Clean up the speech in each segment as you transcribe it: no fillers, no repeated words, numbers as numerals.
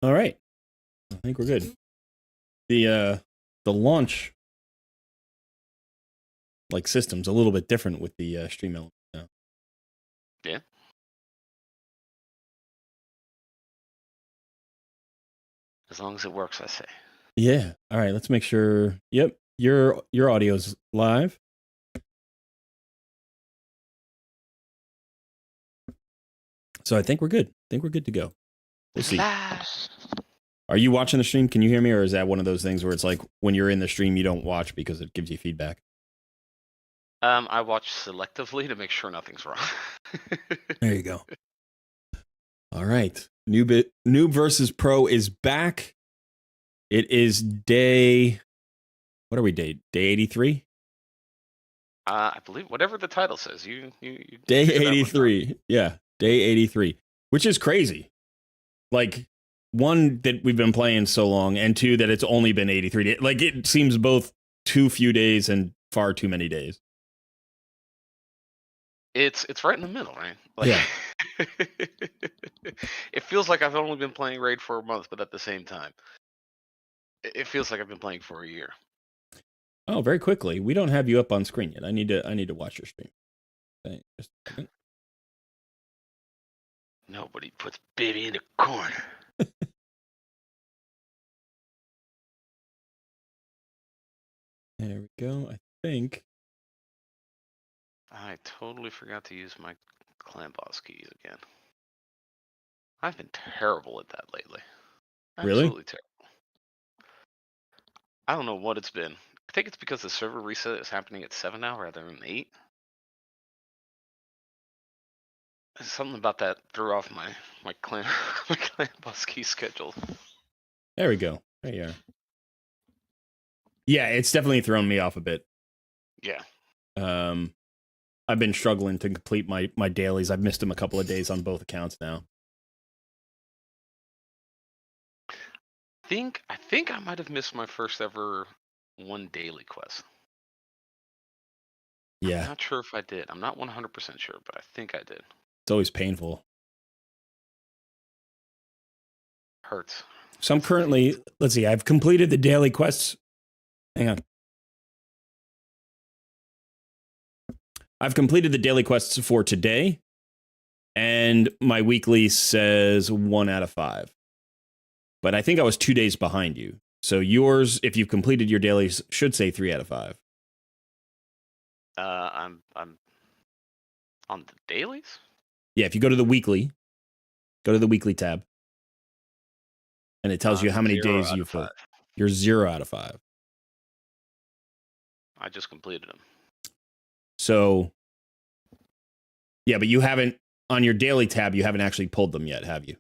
All right. I think we're good. The launch like system's a little bit different with the stream element now. Yeah. As long as it works, I say. Yeah. All right, let's make sure. Yep. Your audio's live. So I think we're good. I think we're good to go. We'll see. Are you watching the stream? Can you hear me? Or is that one of those things where it's like when you're in the stream, you don't watch because it gives you feedback? I watch selectively to make sure nothing's wrong. There you go. All right. Noob versus Pro is back. It is day... What are we, day 83? I believe whatever the title says. You day 83. Yeah, day 83, which is crazy. Like, one, that we've been playing so long, and two, that it's only been 83 days. Like, it seems both too few days and far too many days. It's right in the middle, right? Like, yeah. It feels like I've only been playing Raid for a month, but at the same time, it feels like I've been playing for a year. Oh, very quickly. We don't have you up on screen yet. I need to watch your stream. Okay, just a second. Nobody puts baby in the corner. There we go. I think. I totally forgot to use my clan boss keys again. I've been terrible at that lately. Really? Absolutely terrible. I don't know what it's been. I think it's because the server reset is happening at 7 now rather than 8. Something about that threw off my clan boss key schedule. There we go. There you are. Yeah, it's definitely thrown me off a bit. Yeah. I've been struggling to complete my dailies. I've missed them a couple of days on both accounts now. I think I might have missed my first ever one daily quest. Yeah. I'm not sure if I did. I'm not 100% sure, but I think I did. It's always painful. Hurts. So I'm currently, let's see, I've completed the daily quests. Hang on. I've completed the daily quests for today, and my weekly says 1 out of 5. But I think I was 2 days behind you. So yours, if you've completed your dailies, should say 3 out of 5. I'm on the dailies? Yeah, if you go to the weekly tab, and it tells you how many days you've put. You're 0 out of 5. I just completed them. So, yeah, but you haven't, on your daily tab, you haven't actually pulled them yet, have you?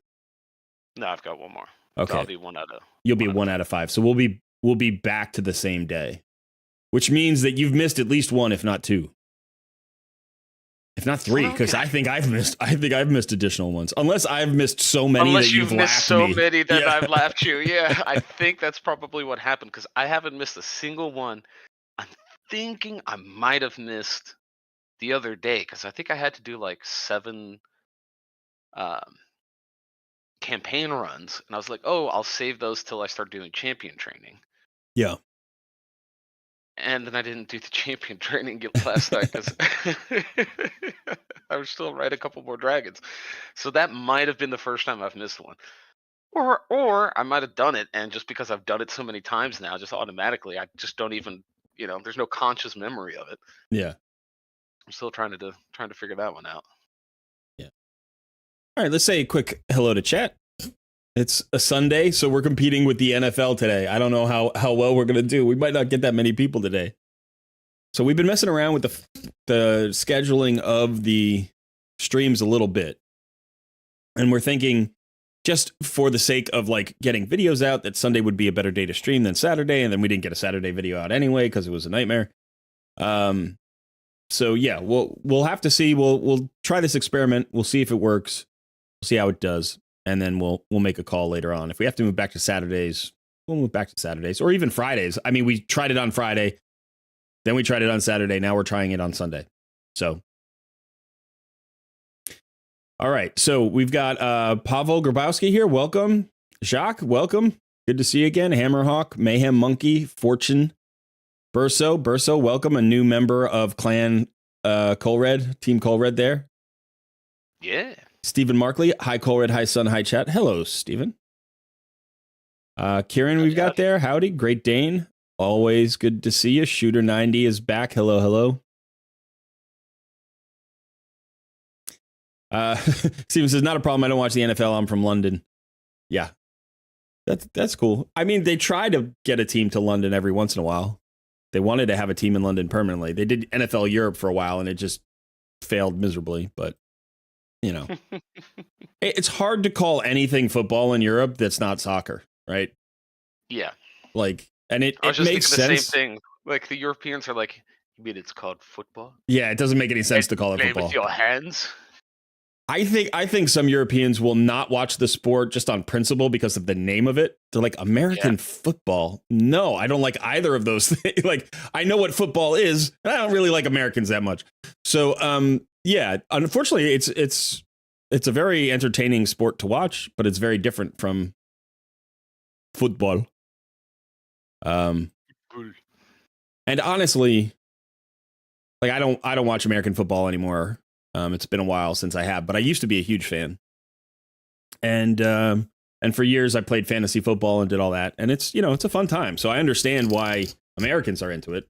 No, I've got one more. Okay. So I'll be 1 out of. You'll be 1 out of 5. So we'll be back to the same day, which means that you've missed at least 1, if not 2. If not 3, because I think I've missed additional ones. Unless I've missed so many that you've missed so many that yeah. I've laughed you. Yeah, I think that's probably what happened, because I haven't missed a single one. I'm thinking I might have missed the other day, because I think I had to do like 7 campaign runs, and I was like, oh, I'll save those till I start doing champion training. Yeah. And then I didn't do the champion training last night because I was still right a couple more dragons. So that might have been the first time I've missed one. Or I might have done it, and just because I've done it so many times now, just automatically, I just don't even, there's no conscious memory of it. Yeah. I'm still trying to figure that one out. Yeah. All right, let's say a quick hello to chat. It's a Sunday, so we're competing with the NFL today. I don't know how well we're going to do. We might not get that many people today. So we've been messing around with the scheduling of the streams a little bit. And we're thinking, just for the sake of like getting videos out, that Sunday would be a better day to stream than Saturday. And then we didn't get a Saturday video out anyway because it was a nightmare. So yeah, we'll have to see. We'll try this experiment. We'll see if it works. We'll see how it does. And then we'll make a call later on. If we have to move back to Saturdays, we'll move back to Saturdays or even Fridays. I mean, we tried it on Friday, then we tried it on Saturday. Now we're trying it on Sunday. So, all right. So we've got Pavel Grabowski here. Welcome. Jacques, welcome. Good to see you again. Hammerhawk, Mayhem Monkey, Fortune, Burso, welcome. A new member of Clan Colred, Team Colred there. Yeah. Stephen Markley, hi Colred, hi Sun, hi chat. Hello, Stephen. Kieran, we've got there. Howdy, Great Dane. Always good to see you. Shooter 90 is back. Hello, hello. Steven says, not a problem. I don't watch the NFL. I'm from London. Yeah, that's cool. I mean, they try to get a team to London every once in a while. They wanted to have a team in London permanently. They did NFL Europe for a while, and it just failed miserably. But, you know, it's hard to call anything football in Europe that's not soccer, right? Yeah. Like, and it I was just makes thinking the sense. same thing. Like the Europeans are like, you mean it's called football? Yeah, it doesn't make any sense to call it Play football. with your hands. I think some Europeans will not watch the sport just on principle because of the name of it. They're like, American football. No, I don't like either of those things. Like, I know what football is, and I don't really like Americans that much. So, yeah, unfortunately, it's a very entertaining sport to watch, but it's very different from football. And honestly, like I don't watch American football anymore. It's been a while since I have, but I used to be a huge fan. And for years I played fantasy football and did all that. And it's, it's a fun time. So I understand why Americans are into it.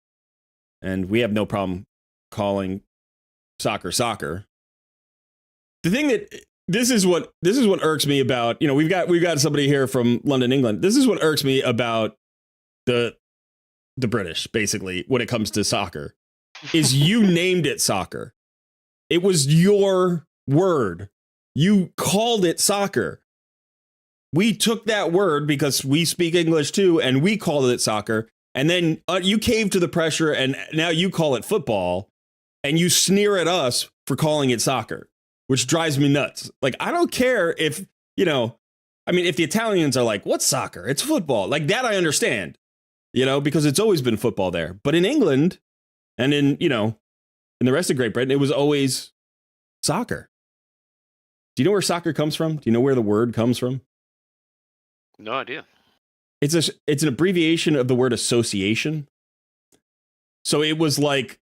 And we have no problem calling soccer. The thing that this is what irks me about, we've got somebody here from London, England. This is what irks me about the British, basically, when it comes to soccer, is you named it soccer. It was your word. You called it soccer. We took that word because we speak English too, and we called it soccer. And then you caved to the pressure, and now you call it football, and you sneer at us for calling it soccer, which drives me nuts. Like, I don't care if, if the Italians are like, what's soccer? It's football. Like that I understand, because it's always been football there. But in England and in the rest of Great Britain, it was always soccer. Do you know where soccer comes from? Do you know where the word comes from? No idea. It's an abbreviation of the word association. So it was like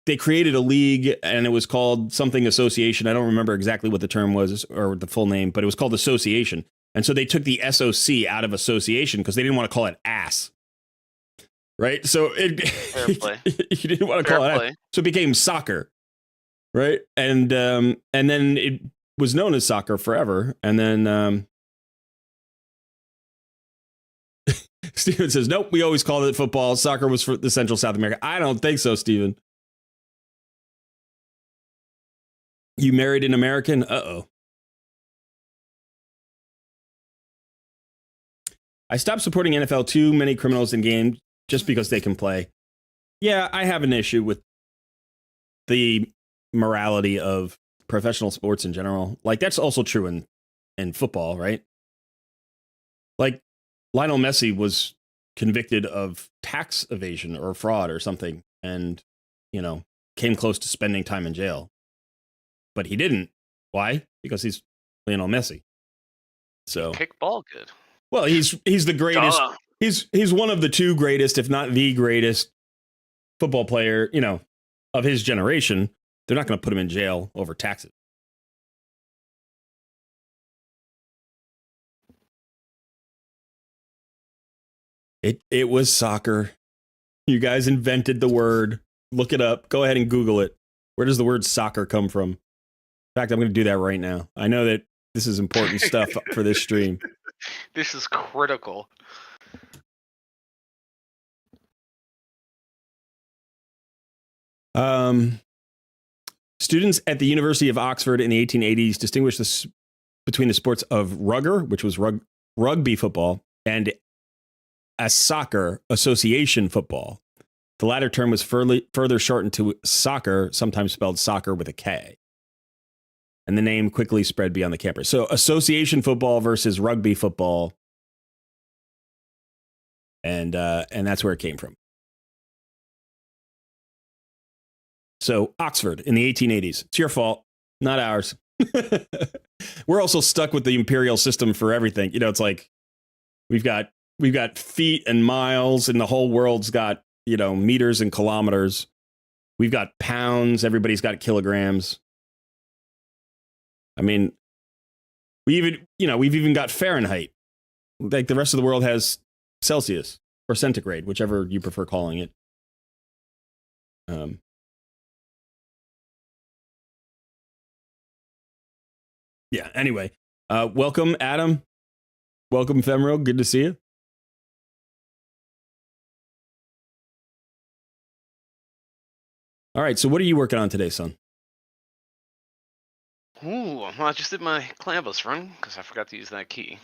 they created a league and it was called something association. I don't remember exactly what the term was or the full name, but it was called association. And so they took the SOC out of association because they didn't want to call it ass. Right. So you didn't want to call it ass. So it became soccer. Right. And then it was known as soccer forever. And then Steven says, nope, we always called it football. Soccer was for the Central South America. I don't think so, Steven. You married an American? Uh-oh. I stopped supporting NFL. Too many criminals in games just because they can play. Yeah, I have an issue with the morality of professional sports in general. Like, that's also true in football, right? Like, Lionel Messi was convicted of tax evasion or fraud or something and, came close to spending time in jail. But he didn't. Why? Because he's Lionel Messi. So kick ball good. Well, he's the greatest. He's one of the two greatest, if not the greatest, football player, of his generation. They're not going to put him in jail over taxes. It was soccer. You guys invented the word. Look it up. Go ahead and Google it. Where does the word soccer come from? In fact, I'm going to do that right now. I know that this is important stuff for this stream. This is critical. Students at the University of Oxford in the 1880s distinguished between the sports of rugger, which was rugby football, and a soccer association football. The latter term was further shortened to soccer, sometimes spelled soccer with a K. And the name quickly spread beyond the campus. So association football versus rugby football. And that's where it came from. So Oxford in the 1880s. It's your fault, not ours. We're also stuck with the imperial system for everything. You know, it's like we've got feet and miles, and the whole world's got, you know, meters and kilometers. We've got pounds. Everybody's got kilograms. I mean, we've even got Fahrenheit. Like the rest of the world has Celsius or centigrade, whichever you prefer calling it. Yeah. Anyway, welcome, Adam. Welcome, Ephemeral. Good to see you. All right. So, what are you working on today, son? Ooh, well, I just did my Clanbus run because I forgot to use that key.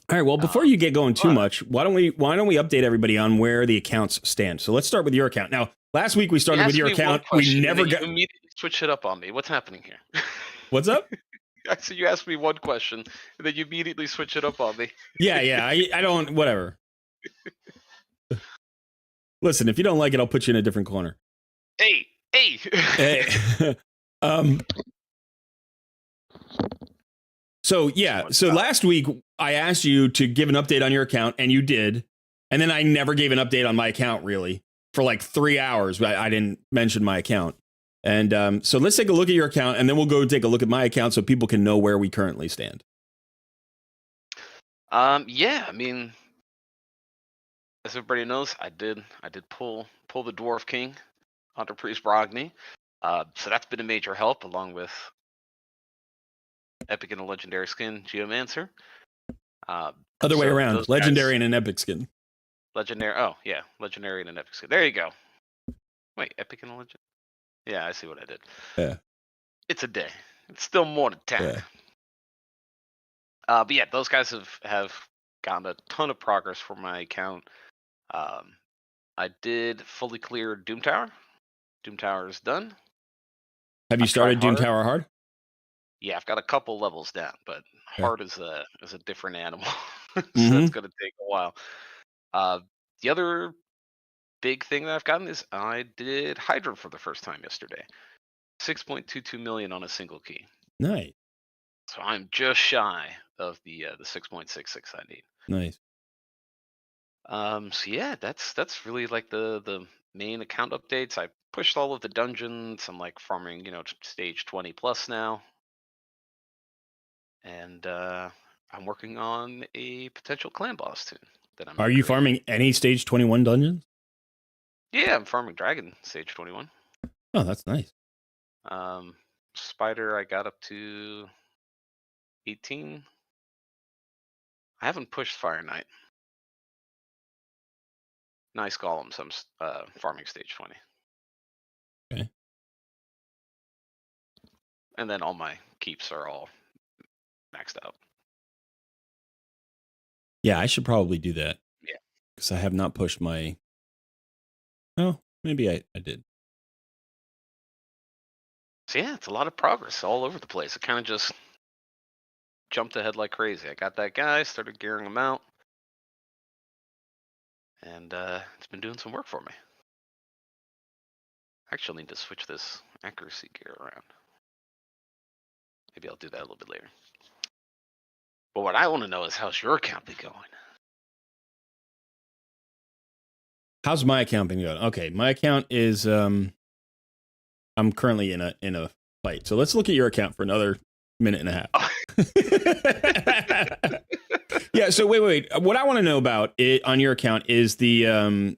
All right. Well, before you get going too much, why don't we update everybody on where the accounts stand? So let's start with your account. Now, last week we started with your account. We never got. You immediately switch it up on me. What's happening here? What's up? So you asked me one question, and then you immediately switch it up on me. Yeah. I don't. Whatever. Listen, if you don't like it, I'll put you in a different corner. Hey. So yeah, so last week I asked you to give an update on your account, and you did, and then I never gave an update on my account really for like 3 hours. I didn't mention my account, and so let's take a look at your account, and then we'll go take a look at my account so people can know where we currently stand. Yeah, I mean, as everybody knows, I did pull the Dwarf King under Priest Brogni, so that's been a major help, along with Epic and a Legendary skin, Geomancer. Other way around, Legendary and an Epic skin. Legendary, oh yeah, Legendary and an Epic skin. There you go. Wait, Epic and a Legend? Yeah, I see what I did. Yeah. It's a day. It's still more than 10. Yeah. But yeah, those guys have gotten a ton of progress for my account. I did fully clear Doom Tower. Doom Tower is done. Have you started Doom Tower hard? Yeah, I've got a couple levels down, but hard is a different animal. So Mm-hmm. that's gonna take a while. The other big thing that I've gotten is I did Hydra for the first time yesterday. 6.22 million on a single key. Nice. So I'm just shy of the 6.66 I need. Nice. So yeah, that's really like the main account updates. I pushed all of the dungeons. I'm like farming, you know, stage 20 plus now. And I'm working on a potential clan boss tune that I'm. Are you farming any stage 21 dungeons? Yeah, I'm farming Dragon stage 21. Oh, that's nice. Spider, I got up to 18. I haven't pushed Fire Knight. Nice golems. I'm farming stage 20. Okay. And then all my keeps are all maxed out. Yeah, I should probably do that. Yeah. Because I have not pushed my... Oh, maybe I did. So yeah, it's a lot of progress all over the place. It kind of just jumped ahead like crazy. I got that guy, started gearing him out. And it's been doing some work for me. Actually, I'll need to switch this accuracy gear around. Maybe I'll do that a little bit later. But what I want to know is, how's your account been going? How's my account been going? Okay, my account is I'm currently in a fight. So let's look at your account for another minute and a half. Yeah, so wait. What I want to know about it on your account is the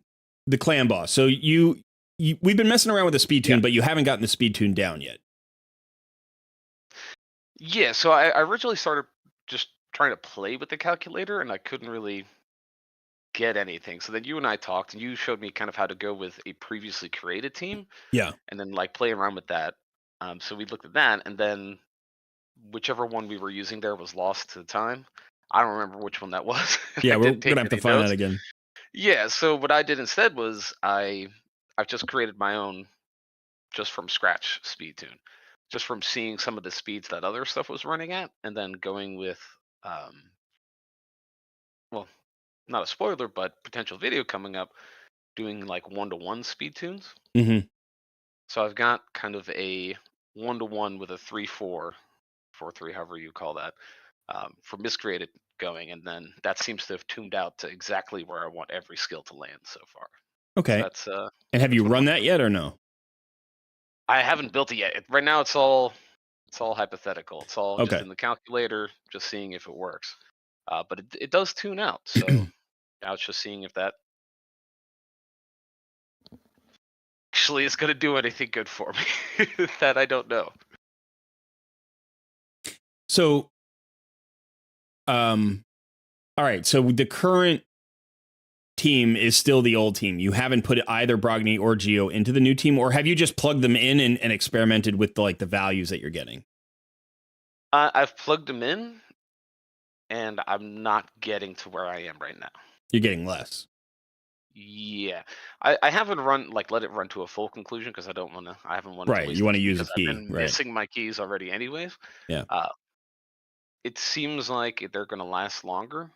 clan boss. So we've been messing around with the speed tune, but you haven't gotten the speed tune down yet. Yeah, so I originally started just trying to play with the calculator, and I couldn't really get anything. So then you and I talked, and you showed me kind of how to go with a previously created team. Yeah. And then like play around with that. So we looked at that, and then whichever one we were using there was lost to time. I don't remember which one that was. Yeah, we're gonna have to find that again. Yeah, so what I did instead was I've just created my own, just from scratch speed tune, just from seeing some of the speeds that other stuff was running at, and then going with, well, not a spoiler, but potential video coming up, doing like 1-to-1 speed tunes. Mm-hmm. So I've got kind of a 1-to-1 with a 3-4, 4-3, however you call that, for miscreated going, and then that seems to have tuned out to exactly where I want every skill to land so far. Okay. So that's and have you what I'm run that looking yet or no? I haven't built it yet. Right now, it's all hypothetical. It's all just Okay. in the calculator, just seeing if it works. But it does tune out, so now it's just seeing if that actually is going to do anything good for me. That I don't know. So, all right. So the current team is still the old team. You haven't put either Brogni or Geo into the new team, or have you just plugged them in and experimented with the values that you're getting? I've plugged them in, and I'm not getting to where I am right now. You're getting less. Yeah, I haven't let it run to a full conclusion because I don't want to. I haven't wanted to Right. waste You the want to key use a because I've key. been Right. missing my keys already, anyways. Yeah. It seems like they're going to last longer,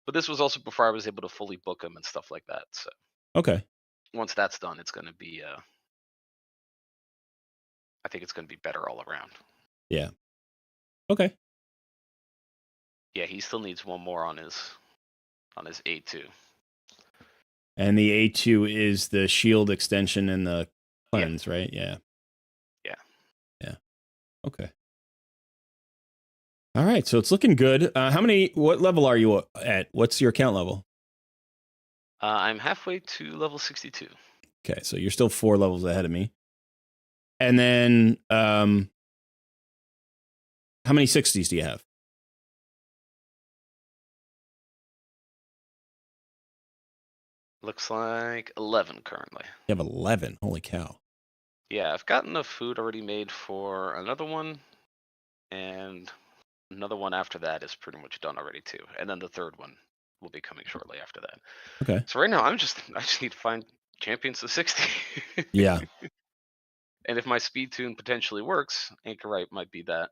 but this was also before I was able to fully book them and stuff like that. So Okay. once that's done, it's going to be. I think it's going to be better all around. Yeah. Okay. Yeah, he still needs one more on his A2. And the A2 is the shield extension and the cleanse, right? Yeah. Yeah. Yeah. Okay. All right. So it's looking good. What level are you at? What's your account level? I'm halfway to level 62. Okay. So you're still 4 levels ahead of me. And then, how many 60s do you have? Looks like 11 currently. You have 11. Holy cow. Yeah, I've got enough food already made for another one, and another one after that is pretty much done already too. And then the third one will be coming shortly after that. Okay. So right now I just need to find champions to 60. Yeah. And if my speed tune potentially works, Anchorite might be that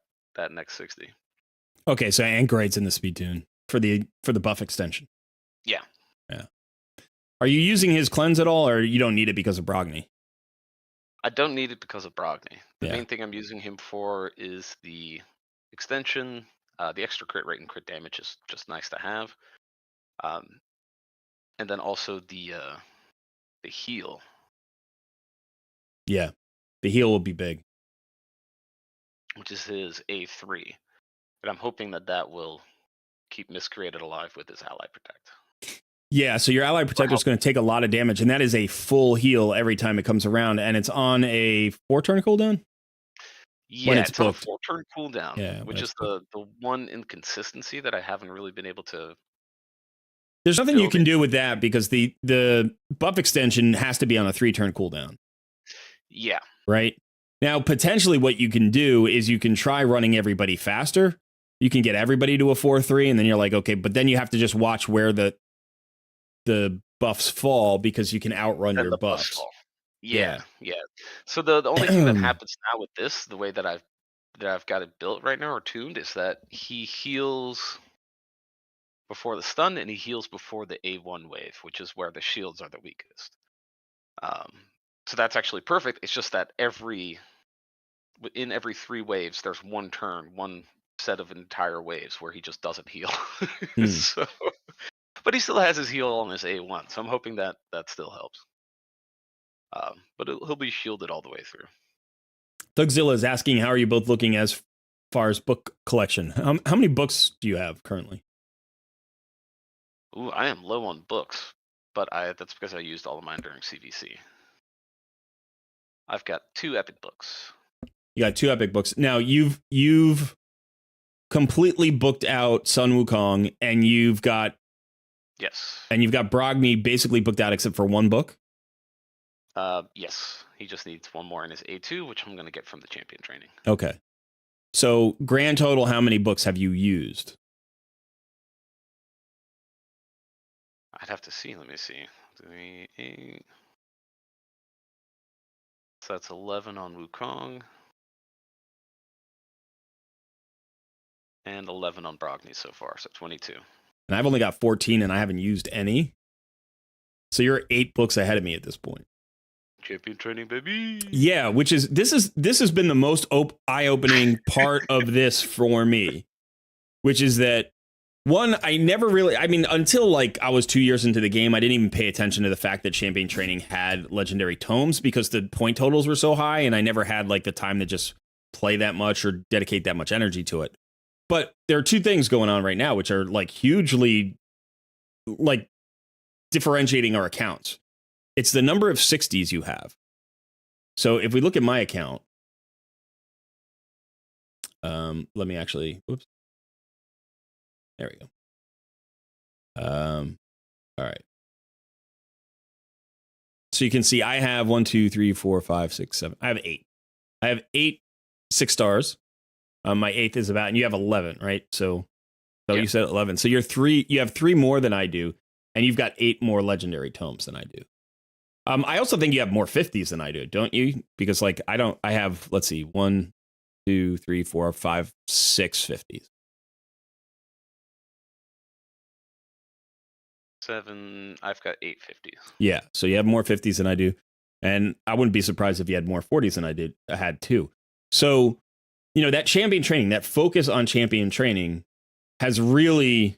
next 60. Okay. So Anchorite's in the speed tune for the buff extension. Yeah. Yeah. Are you using his cleanse at all, or you don't need it because of Brogni? I don't need it because of Brogni. The Yeah. main thing I'm using him for is the extension. The extra crit rate and crit damage is just nice to have. And then also the heal. Yeah. The heal will be big. Which is his A3. But I'm hoping that will keep Miscreated alive with his Ally Protect. Yeah, so your Ally Protector is going to take a lot of damage, and that is a full heal every time it comes around, and it's on a 4-turn cooldown? Yeah, it's on a 4-turn cooldown, yeah, which is the one inconsistency that I haven't really been able to. There's nothing you can do with that because the buff extension has to be on a 3-turn cooldown. Yeah. Right? Now, potentially what you can do is you can try running everybody faster. You can get everybody to a 4-3, and then you're like, okay, but then you have to just watch where the buffs fall because you can outrun your buffs. Yeah. So the only thing that happens now with this, the way that I've got it built right now or tuned, is that he heals before the stun and he heals before the A1 wave, which is where the shields are the weakest. So that's actually perfect. It's just that in every 3 waves, there's one turn, one set of entire waves where he just doesn't heal. So, but he still has his heal on his A1, so I'm hoping that still helps. But he'll be shielded all the way through. Dougzilla is asking, how are you both looking as far as book collection? How many books do you have currently? Ooh, I am low on books, but that's because I used all of mine during CVC. I've got 2 epic books. You got 2 epic books. Now you've completely booked out SUN WUKONG, and you've got Brogni basically booked out except for 1 book. Yes, he just needs 1 more in his A2, which I'm going to get from the champion training. Okay, so grand total, how many books have you used? I'd have to see. Let me see. 3, 8. So that's 11 on Wukong. And 11 on Brogni so far, so 22. And I've only got 14, and I haven't used any. So you're 8 books ahead of me at this point. Champion training, baby. Yeah, which is this has been the most eye-opening part of this for me, which is that one, I never really, I mean, until like I was 2 years into the game, I didn't even pay attention to the fact that Champion Training had legendary tomes because the point totals were so high, and I never had like the time to just play that much or dedicate that much energy to it. But there are two things going on right now which are like hugely like differentiating our accounts. It's the number of 60s you have. So if we look at my account, let me actually, whoops. There we go. All right. So you can see I have 1, 2, 3, 4, 5, 6, 7. I have 8. I have 8 6 stars. My 8th is about, and you have 11, right? So Yeah. you said 11. So you're 3. You have 3 more than I do, and you've got 8 more legendary tomes than I do. I also think you have more 50s than I do, don't you? Because like I have, let's see, 1, 2, 3, 4, 5, 6 50s. 7. I've got 8 50s. Yeah, so you have more 50s than I do, and I wouldn't be surprised if you had more 40s than I had too. So, you know, that champion training, that focus on champion training has really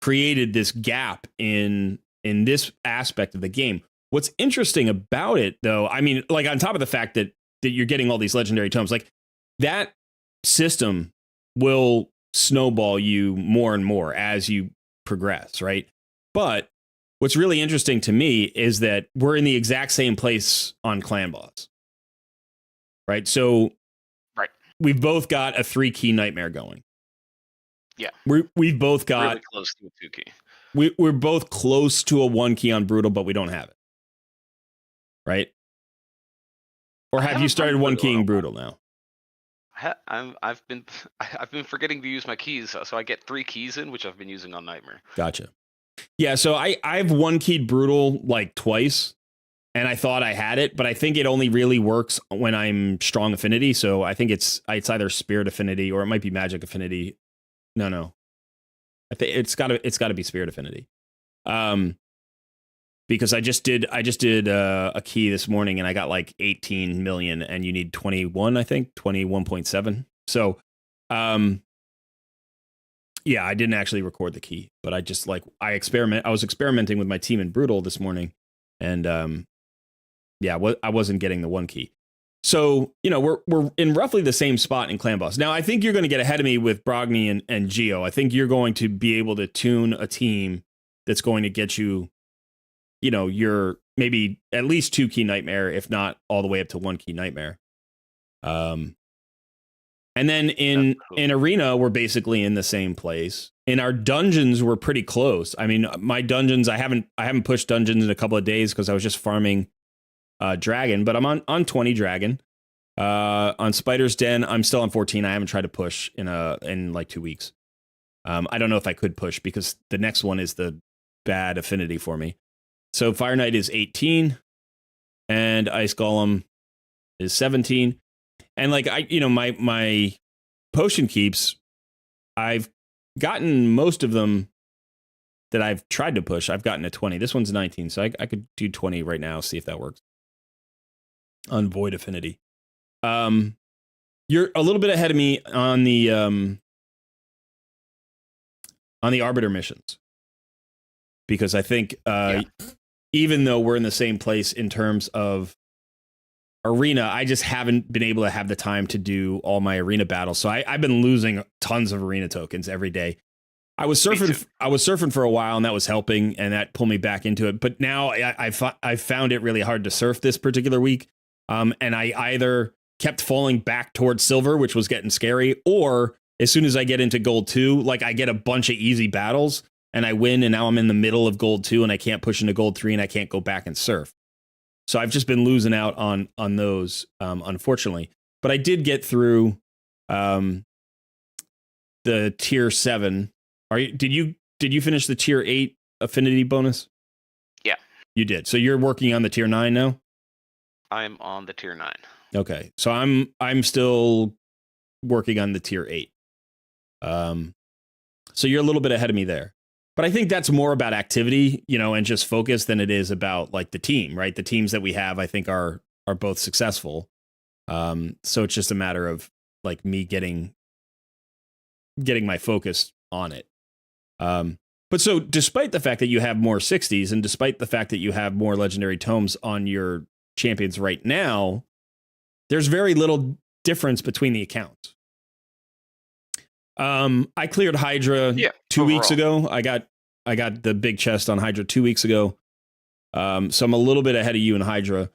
created this gap in this aspect of the game. What's interesting about it, though, I mean, like on top of the fact that you're getting all these legendary tomes, like that system will snowball you more and more as you progress, right? But what's really interesting to me is that we're in the exact same place on clan boss, right? So Right. we've both got a 3-key nightmare going. Yeah. We've both got really close to a 2-key. We're both close to a 1-key on brutal, but we don't have it, right? Or have you started 1-keying brutal now? I've been forgetting to use my keys, so I get 3 keys in, which I've been using on nightmare. Gotcha. Yeah, so I've 1-keyed brutal like twice, and I thought I had it, but I think it only really works when I'm strong affinity. So I think it's either spirit affinity or it might be magic affinity. No, I think it's got to be spirit affinity. Because I just did a key this morning and I got like 18 million, and you need 21, I think 21.7. So, yeah, I didn't actually record the key, but I just like I was experimenting with my team in brutal this morning, and yeah, I wasn't getting the 1 key. So, you know, we're in roughly the same spot in clan boss. Now, I think you're going to get ahead of me with Brogni and Geo. I think you're going to be able to tune a team that's going to get you, you know, your maybe at least 2-key nightmare, if not all the way up to 1-key nightmare. And then in arena, we're basically in the same place. In our dungeons, we're pretty close. I mean, my dungeons, I haven't pushed dungeons in a couple of days because I was just farming dragon, but I'm on 20 dragon. On Spider's Den, I'm still on 14. I haven't tried to push in like 2 weeks. I don't know if I could push because the next one is the bad affinity for me. So Fire Knight is 18 and Ice Golem is 17. And like my potion keeps, I've gotten most of them that I've tried to push. I've gotten a 20. This one's 19, so I could do 20 right now, see if that works. On Void Affinity. You're a little bit ahead of me on the Arbiter missions. Because I think even though we're in the same place in terms of arena, I just haven't been able to have the time to do all my arena battles. So I've been losing tons of arena tokens every day. I was surfing for a while, and that was helping, and that pulled me back into it. But now I found it really hard to surf this particular week. And I either kept falling back towards silver, which was getting scary, or as soon as I get into gold 2, like I get a bunch of easy battles and I win, and now I'm in the middle of gold 2 and I can't push into gold 3 and I can't go back and surf. So I've just been losing out on those, unfortunately. But I did get through the tier 7. Did you finish the tier 8 affinity bonus? Yeah. You did. So you're working on the tier 9 now? I'm on the tier 9. Okay. So I'm still working on the tier 8. So you're a little bit ahead of me there. But I think that's more about activity, you know, and just focus than it is about like the team, right? The teams that we have, I think, are both successful. So it's just a matter of like me getting my focus on it. But so despite the fact that you have more 60s and despite the fact that you have more legendary tomes on your champions right now, there's very little difference between the accounts. I cleared Hydra 2 weeks ago. I got the big chest on Hydra 2 weeks ago. So I'm a little bit ahead of you in Hydra.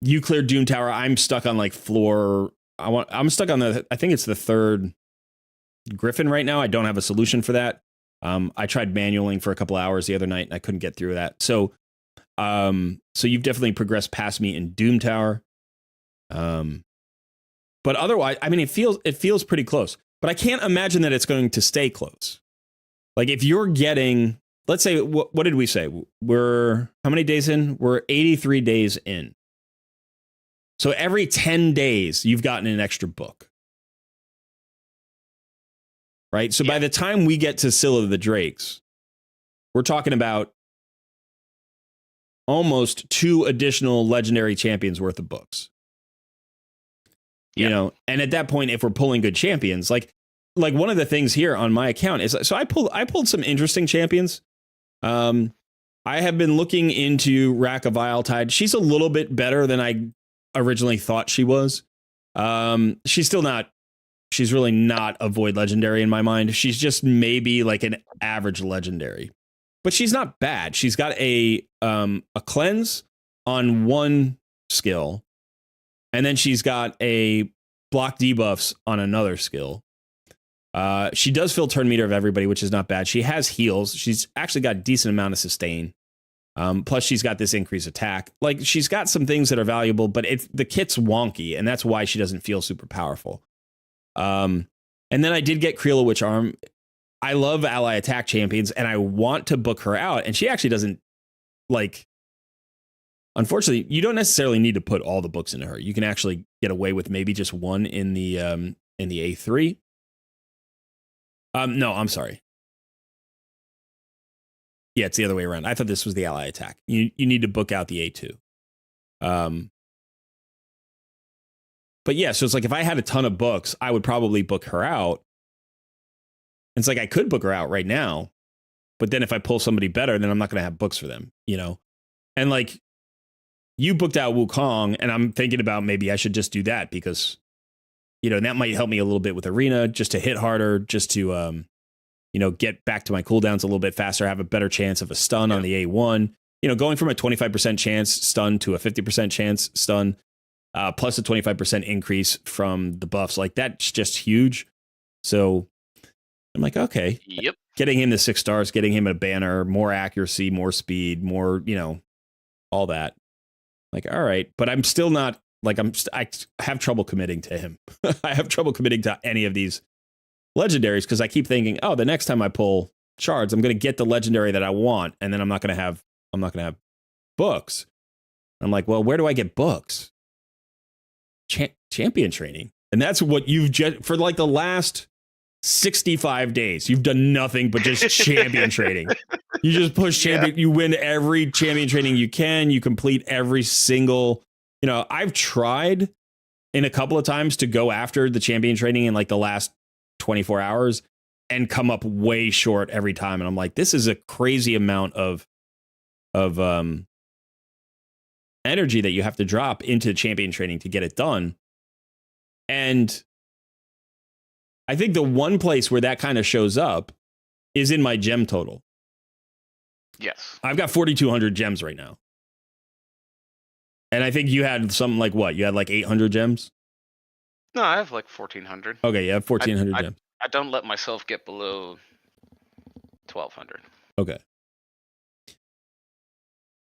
You cleared Doom Tower. I'm stuck on like floor. I'm stuck on I think it's the 3rd Griffin right now. I don't have a solution for that. I tried manualing for a couple hours the other night and I couldn't get through that. So you've definitely progressed past me in Doom Tower. But otherwise, I mean, it feels pretty close, but I can't imagine that it's going to stay close. Like if you're getting, let's say, what did we say? We're how many days in? We're 83 days in. So every 10 days, you've gotten an extra book. Right? So by the time we get to Scylla the Drakes, we're talking about almost 2 additional legendary champions worth of books. You know, and at that point, if we're pulling good champions, like one of the things here on my account is, so I pulled some interesting champions. I have been looking into Rack of Viletide. She's a little bit better than I originally thought she was. She's really not a void legendary in my mind. She's just maybe like an average legendary, but she's not bad. She's got a cleanse on 1 skill. And then she's got a block debuffs on another skill. She does fill turn meter of everybody, which is not bad. She has heals. She's actually got a decent amount of sustain. Plus, she's got this increased attack. Like, she's got some things that are valuable, but the kit's wonky, and that's why she doesn't feel super powerful. And then I did get Creela Witch Arm. I love ally attack champions, and I want to book her out, and she actually doesn't, like... Unfortunately, you don't necessarily need to put all the books into her. You can actually get away with maybe just 1 in the A3. No, I'm sorry. Yeah, it's the other way around. I thought this was the ally attack. You need to book out the A2. But yeah, so it's like if I had a ton of books, I would probably book her out. It's like I could book her out right now, but then if I pull somebody better, then I'm not going to have books for them, you know? And like, you booked out Wukong, and I'm thinking about maybe I should just do that because, you know, that might help me a little bit with Arena, just to hit harder, just to, you know, get back to my cooldowns a little bit faster, have a better chance of a stun on the A1. You know, going from a 25% chance stun to a 50% chance stun, plus a 25% increase from the buffs, like that's just huge. So I'm like, okay, getting him to 6 stars, getting him a banner, more accuracy, more speed, more, you know, all that. Like, all right, but I'm still not like I have trouble committing to him. I have trouble committing to any of these legendaries because I keep thinking, oh, the next time I pull shards, I'm going to get the legendary that I want, and then I'm not going to have books. I'm like, well, where do I get books? Champion training, and that's what you've just for like the last 65 days. You've done nothing but just champion training. You just push champion. You win every champion training you can. You complete every single, you know, I've tried in a couple of times to go after the champion training in like the last 24 hours and come up way short every time. And I'm like, this is a crazy amount of energy that you have to drop into champion training to get it done. And I think the one place where that kind of shows up is in my gem total. Yes. I've got 4,200 gems right now. And I think you had something like what? You had like 800 gems? No, I have like 1,400. Okay, you have 1,400 gems. I don't let myself get below 1,200. Okay.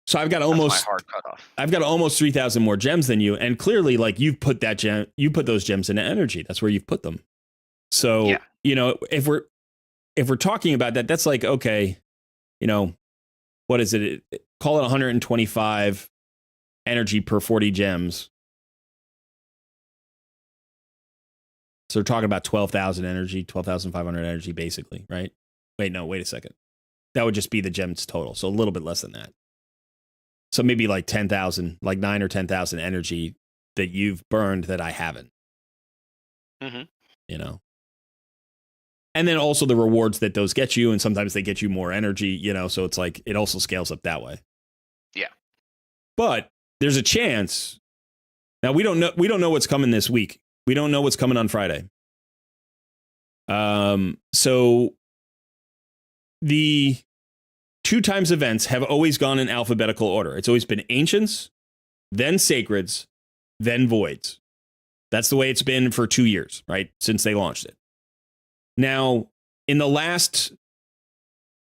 So I've got almost my hard cutoff. I've got almost 3,000 more gems than you, and clearly, like you've put those gems into energy. That's where you've put them. So you know, if we're talking about that, that's like okay, you know, what is it? Call it 125 energy per 40 gems. So we're talking about 12,000 energy, 12,500 energy, basically, right? Wait, no, wait a second. That would just be the gems total. So a little bit less than that. So maybe like 10,000, like 9 or 10,000 energy that you've burned that I haven't. Mm-hmm. You know? And then also the rewards that those get you, and sometimes they get you more energy, you know, so it's like it also scales up that way. Yeah. But there's a chance. Now we don't know what's coming this week. We don't know what's coming on Friday. So the 2x events have always gone in alphabetical order. It's always been Ancients, then Sacreds, then Voids. That's the way it's been for 2 years, right? Since they launched it. Now, in the last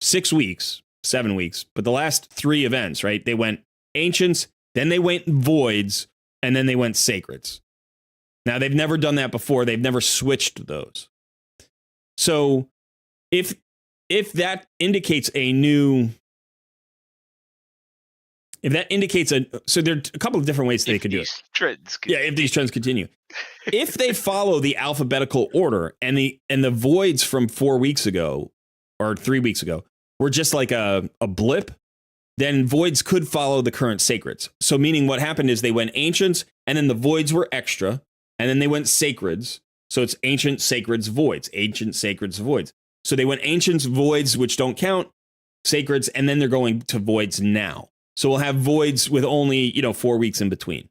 6 weeks, 7 weeks, but the last 3 events, right? They went Ancients, then they went Voids, and then they went Sacreds. Now, they've never done that before. They've never switched those. So, if that indicates a new... If that indicates so there are a couple of different ways they could do it. If these trends continue. If they follow the alphabetical order and the voids from 4 weeks ago or 3 weeks ago were just like a blip, then voids could follow the current sacreds. So meaning what happened is they went ancients and then the voids were extra and then they went sacreds. So it's ancient, sacreds, voids, ancient, sacreds, voids. So they went ancients, voids, which don't count, sacreds, and then they're going to voids now. So we'll have voids with only, 4 weeks in between.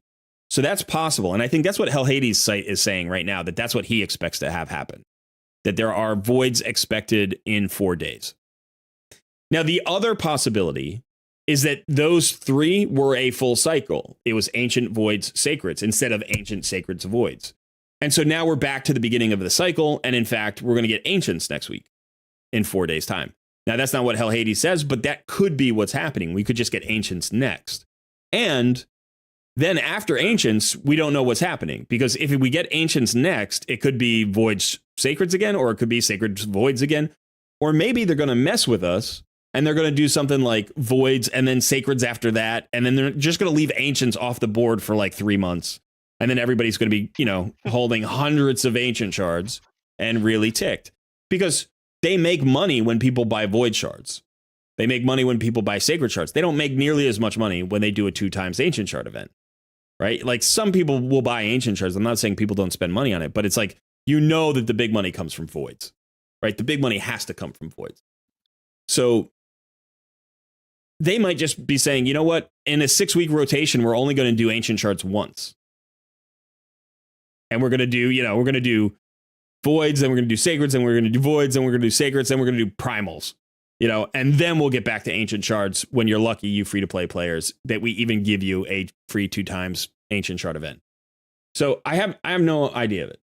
So that's possible. And I think that's what Hell Hades' site is saying right now, that's what he expects to have happen. That there are voids expected in 4 days. Now, the other possibility is that those 3 were a full cycle. It was ancient, voids, sacreds instead of ancient, sacreds, voids. And so now we're back to the beginning of the cycle. And in fact, we're going to get ancients next week in 4 days' time. Now, that's not what Hell Hades says, but that could be what's happening. We could just get ancients next. And then after ancients, we don't know what's happening. Because if we get ancients next, it could be voids sacreds again, or it could be sacred voids again. Or maybe they're going to mess with us, and they're going to do something like voids and then sacreds after that. And then they're just going to leave ancients off the board for like 3 months. And then everybody's going to be, holding hundreds of ancient shards and really ticked. Because they make money when people buy void shards. They make money when people buy sacred shards. They don't make nearly as much money when they do a 2x ancient shard event, right? Like some people will buy ancient shards. I'm not saying people don't spend money on it, but it's like, that the big money comes from voids, right? The big money has to come from voids. So they might just be saying, you know what? In a 6-week rotation, we're only going to do ancient shards once. And we're going to do, voids, then we're going to do sacreds, then we're going to do voids, then we're going to do sacreds, then we're going to do primals, and then we'll get back to ancient shards when you're lucky, you free-to-play players, that we even give you a free 2x ancient shard event. So I have no idea of it.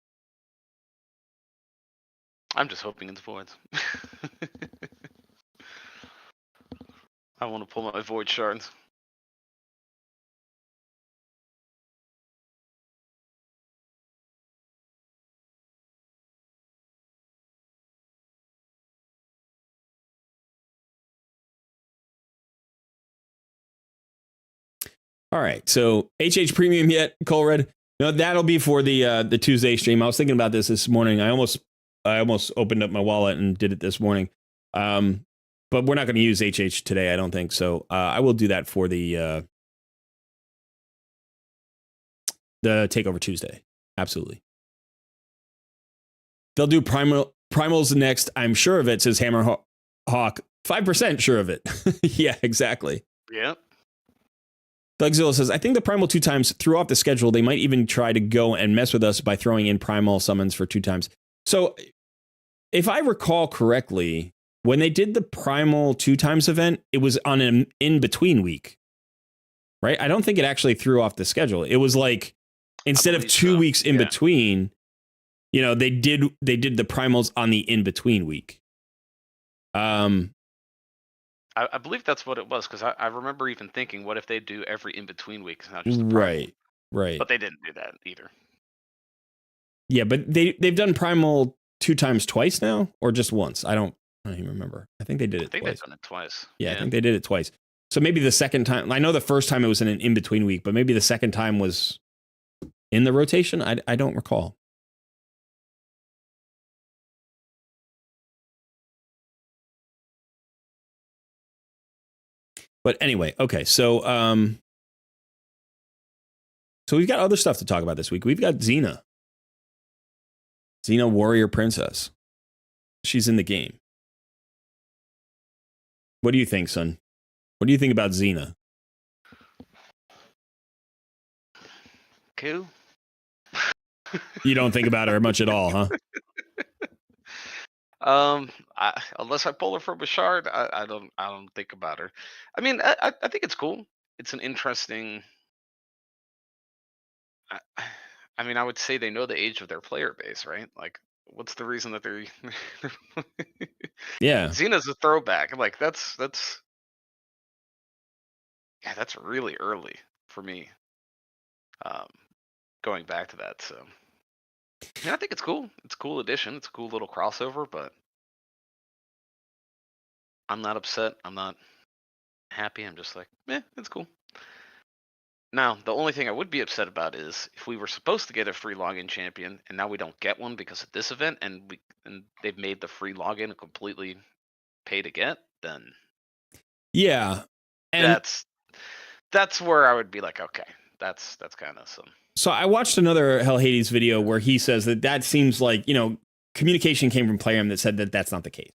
I'm just hoping it's voids. I want to pull my void shards. All right, so HH Premium yet, Colred? No, that'll be for the Tuesday stream. I was thinking about this morning. I almost opened up my wallet and did it this morning. But we're not going to use HH today, I don't think. So I will do that for the Takeover Tuesday. Absolutely. They'll do primals next. I'm sure of it, says Hammer Hawk. 5% sure of it. Yeah, exactly. Yep. Dougzilla says, I think the primal 2x threw off the schedule. They might even try to go and mess with us by throwing in primal summons for 2x. So if I recall correctly, when they did the primal 2x event, it was on an in-between week, right? I don't think it actually threw off the schedule. It was like, instead of 2 weeks in between, they did the primals on the in-between week. I believe that's what it was, because I remember even thinking, what if they do every in-between week? Not just right. But they didn't do that either. Yeah, but they've done primal 2x twice now, or just once? I don't even remember. I think they did it twice. They've done it twice. Yeah, I think they did it twice. So maybe the second time, I know the first time it was in an in-between week, but maybe the second time was in the rotation? I don't recall. But anyway, okay. So so we've got other stuff to talk about this week. We've got Xena Warrior Princess. She's in the game. What do you think, son? What do you think about Xena? Cool. You don't think about her much at all, huh? Unless I pull her from a shard, I don't think about her. I mean, I think it's cool. It's an interesting. I mean, I would say they know the age of their player base, right? Like, what's the reason that they're? Yeah. Xena's a throwback. Like that's yeah, that's really early for me. Going back to that, so yeah, I think it's cool. It's a cool addition. It's a cool little crossover, but I'm not upset. I'm not happy. I'm just like, it's cool. Now, the only thing I would be upset about is if we were supposed to get a free login champion and now we don't get one because of this event, and they've made the free login a completely pay to get, then yeah, and that's where I would be like, okay, that's kind of some. So I watched another Hell Hades video where he says that seems like, communication came from Playerm that said that that's not the case.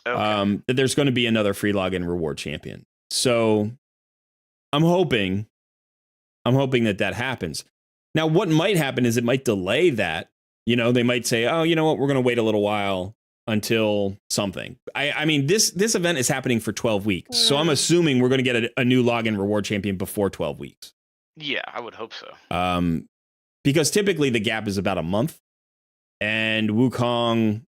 Okay. That there's going to be another free login reward champion. So I'm hoping that happens. Now, what might happen is it might delay that. They might say, oh, you know what? We're going to wait a little while until something. I mean, this event is happening for 12 weeks. So I'm assuming we're going to get a new login reward champion before 12 weeks. Yeah, I would hope so. Because typically the gap is about a month, and Wukong's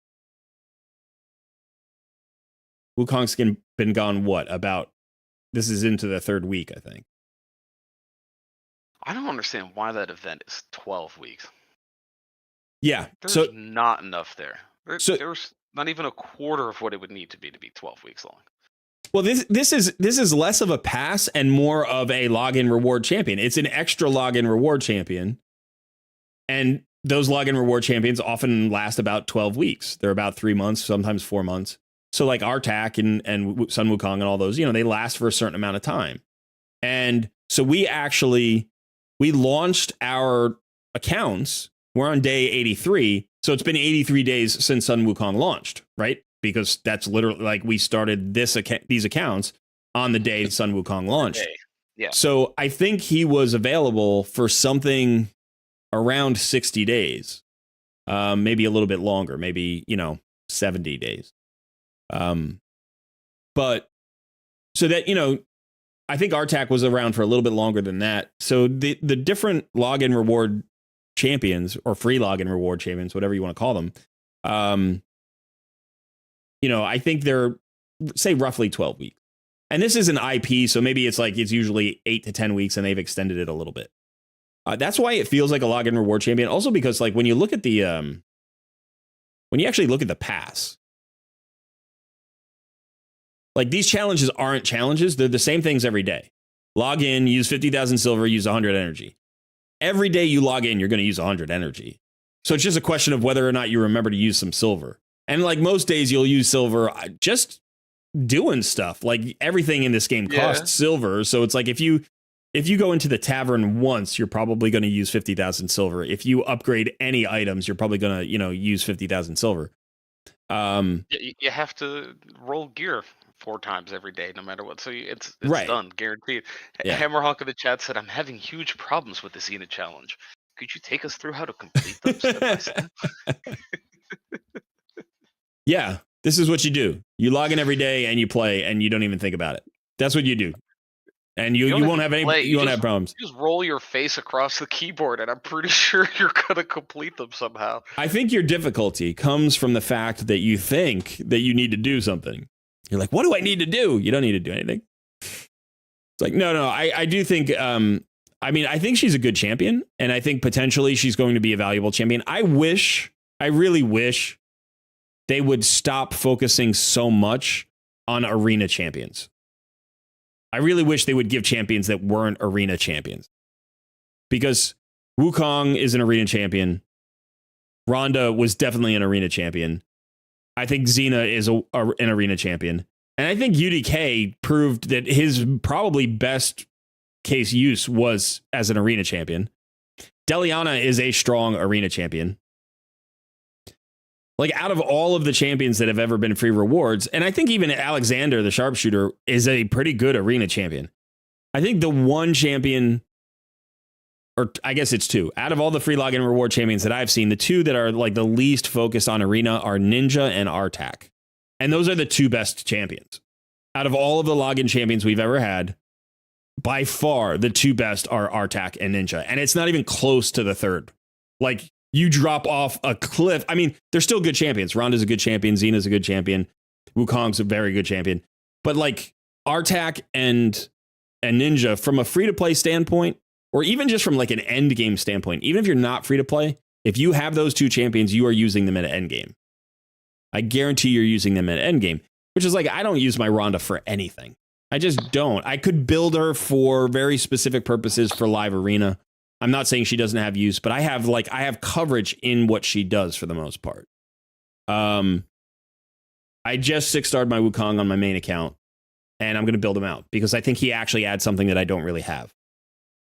been gone this is into the third week, I think. I don't understand why that event is 12 weeks. Yeah, there's not enough there. There's not even a quarter of what it would need to be 12 weeks long. Well, this is less of a pass and more of a login reward champion. It's an extra login reward champion. And those login reward champions often last about 12 weeks. They're about 3 months, sometimes 4 months. So like Artak and Sun Wukong and all those, they last for a certain amount of time. And so we launched our accounts. We're on day 83. So it's been 83 days since Sun Wukong launched, right? Because that's literally like we started these accounts on the day Sun Wukong launched. Yeah. So I think he was available for something around 60 days, maybe a little bit longer, maybe 70 days. But so that I think Artak was around for a little bit longer than that. So the different login reward champions or free login reward champions, whatever you want to call them. I think they're, say, roughly 12 weeks. And this is an IP, so maybe it's usually 8 to 10 weeks, and they've extended it a little bit. That's why it feels like a login reward champion. Also because, when you look at when you actually look at the pass, these challenges aren't challenges. They're the same things every day. Log in, use 50,000 silver, use 100 energy. Every day you log in, you're going to use 100 energy. So it's just a question of whether or not you remember to use some silver. And most days you'll use silver just doing stuff. Everything in this game costs silver. So it's if you go into the tavern once, you're probably going to use 50,000 silver. If you upgrade any items, you're probably going to, use 50,000 silver. You have to roll gear 4 times every day, no matter what. So it's right. Done, guaranteed. Yeah. Hammerhawk in the chat said, I'm having huge problems with the Xena challenge. Could you take us through how to complete them step by step? Yeah, this is what you do. You log in every day and you play, and you don't even think about it. That's what you do. And you won't have problems. You just roll your face across the keyboard, and I'm pretty sure you're going to complete them somehow. I think your difficulty comes from the fact that you think that you need to do something. You're like, what do I need to do? You don't need to do anything. It's no. I do think, I think she's a good champion, and I think potentially she's going to be a valuable champion. I really wish they would stop focusing so much on arena champions. I really wish they would give champions that weren't arena champions. Because Wukong is an arena champion. Rhonda was definitely an arena champion. I think Xena is an arena champion. And I think UDK proved that his probably best case use was as an arena champion. Deliana is a strong arena champion. Like, out of all of the champions that have ever been free rewards, and I think even Alexander, the sharpshooter, is a pretty good arena champion. I think the one champion, or I guess it's two, out of all the free login reward champions that I've seen, the two that are like the least focused on arena are Ninja and Artak. And those are the two best champions. Out of all of the login champions we've ever had, by far the two best are Artak and Ninja. And it's not even close to the third. Like, you drop off a cliff. I mean, they're still good champions. Ronda's a good champion. Xena's a good champion. Wukong's a very good champion. But like Artak and Ninja, from a free-to-play standpoint, or even just from like an end game standpoint, even if you're not free-to-play, if you have those two champions, you are using them at end game. I guarantee you're using them at end game, which is like, I don't use my Ronda for anything. I just don't. I could build her for very specific purposes for live arena. I'm not saying she doesn't have use, but I have coverage in what she does for the most part. I just 6-starred my Wukong on my main account, and I'm going to build him out because I think he actually adds something that I don't really have.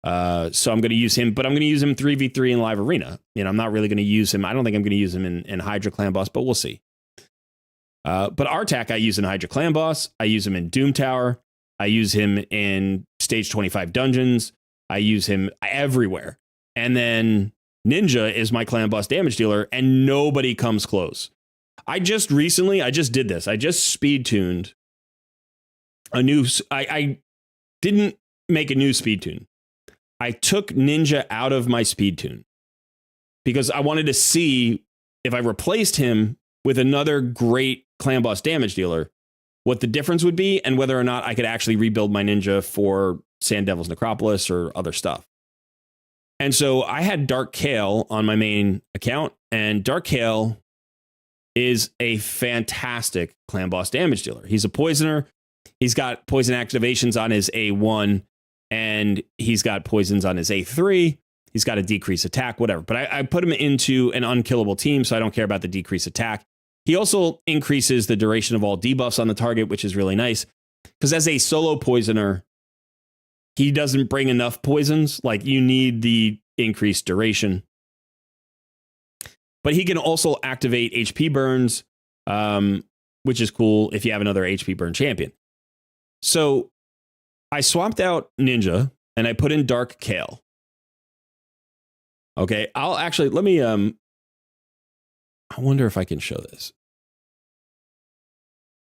So I'm going to use him, but I'm going to use him 3v3 in live arena. You know, I'm not really going to use him. I don't think I'm going to use him in Hydra Clan Boss, but we'll see. But Artak, I use in Hydra Clan Boss. I use him in Doom Tower. I use him in Stage 25 dungeons. I use him everywhere. And then Ninja is my clan boss damage dealer, and nobody comes close. I just did this. I just speed tuned a new. I didn't make a new speed tune. I took Ninja out of my speed tune because I wanted to see if I replaced him with another great clan boss damage dealer, what the difference would be, and whether or not I could actually rebuild my Ninja for Sand Devil's Necropolis or other stuff. And so I had Dark Kale on my main account, and Dark Kale is a fantastic clan boss damage dealer. He's a poisoner. He's got poison activations on his A1, and he's got poisons on his A3. He's got a decreased attack, whatever. But I put him into an unkillable team, so I don't care about the decreased attack. He also increases the duration of all debuffs on the target, which is really nice. Because as a solo poisoner, he doesn't bring enough poisons. Like, you need the increased duration. But he can also activate HP burns, which is cool if you have another HP burn champion. So I swapped out Ninja and I put in Dark Kale. Okay, I'll actually, let me, I wonder if I can show this.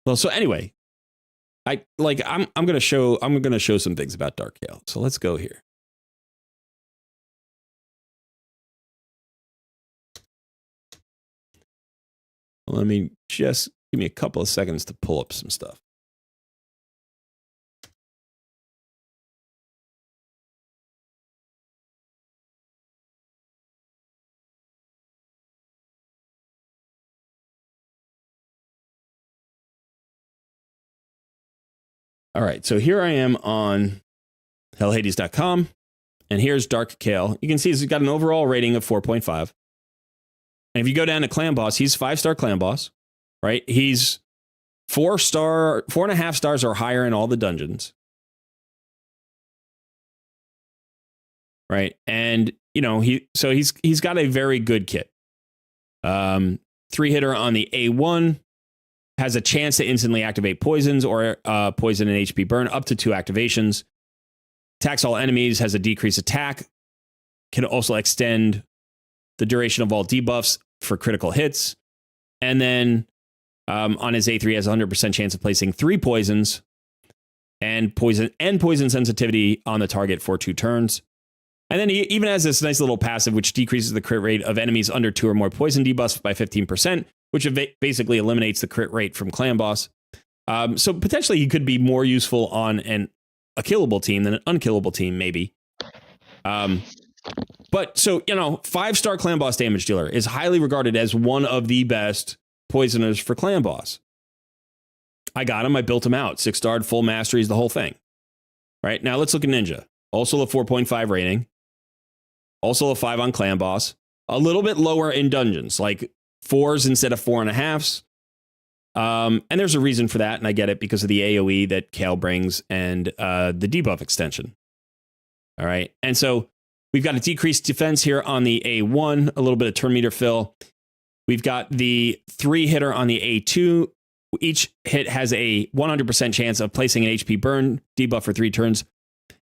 Well, so anyway, I'm going to show some things about Dark Kale. So let's go here. Let me just give me a couple of seconds to pull up some stuff. All right, so here I am on hellhades.com, and here's Dark Kale. You can see he's got an overall rating of 4.5. And if you go down to Clan Boss, he's 5-star Clan Boss, right? He's 4.5 stars or higher in all the dungeons, right? And you know, he's got a very good kit. 3-hitter on the A1. Has a chance to instantly activate poisons or poison and HP burn, up to 2 activations. Attacks all enemies, has a decreased attack. Can also extend the duration of all debuffs for critical hits. And then on his A3 has a 100% chance of placing 3 poisons and poison sensitivity on the target for 2 turns. And then he even has this nice little passive which decreases the crit rate of enemies under 2 or more poison debuffs by 15%. Which basically eliminates the crit rate from Clan Boss. So potentially he could be more useful on a killable team than an unkillable team, maybe. But so, you know, 5-star Clan Boss damage dealer is highly regarded as one of the best poisoners for Clan Boss. I got him. I built him out. 6-starred, full masteries, the whole thing. Right, now let's look at Ninja. Also a 4.5 rating. Also a 5 on Clan Boss. A little bit lower in dungeons, like 4s instead of 4.5s. And there's a reason for that, and I get it because of the AoE that Kale brings and the debuff extension. All right, and so we've got a decreased defense here on the A1, a little bit of turn meter fill. We've got the 3-hitter on the A2. Each hit has a 100% chance of placing an HP burn debuff for 3 turns.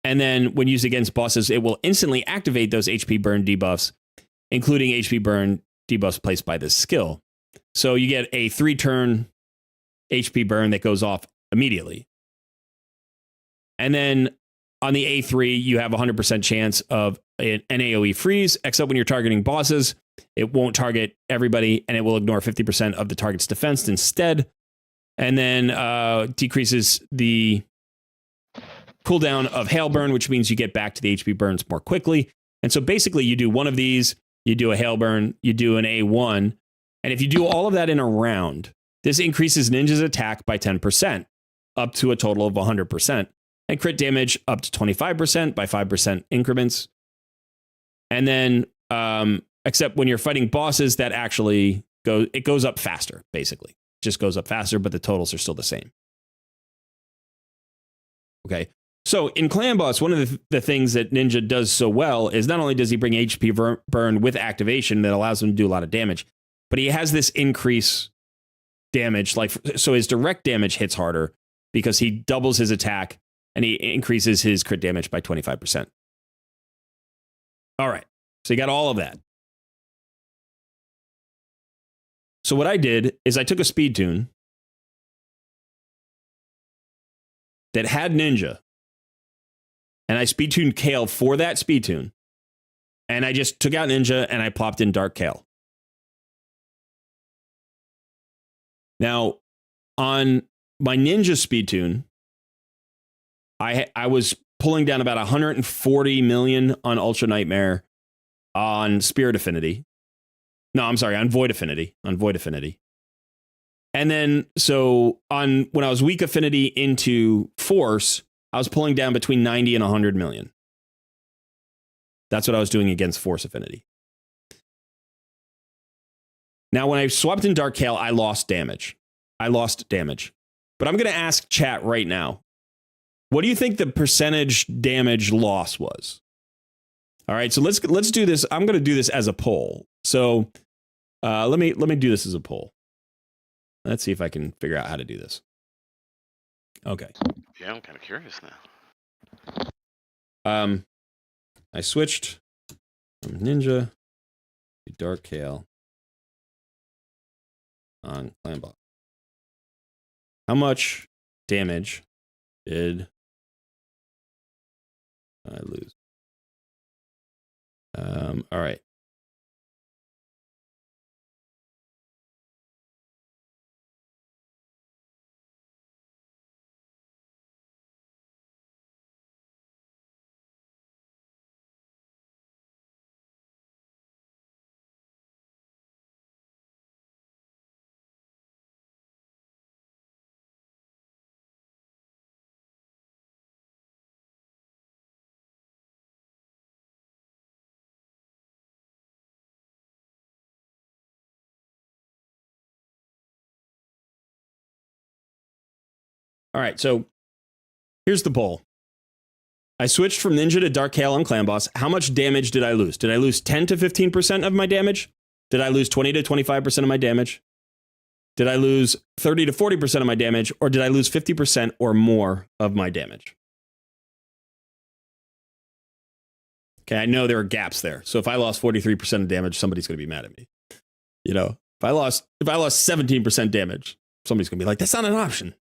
And then when used against bosses, it will instantly activate those HP burn debuffs, including HP burn debuffs placed by this skill. So you get a 3-turn HP burn that goes off immediately. And then on the A3, you have a 100% chance of an AoE freeze, except when you're targeting bosses, it won't target everybody and it will ignore 50% of the target's defense instead. And then decreases the cooldown of Hail Burn, which means you get back to the HP burns more quickly. And so basically you do one of these, you do a Hail Burn, you do an A1. And if you do all of that in a round, this increases Ninja's attack by 10%, up to a total of 100%. And crit damage up to 25% by 5% increments. And then, except when you're fighting bosses, that actually goes up faster, basically. It just goes up faster, but the totals are still the same. Okay. So in Clan Boss, one of the things that Ninja does so well is not only does he bring HP burn with activation that allows him to do a lot of damage, but he has this increase damage. So his direct damage hits harder because he doubles his attack and he increases his crit damage by 25%. All right. So you got all of that. So what I did is I took a speed tune that had Ninja, and I speed tuned Kale for that speed tune. And I just took out Ninja and I plopped in Dark Kale. Now, on my Ninja speed tune, I was pulling down about 140 million on Ultra Nightmare, on Spirit Affinity. No, I'm sorry, on Void Affinity. And then, so when I was weak affinity into Force, I was pulling down between 90 and 100 million. That's what I was doing against Force Affinity. Now, when I swapped in Dark Kale, I lost damage. But I'm going to ask chat right now. What do you think the percentage damage loss was? All right, so let's do this. I'm going to do this as a poll. So let me do this as a poll. Let's see if I can figure out how to do this. Okay. Yeah, I'm kind of curious now. I switched from Ninja to Dark Kale on Clan Boss. How much damage did I lose? All right. All right, so here's the poll. I switched from Ninja to Dark Kale on Clan Boss. How much damage did I lose? Did I lose 10 to 15% of my damage? Did I lose 20 to 25% of my damage? Did I lose 30 to 40% of my damage? Or did I lose 50% or more of my damage? Okay, I know there are gaps there. So if I lost 43% of damage, somebody's going to be mad at me. You know, if I lost 17% damage, somebody's going to be like, that's not an option.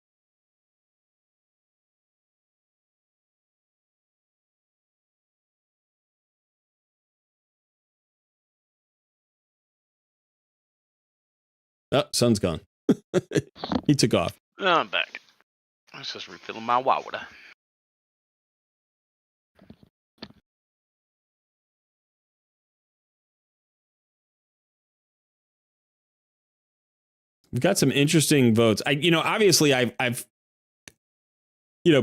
Oh, Sun's gone. He took off. No, I'm back. I was just refilling my water. We've got some interesting votes. Obviously I've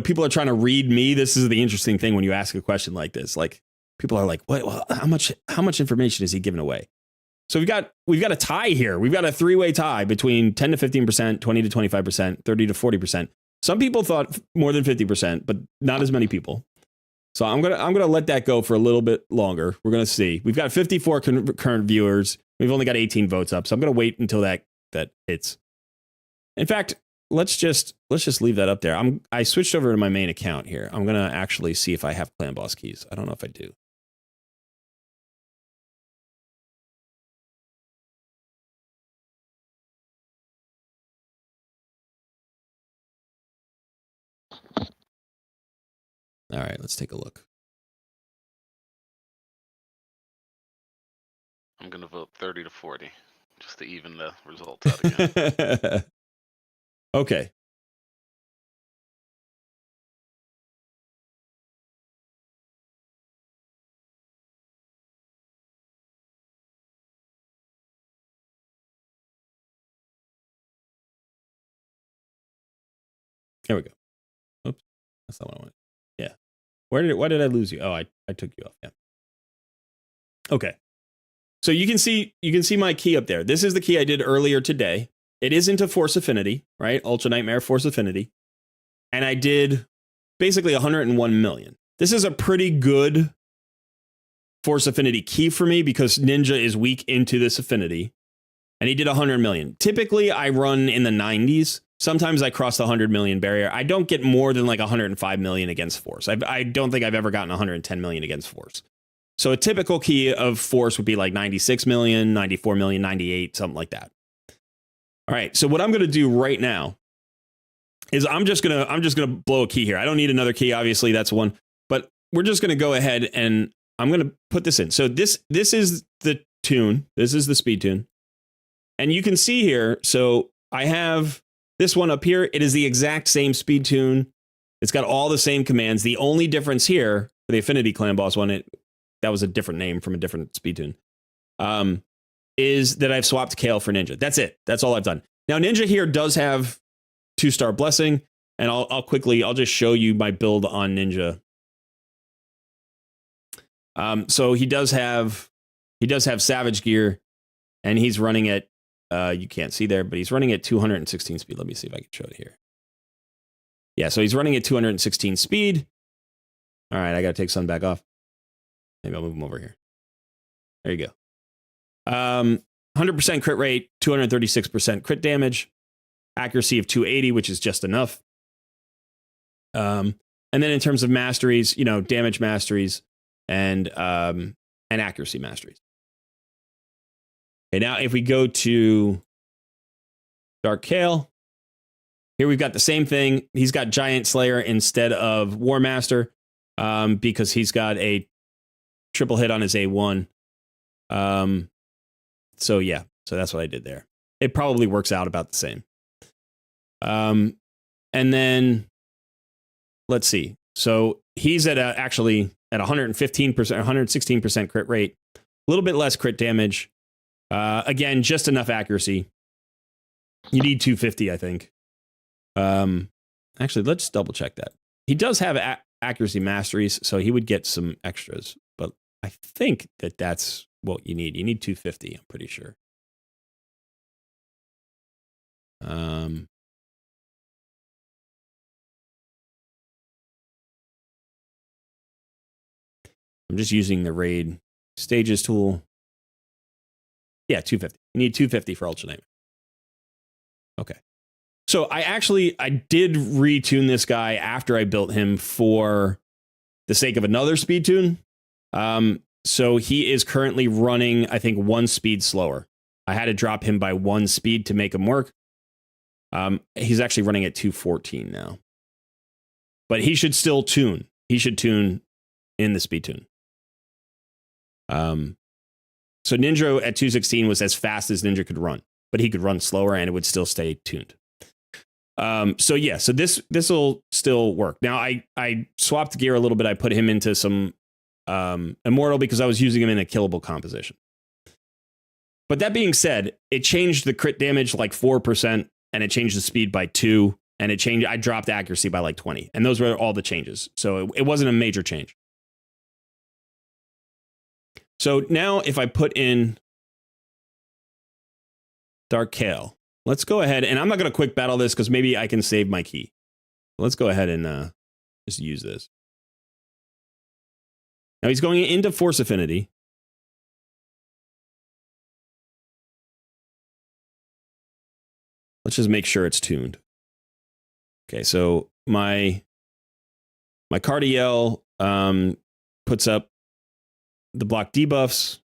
people are trying to read me. This is the interesting thing when you ask a question like this. Like, people are like, "What? Well, how much information is he giving away?" So we've got a tie here. We've got a three-way tie between 10 to 15%, 20 to 25%, 30 to 40%. Some people thought more than 50%, but not as many people. So I'm gonna let that go for a little bit longer. We're gonna see. We've got 54 current viewers. We've only got 18 votes up, so I'm gonna wait until that hits. In fact, let's just leave that up there. I switched over to my main account here. I'm gonna actually see if I have clan boss keys. I don't know if I do. All right, let's take a look. I'm going to vote 30 to 40 just to even the results out again. Okay. There we go. Oops, that's not what I wanted. Yeah. Why did I lose you? Oh, I took you off. Yeah. Okay. So you can see my key up there. This is the key I did earlier today. It is into Force Affinity, right? Ultra Nightmare Force Affinity. And I did basically 101 million. This is a pretty good Force Affinity key for me because Ninja is weak into this affinity. And he did 100 million. Typically, I run in the 90s. Sometimes I cross the 100 million barrier. I don't get more than like 105 million against Force. I don't think I've ever gotten 110 million against Force. So a typical key of Force would be like 96 million, 94 million, 98, something like that. All right, so what I'm going to do right now is I'm just gonna blow a key here. I don't need another key, obviously, that's one. But we're just going to go ahead and I'm going to put this in. So this is the tune. This is the speed tune. And you can see here, so I have this one up here. It is the exact same speed tune. It's got all the same commands. The only difference here for the Affinity Clan Boss one, that was a different name from a different speed tune, is that I've swapped Kale for Ninja. That's it. That's all I've done. Now, Ninja here does have 2-star Blessing, and I'll just show you my build on Ninja. So he does have Savage Gear, and he's running at, you can't see there, but he's running at 216 speed. Let me see if I can show it here. Yeah, so he's running at 216 speed. All right, I got to take Sun back off. Maybe I'll move him over here. There you go. 100% crit rate, 236% crit damage, accuracy of 280, which is just enough. And then in terms of masteries, damage masteries and accuracy masteries. Okay, now if we go to Dark Kale, here we've got the same thing. He's got Giant Slayer instead of War Master because he's got a triple hit on his A1. So yeah, so that's what I did there. It probably works out about the same. And then let's see. So he's actually at 115%, 116% crit rate, a little bit less crit damage. Again, just enough accuracy. You need 250, I think. Actually, let's double check that. He does have accuracy masteries, so he would get some extras, but I think that's what you need. You need 250, I'm pretty sure. I'm just using the raid stages tool. Yeah, 250. You need 250 for Ultra Nightmare. Okay. So I did retune this guy after I built him for the sake of another speed tune. So he is currently running, I think, 1 speed slower. I had to drop him by 1 speed to make him work. He's actually running at 214 now. But he should still tune. He should tune in the speed tune. So Ninja at 216 was as fast as Ninja could run, but he could run slower and it would still stay tuned. So yeah, so this will still work. Now I swapped gear a little bit. I put him into some Immortal because I was using him in a killable composition. But that being said, it changed the crit damage like 4%, and it changed the speed by 2, and I dropped accuracy by like 20. And those were all the changes. So it wasn't a major change. So now if I put in Dark Kale. Let's go ahead, and I'm not going to quick battle this because maybe I can save my key. Let's go ahead and just use this. Now he's going into Force Affinity. Let's just make sure it's tuned. Okay, so my Cardiel puts up the block debuffs.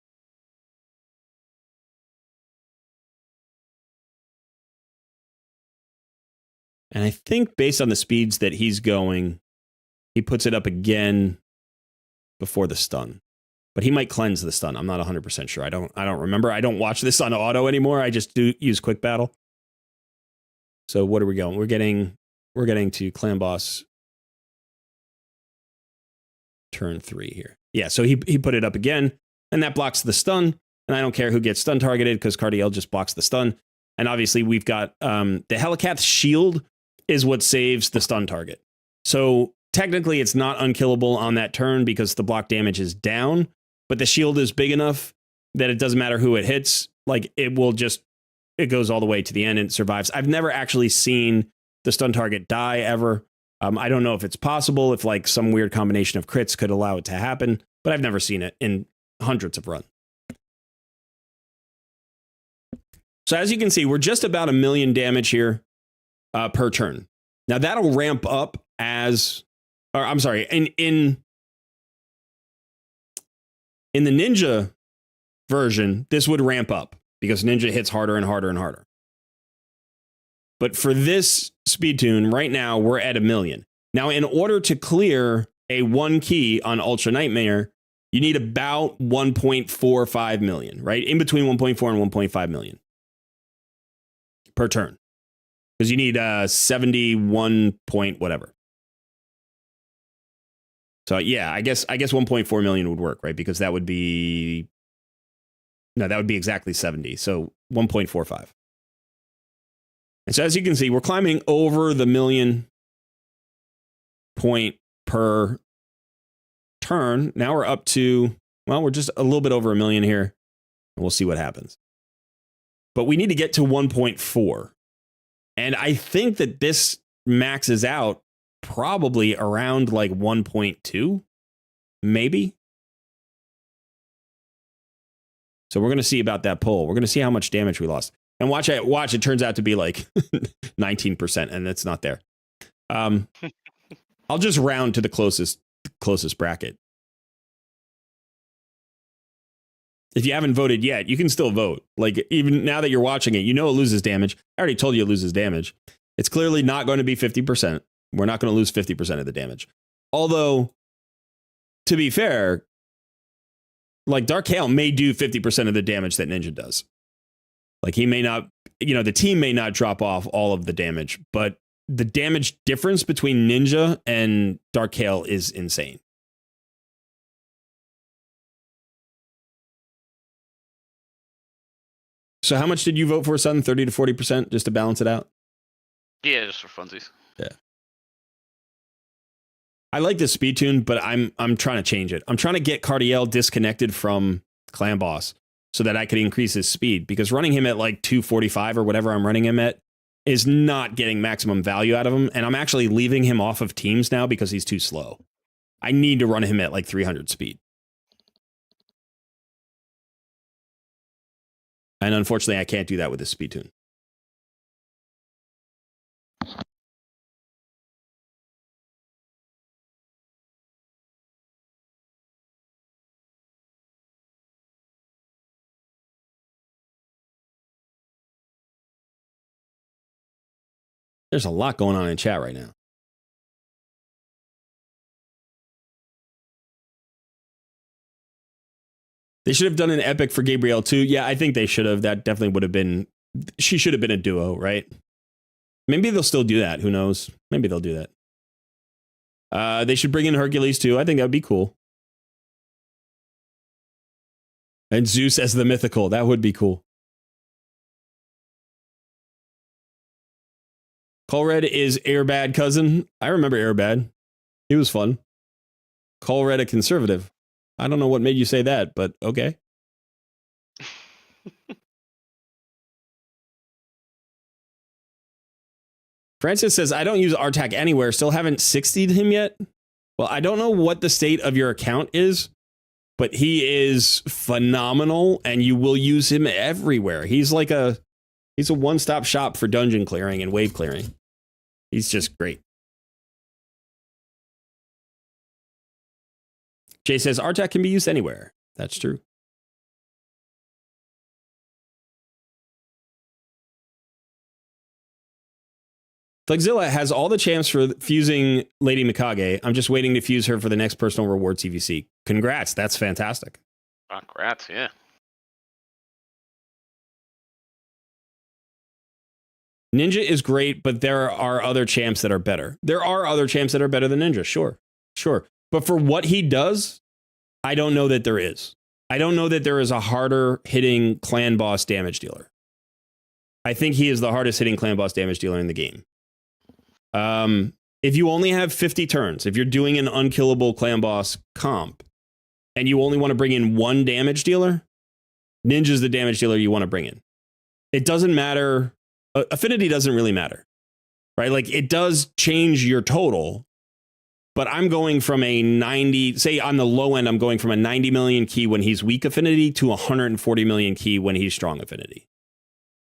And I think based on the speeds that he's going, he puts it up again before the stun. But he might cleanse the stun. I'm not 100% sure. I don't remember. I don't watch this on auto anymore. I just do use quick battle. So what are we going? We're getting to clan boss turn 3 here. Yeah, so he put it up again, and that blocks the stun. And I don't care who gets stun targeted because Cardiel just blocks the stun. And obviously we've got the Helicath's shield is what saves the stun target. So technically it's not unkillable on that turn because the block damage is down, but the shield is big enough that it doesn't matter who it hits. Like it goes all the way to the end and it survives. I've never actually seen the stun target die ever. I don't know if it's possible, if like some weird combination of crits could allow it to happen, but I've never seen it in hundreds of runs. So as you can see, we're just about 1 million damage here per turn. Now that'll ramp up as, or I'm sorry, in the Ninja version, this would ramp up because Ninja hits harder and harder and harder. But for this speed tune, right now, we're at 1 million. Now, in order to clear a 1 key on Ultra Nightmare, you need about 1.45 million, right? In between 1.4 and 1.5 million per turn. Because you need 71 point whatever. So yeah, I guess 1.4 million would work, right? Because that would be, no, that would be exactly 70. So 1.45. And so as you can see, we're climbing over the 1 million point per turn. Now we're up to, well, we're just a little bit over 1 million here. And we'll see what happens. But we need to get to 1.4. And I think that this maxes out probably around like 1.2, maybe. So we're going to see about that pull. We're going to see how much damage we lost. And watch, it turns out to be like 19%, and it's not there. I'll just round to the closest bracket. If you haven't voted yet, you can still vote. Like, even now that you're watching it, you know it loses damage. I already told you it loses damage. It's clearly not going to be 50%. We're not going to lose 50% of the damage. Although, to be fair, like Dark Hail may do 50% of the damage that Ninja does. Like he may not, the team may not drop off all of the damage, but the damage difference between Ninja and Dark Hail is insane. So how much did you vote for, Sun? 30 to 40% just to balance it out? Yeah, just for funsies. Yeah. I like this speed tune, but I'm trying to change it. I'm trying to get Cardiel disconnected from Clan Boss so that I could increase his speed, because running him at like 245 or whatever I'm running him at is not getting maximum value out of him. And I'm actually leaving him off of teams now because he's too slow. I need to run him at like 300 speed. And unfortunately, I can't do that with this speed tune. There's a lot going on in chat right now. They should have done an epic for Gabrielle too. Yeah, I think they should have. That definitely would have been, she should have been a duo, right? Maybe they'll still do that. Who knows? Maybe they'll do that. They should bring in Hercules too. I think that would be cool. And Zeus as the mythical. That would be cool. Colred is Airbad cousin. I remember Airbad. He was fun. Colred a conservative. I don't know what made you say that, but okay. Francis says, I don't use Artak anywhere. Still haven't 60'd him yet. Well, I don't know what the state of your account is, but he is phenomenal and you will use him everywhere. He's a one-stop shop for dungeon clearing and wave clearing. He's just great. Jay says, Artak can be used anywhere. That's true. Flexzilla has all the champs for fusing Lady Mikage. I'm just waiting to fuse her for the next personal reward CVC. Congrats. That's fantastic. Congrats, yeah. Ninja is great, but there are other champs that are better. There are other champs that are better than Ninja. Sure. But for what he does, I don't know that there is. I don't know that there is a harder hitting clan boss damage dealer. I think he is the hardest hitting clan boss damage dealer in the game. If you only have 50 turns, if you're doing an unkillable clan boss comp, and you only want to bring in one damage dealer, Ninja's the damage dealer you want to bring in. It doesn't matter. Affinity doesn't really matter, right? Like it does change your total, but I'm going from a 90, say on the low end, I'm going from a 90 million key when he's weak affinity to 140 million key when he's strong affinity.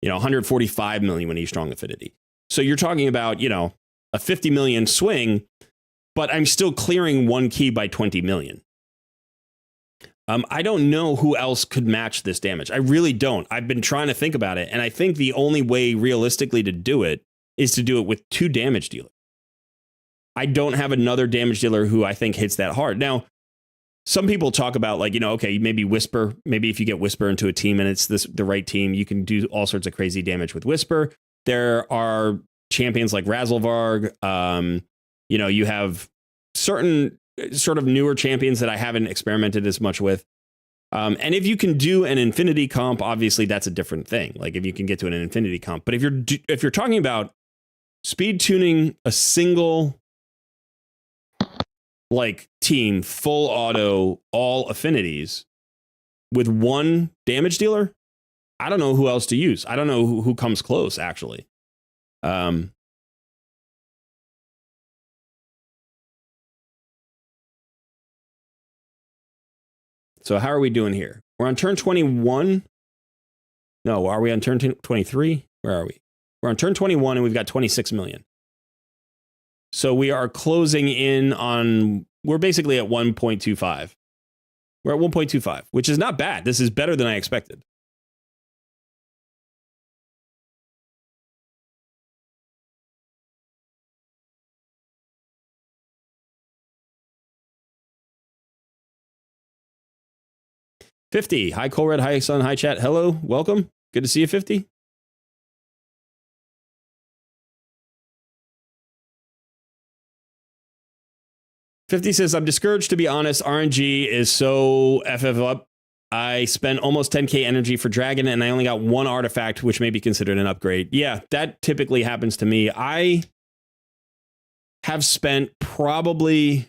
145 million when he's strong affinity. So you're talking about, a 50 million swing, but I'm still clearing one key by 20 million. I don't know who else could match this damage. I really don't. I've been trying to think about it, and I think the only way realistically to do it is to do it with two damage dealers. I don't have another damage dealer who I think hits that hard. Now, some people talk about okay, maybe Whisper. Maybe if you get Whisper into a team and it's the right team, you can do all sorts of crazy damage with Whisper. There are champions like Razzlevarg. You have certain sort of newer champions that I haven't experimented as much with. And if you can do an infinity comp, obviously that's a different thing. Like if you can get to an infinity comp. But if you're talking about speed tuning a single team full auto all affinities with one damage dealer, I don't know who else to use. I don't know who comes close actually. So how are we doing here? We're on turn 21. No, are we on turn 23? Where are we? We're on turn 21 and we've got 26 million. So we are closing in on, we're basically at 1.25. We're at 1.25, which is not bad. This is better than I expected. $50. Hi, Colred. Hi, Sun. Hi, chat. Hello. Welcome. Good to see you, 50. $50 says, I'm discouraged, to be honest. RNG is so FF up. I spent almost 10k energy for Dragon, and I only got one artifact, which may be considered an upgrade. Yeah, that typically happens to me. I have spent probably...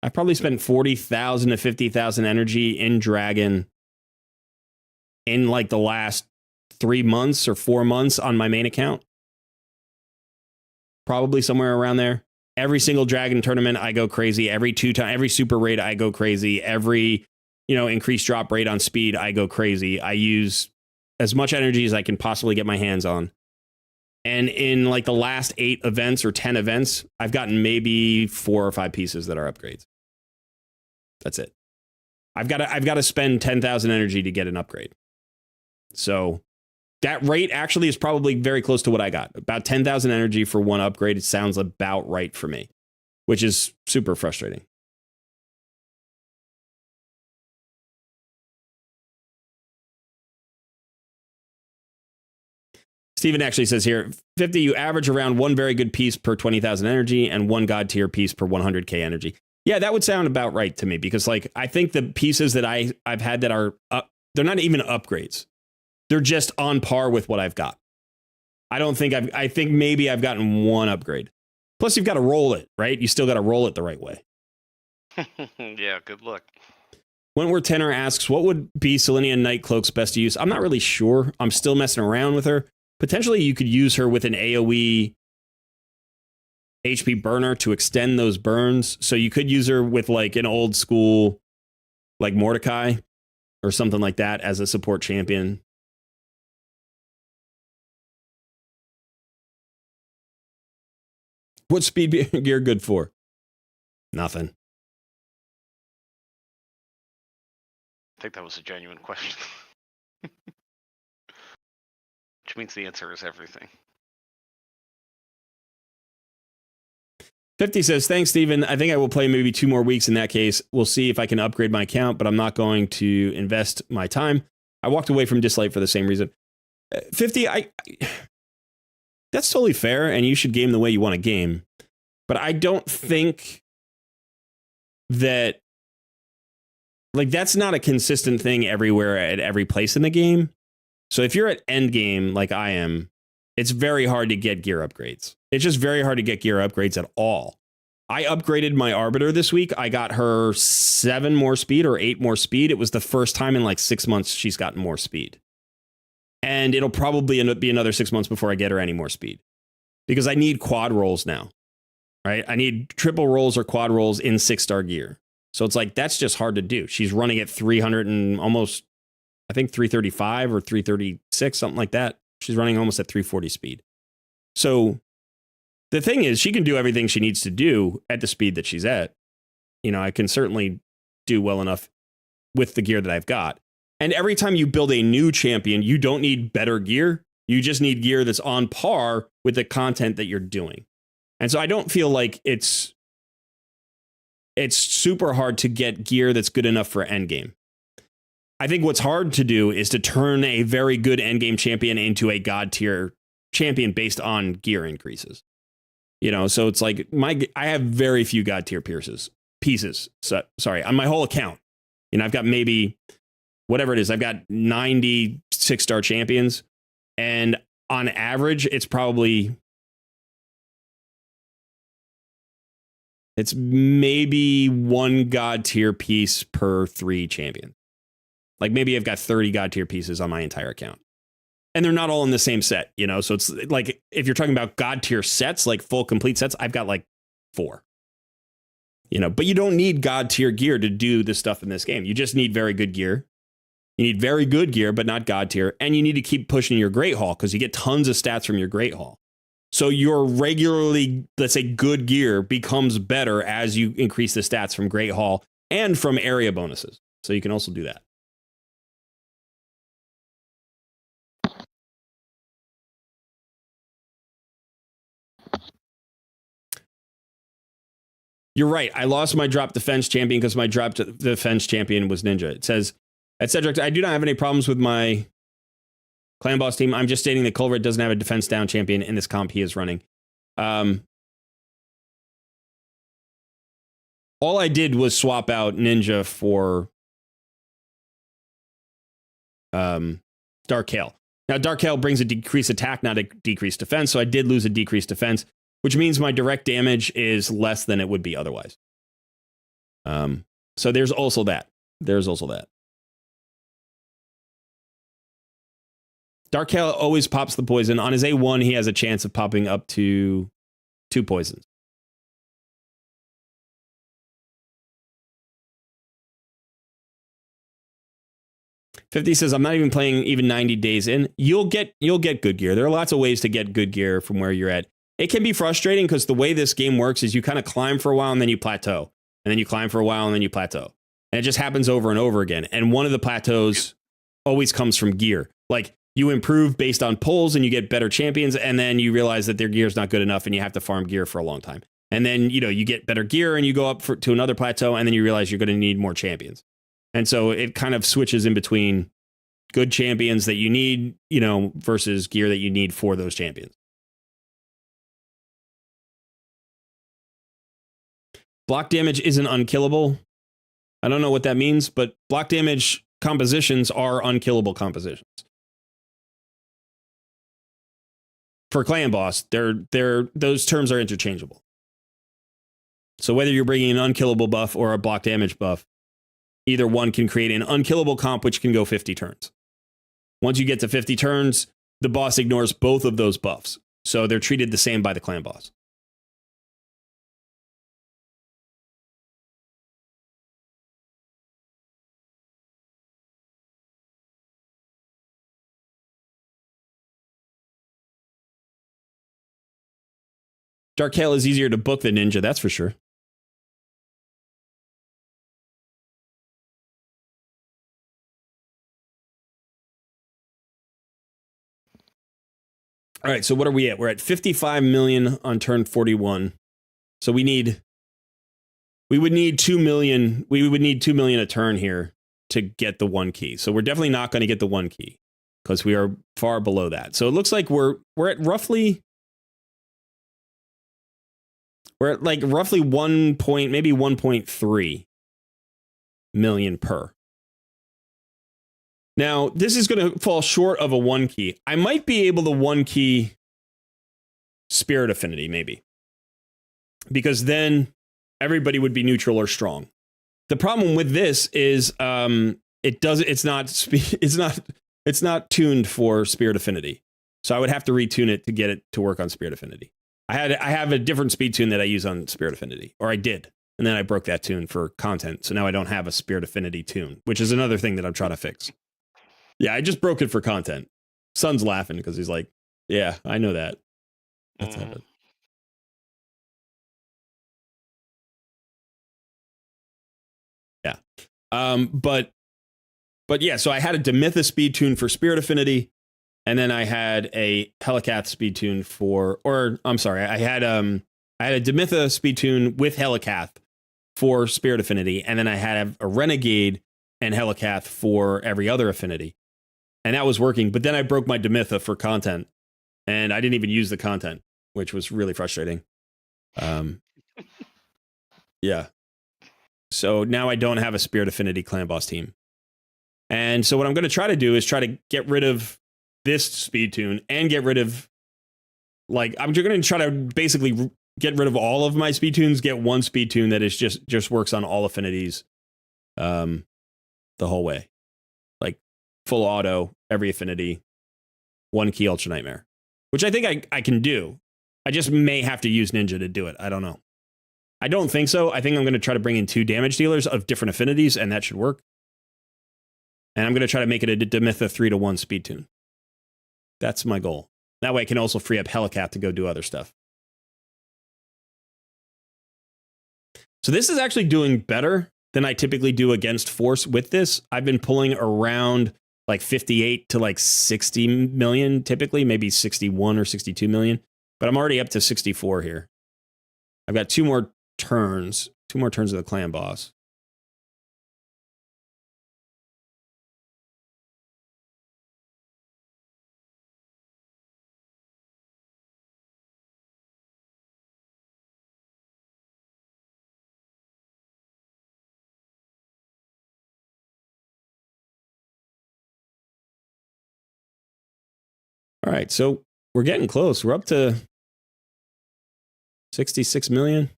I probably spent 40,000 to 50,000 energy in Dragon in the last 3 months or 4 months on my main account. Probably somewhere around there. Every single Dragon tournament, I go crazy. Every super raid, I go crazy. Every, increased drop rate on speed, I go crazy. I use as much energy as I can possibly get my hands on. And in the last 8 events or 10 events, I've gotten maybe 4 or 5 pieces that are upgrades. That's it. I've got to spend 10,000 energy to get an upgrade. So that rate actually is probably very close to what I got. About 10,000 energy for one upgrade. It sounds about right for me, which is super frustrating. Steven actually says here, 50, you average around one very good piece per 20,000 energy and one god tier piece per 100k energy. Yeah, that would sound about right to me because I think the pieces that I've had that are they're not even upgrades. They're just on par with what I've got. I think maybe I've gotten one upgrade. Plus you've got to roll it, right? You still got to roll it the right way. Yeah, good luck. Wentworth Tenor asks, what would be Selenia Nightcloak's best use? I'm not really sure. I'm still messing around with her. Potentially, you could use her with an AoE HP burner to extend those burns. So you could use her with like an old school, like Mordecai or something like that as a support champion. What's speed gear good for? Nothing. I think that was a genuine question. Which means the answer is everything. 50 says, thanks, Steven. I think I will play maybe 2 more weeks in that case. We'll see if I can upgrade my account, but I'm not going to invest my time. I walked away from Dislight for the same reason. 50, that's totally fair, and you should game the way you want to game. But I don't think that, like, that's not a consistent thing everywhere at every place in the game. So if you're at end game like I am, it's very hard to get gear upgrades. It's just very hard to get gear upgrades at all. I upgraded my Arbiter this week. I got her 7 more speed or 8 more speed. It was the first time in like 6 months she's gotten more speed. And it'll probably end up be another 6 months before I get her any more speed. Because I need quad rolls now. Right? I need triple rolls or quad rolls in 6-star gear. So it's like, that's just hard to do. She's running at 300 and almost, I think 335 or 336, something like that. She's running almost at 340 speed. So the thing is, she can do everything she needs to do at the speed that she's at. You know, I can certainly do well enough with the gear that I've got. And every time you build a new champion, you don't need better gear. You just need gear that's on par with the content that you're doing. And so I don't feel like it's super hard to get gear that's good enough for endgame. I think what's hard to do is to turn a very good endgame champion into a god tier champion based on gear increases. You know, so it's like I have very few god tier pieces. So, sorry, on my whole account. You know, I've got maybe whatever it is. I've got 90 6-star champions, and on average, it's maybe 1 god tier piece per 3 champions. Like maybe I've got 30 god tier pieces on my entire account. And they're not all in the same set, you know? So it's like, if you're talking about god tier sets, like full complete sets, I've got like 4. You know, but you don't need god tier gear to do this stuff in this game. You just need very good gear. You need very good gear, but not god tier. And you need to keep pushing your Great Hall because you get tons of stats from your Great Hall. So your regularly, let's say, good gear becomes better as you increase the stats from Great Hall and from area bonuses. So you can also do that. You're right. I lost my drop defense champion because my drop defense champion was Ninja. It says, at Cedric, I do not have any problems with my clan boss team. I'm just stating that Colred doesn't have a defense down champion in this comp he is running. All I did was swap out Ninja for Dark Hail. Now, Dark Hail brings a decreased attack, not a decreased defense. So I did lose a decreased defense, which means my direct damage is less than it would be otherwise. So there's also that. Dark Hail always pops the poison. On his A1, he has a chance of popping up to 2 poisons. $50 says, I'm not even playing even 90 days in. You'll get good gear. There are lots of ways to get good gear from where you're at. It can be frustrating because the way this game works is you kind of climb for a while and then you plateau. And then you climb for a while and then you plateau. And it just happens over and over again. And one of the plateaus always comes from gear. Like, you improve based on pulls and you get better champions, and then you realize that their gear is not good enough and you have to farm gear for a long time. And then, you know, you get better gear and you go up to another plateau, and then you realize you're going to need more champions. And so it kind of switches in between good champions that you need, you know, versus gear that you need for those champions. Block damage isn't unkillable. I don't know what that means, but block damage compositions are unkillable compositions. For clan boss, those terms are interchangeable. So whether you're bringing an unkillable buff or a block damage buff, either one can create an unkillable comp, which can go 50 turns. Once you get to 50 turns, the boss ignores both of those buffs. So they're treated the same by the clan boss. Dark Hail is easier to book than Ninja, that's for sure. All right, so what are we at? We're at 55 million on turn 41. So we would need 2 million. We would need 2 million a turn here to get the 1 key. So we're definitely not going to get the 1 key because we are far below that. So it looks like we're at roughly roughly 1 point, maybe 1.3 million per. Now, this is going to fall short of a 1 key. I might be able to 1 key Spirit Affinity, maybe. Because then everybody would be neutral or strong. The problem with this is it's not tuned for Spirit Affinity. So I would have to retune it to get it to work on Spirit Affinity. I have a different speed tune that I use on Spirit Affinity, or I did. And then I broke that tune for content. So now I don't have a Spirit Affinity tune, which is another thing that I'm trying to fix. Yeah, I just broke it for content. Son's laughing because he's like, yeah, I know that. That's happened. Yeah. But yeah, so I had a Demytha speed tune for Spirit Affinity, and then I had a Helicath speed tune I had a Demytha speed tune with Helicath for Spirit Affinity, and then I had a Renegade and Helicath for every other affinity. And that was working, but then I broke my Demytha for content, and I didn't even use the content, which was really frustrating. Yeah. So now I don't have a Spirit Affinity clan boss team. And so what I'm going to try to do is try to get rid of this speed tune and get rid of, I'm going to try to basically get rid of all of my speed tunes, get one speed tune that is just works on all affinities the whole way. Full auto, every affinity, 1 key Ultra Nightmare, which I think I can do. I just may have to use Ninja to do it. I don't know. I don't think so. I think I'm going to try to bring in 2 damage dealers of different affinities, and that should work. And I'm going to try to make it a Demytha 3-to-1 speed tune. That's my goal. That way I can also free up Helicath to go do other stuff. So this is actually doing better than I typically do against Force with this. I've been pulling around 58 to 60 million, typically, maybe 61 or 62 million. But I'm already up to 64 here. I've got 2 more turns of the clan boss. All right, so we're getting close. We're up to 66 million.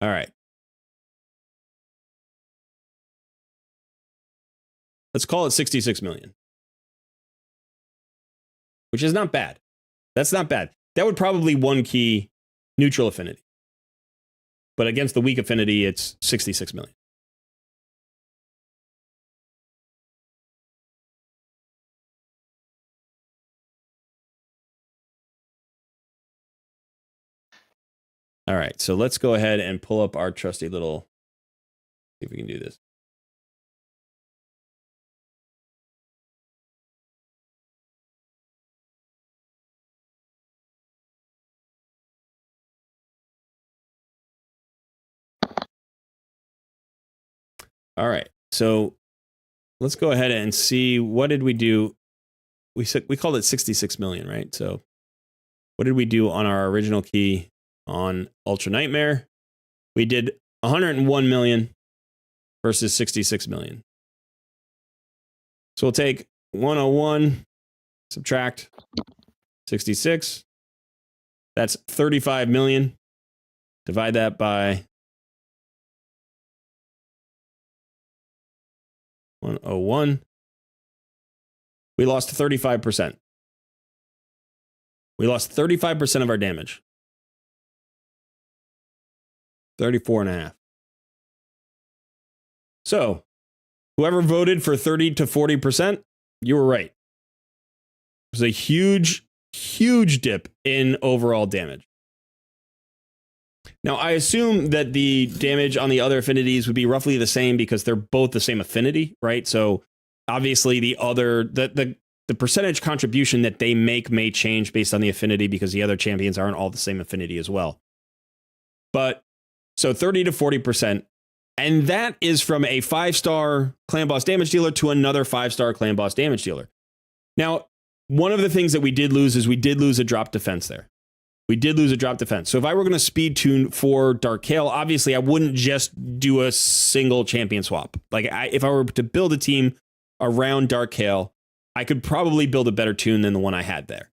All right. Let's call it 66 million. Which is not bad. That's not bad. That would probably 1 key neutral affinity. But against the weak affinity, it's 66 million. All right, so let's go ahead and pull up our trusty little, see if we can do this. All right, so let's go ahead and see, what did we do? We called it 66 million, right? So what did we do on our original key on Ultra Nightmare? We did 101 million versus 66 million. So we'll take 101, subtract 66. That's 35 million. Divide that by 101. We lost 35%. We lost 35% of our damage. 34.5. So, whoever voted for 30 to 40%, you were right. There's a huge, huge dip in overall damage. Now, I assume that the damage on the other affinities would be roughly the same because they're both the same affinity, right? So, obviously, the percentage contribution that they make may change based on the affinity because the other champions aren't all the same affinity as well. But, so 30 to 40%. And that is from a 5-star clan boss damage dealer to another 5-star clan boss damage dealer. Now, one of the things that we did lose is we did lose a drop defense there. We did lose a drop defense. So if I were going to speed tune for Dark Kayle, obviously I wouldn't just do a single champion swap. Like if I were to build a team around Dark Kayle, I could probably build a better tune than the one I had there.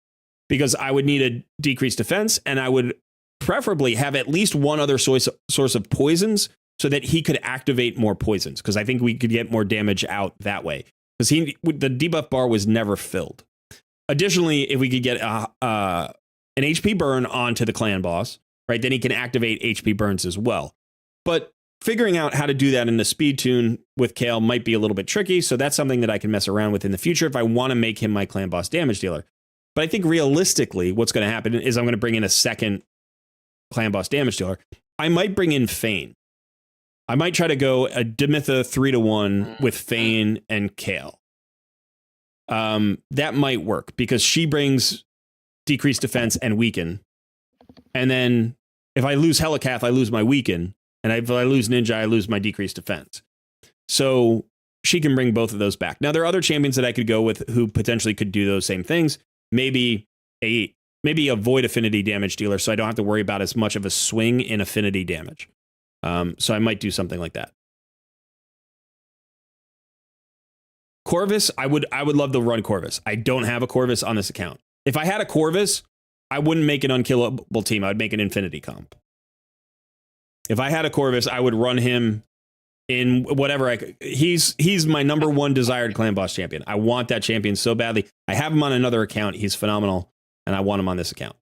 Because I would need a decreased defense, and I would preferably have at least one other source of poisons so that he could activate more poisons, because I think we could get more damage out that way. Because the debuff bar was never filled. Additionally, if we could get an HP burn onto the clan boss, right, then he can activate HP burns as well. But figuring out how to do that in the speed tune with Kayle might be a little bit tricky, so that's something that I can mess around with in the future if I want to make him my clan boss damage dealer. But I think realistically, what's going to happen is I'm going to bring in a second clan boss damage dealer. I might bring in Fane. I might try to go a Demitha 3-to-1 with Fane and Kayle. That might work because she brings decreased defense and weaken. And then if I lose Helicath, I lose my weaken. And if I lose Ninja, I lose my decreased defense. So she can bring both of those back. Now, there are other champions that I could go with who potentially could do those same things. Maybe a void affinity damage dealer, so I don't have to worry about as much of a swing in affinity damage. So I might do something like that. Corvus, I would love to run Corvus. I don't have a Corvus on this account. If I had a Corvus, I wouldn't make an unkillable team. I would make an infinity comp. If I had a Corvus, I would run him in whatever I could. He's my number one desired clan boss champion. I want that champion so badly. I have him on another account. He's phenomenal, and I want him on this account.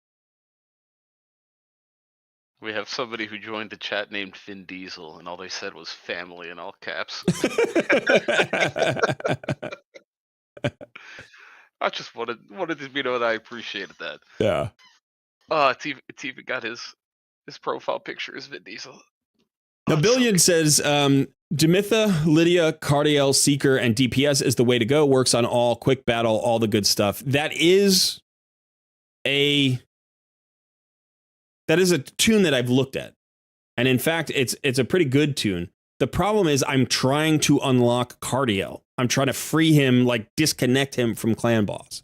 We have somebody who joined the chat named Vin Diesel, and all they said was family in all caps. I just wanted to know that I appreciated that. Yeah. It's even got his profile picture is Vin Diesel. Now, Billion says, Demitha, Lydia, Cardiel, Seeker, and DPS is the way to go. Works on all, quick battle, all the good stuff. That is a tune that I've looked at. And in fact, it's a pretty good tune. The problem is I'm trying to unlock Cardiel. I'm trying to free him, like disconnect him from clan boss.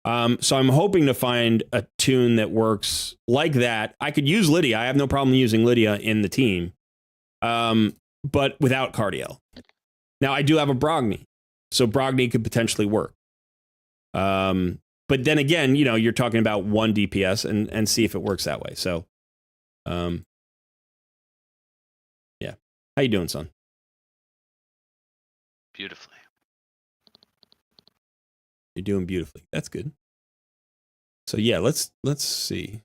So I'm hoping to find a tune that works like that. I could use Lydia. I have no problem using Lydia in the team. But without Cardiel. Now I do have a Brogni. So Brogni could potentially work. But then again, you know, you're talking about 1 DPS and see if it works that way. So, yeah. How you doing, son? Beautifully. You're doing beautifully. That's good. So yeah, let's see.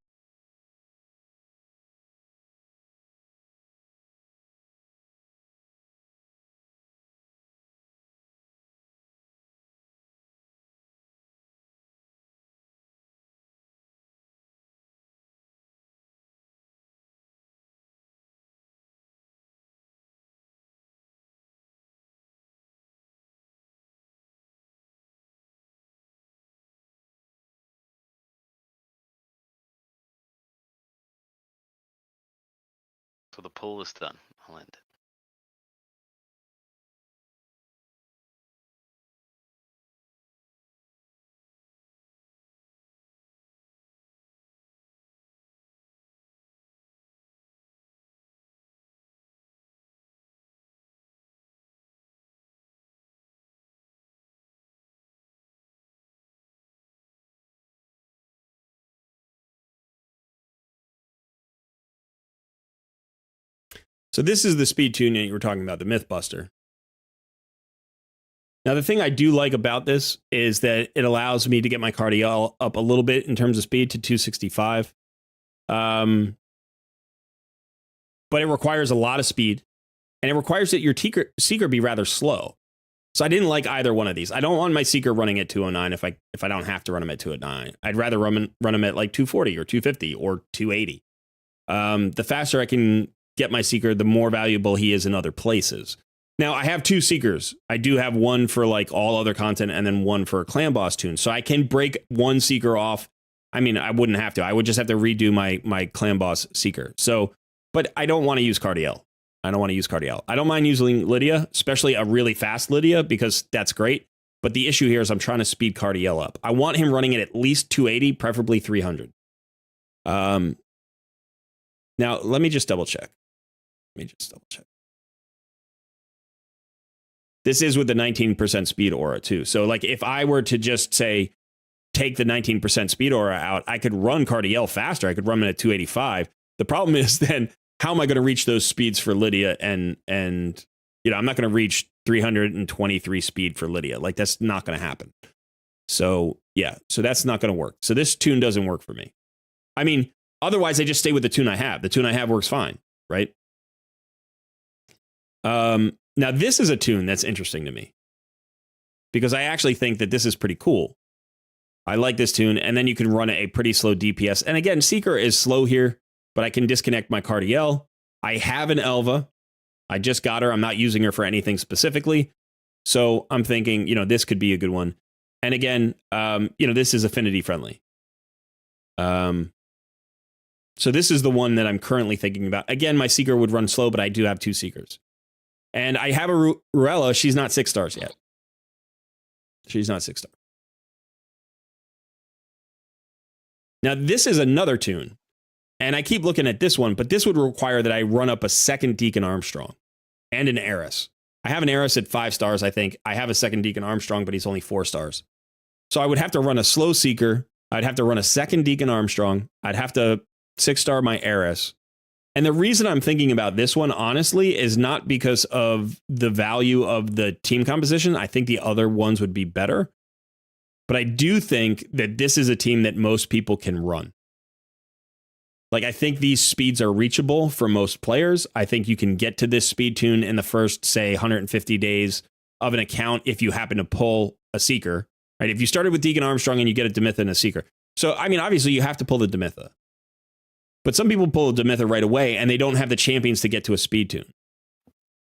So the poll is done. I'll end it. So this is the speed tune that you were talking about, the Mythbuster. Now, the thing I do like about this is that it allows me to get my cardial up a little bit in terms of speed to 265. But it requires a lot of speed, and it requires that your seeker be rather slow. So I didn't like either one of these. I don't want my seeker running at 209 if I don't have to run him at 209. I'd rather run him at like 240 or 250 or 280. The faster I can get my seeker, the more valuable he is in other places. Now, I have two seekers. I do have one for like all other content and then one for a clan boss tune. So I can break one seeker off. I mean, I wouldn't have to. I would just have to redo my clan boss seeker. So, but I don't want to use Cardiel. I don't mind using Lydia, especially a really fast Lydia, because that's great. But the issue here is I'm trying to speed Cardiel up. I want him running at least 280, preferably 300. Now, let me just double check. This is with the 19% speed aura too. So like if I were to just say, take the 19% speed aura out, I could run Cardiel faster. I could run him at 285. The problem is then, how am I going to reach those speeds for Lydia? And you know, I'm not going to reach 323 speed for Lydia. Like that's not going to happen. So yeah, so that's not going to work. So this tune doesn't work for me. I mean, otherwise I just stay with the tune I have. The tune I have works fine, right? Now this is a tune that's interesting to me because I actually think that this is pretty cool. I like this tune, and then you can run a pretty slow DPS. And again, Seeker is slow here, but I can disconnect my Cardiel. I have an Elva. I just got her. I'm not using her for anything specifically. So I'm thinking, you know, this could be a good one. And again, you know, this is affinity friendly. So this is the one that I'm currently thinking about. Again, my Seeker would run slow, but I do have two Seekers. And I have a Ruella. She's not 6 stars yet. She's not 6 star. Now, this is another tune. And I keep looking at this one, but this would require that I run up a second Deacon Armstrong and an Eris. I have an Eris at 5 stars, I think. I have a second Deacon Armstrong, but he's only 4 stars. So I would have to run a slow Seeker. I'd have to run a second Deacon Armstrong. I'd have to 6-star my Eris. And the reason I'm thinking about this one, honestly, is not because of the value of the team composition. I think the other ones would be better. But I do think that this is a team that most people can run. Like, I think these speeds are reachable for most players. I think you can get to this speed tune in the first, say, 150 days of an account if you happen to pull a Seeker, right? If you started with Deacon Armstrong and you get a Demitha and a Seeker. So, I mean, obviously, you have to pull the Demitha. But some people pull a Demitha right away, and they don't have the champions to get to a speed tune.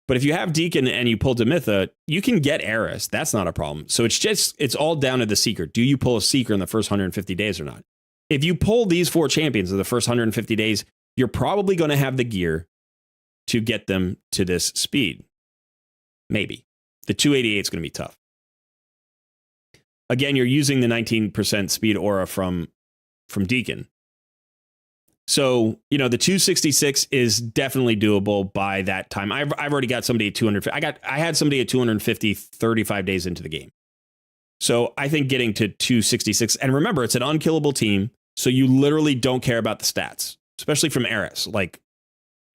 But if you have Deacon and you pull Demitha, you can get Eris. That's not a problem. So it's all down to the Seeker. Do you pull a Seeker in the first 150 days or not? If you pull these 4 champions in the first 150 days, you're probably going to have the gear to get them to this speed. Maybe. The 288 is going to be tough. Again, you're using the 19% speed aura from Deacon. So, you know, the 266 is definitely doable by that time. I've already got somebody at 250. I had somebody at 250 35 days into the game. So I think getting to 266, and remember, it's an unkillable team, so you literally don't care about the stats, especially from Eris. Like,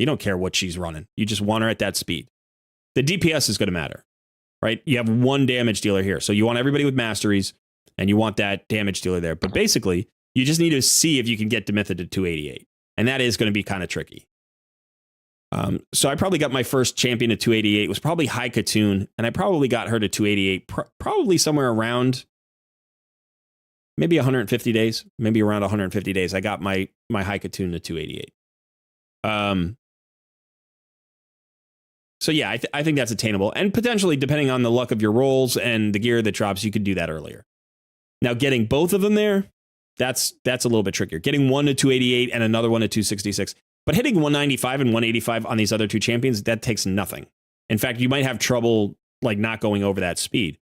you don't care what she's running. You just want her at that speed. The DPS is going to matter, right? You have one damage dealer here. So you want everybody with masteries, and you want that damage dealer there. But basically, you just need to see if you can get Demitha to 288. And that is going to be kind of tricky. So I probably got my first champion at 288. It was probably High Katoon, and I probably got her to 288, probably somewhere around maybe 150 days, maybe around 150 days. I got my High Katoon to 288. So yeah, I think that's attainable. And potentially, depending on the luck of your rolls and the gear that drops, you could do that earlier. Now, getting both of them there, that's a little bit trickier. Getting one to 288 and another one to 266. But hitting 195 and 185 on these other two champions, that takes nothing. In fact, you might have trouble like not going over that speed.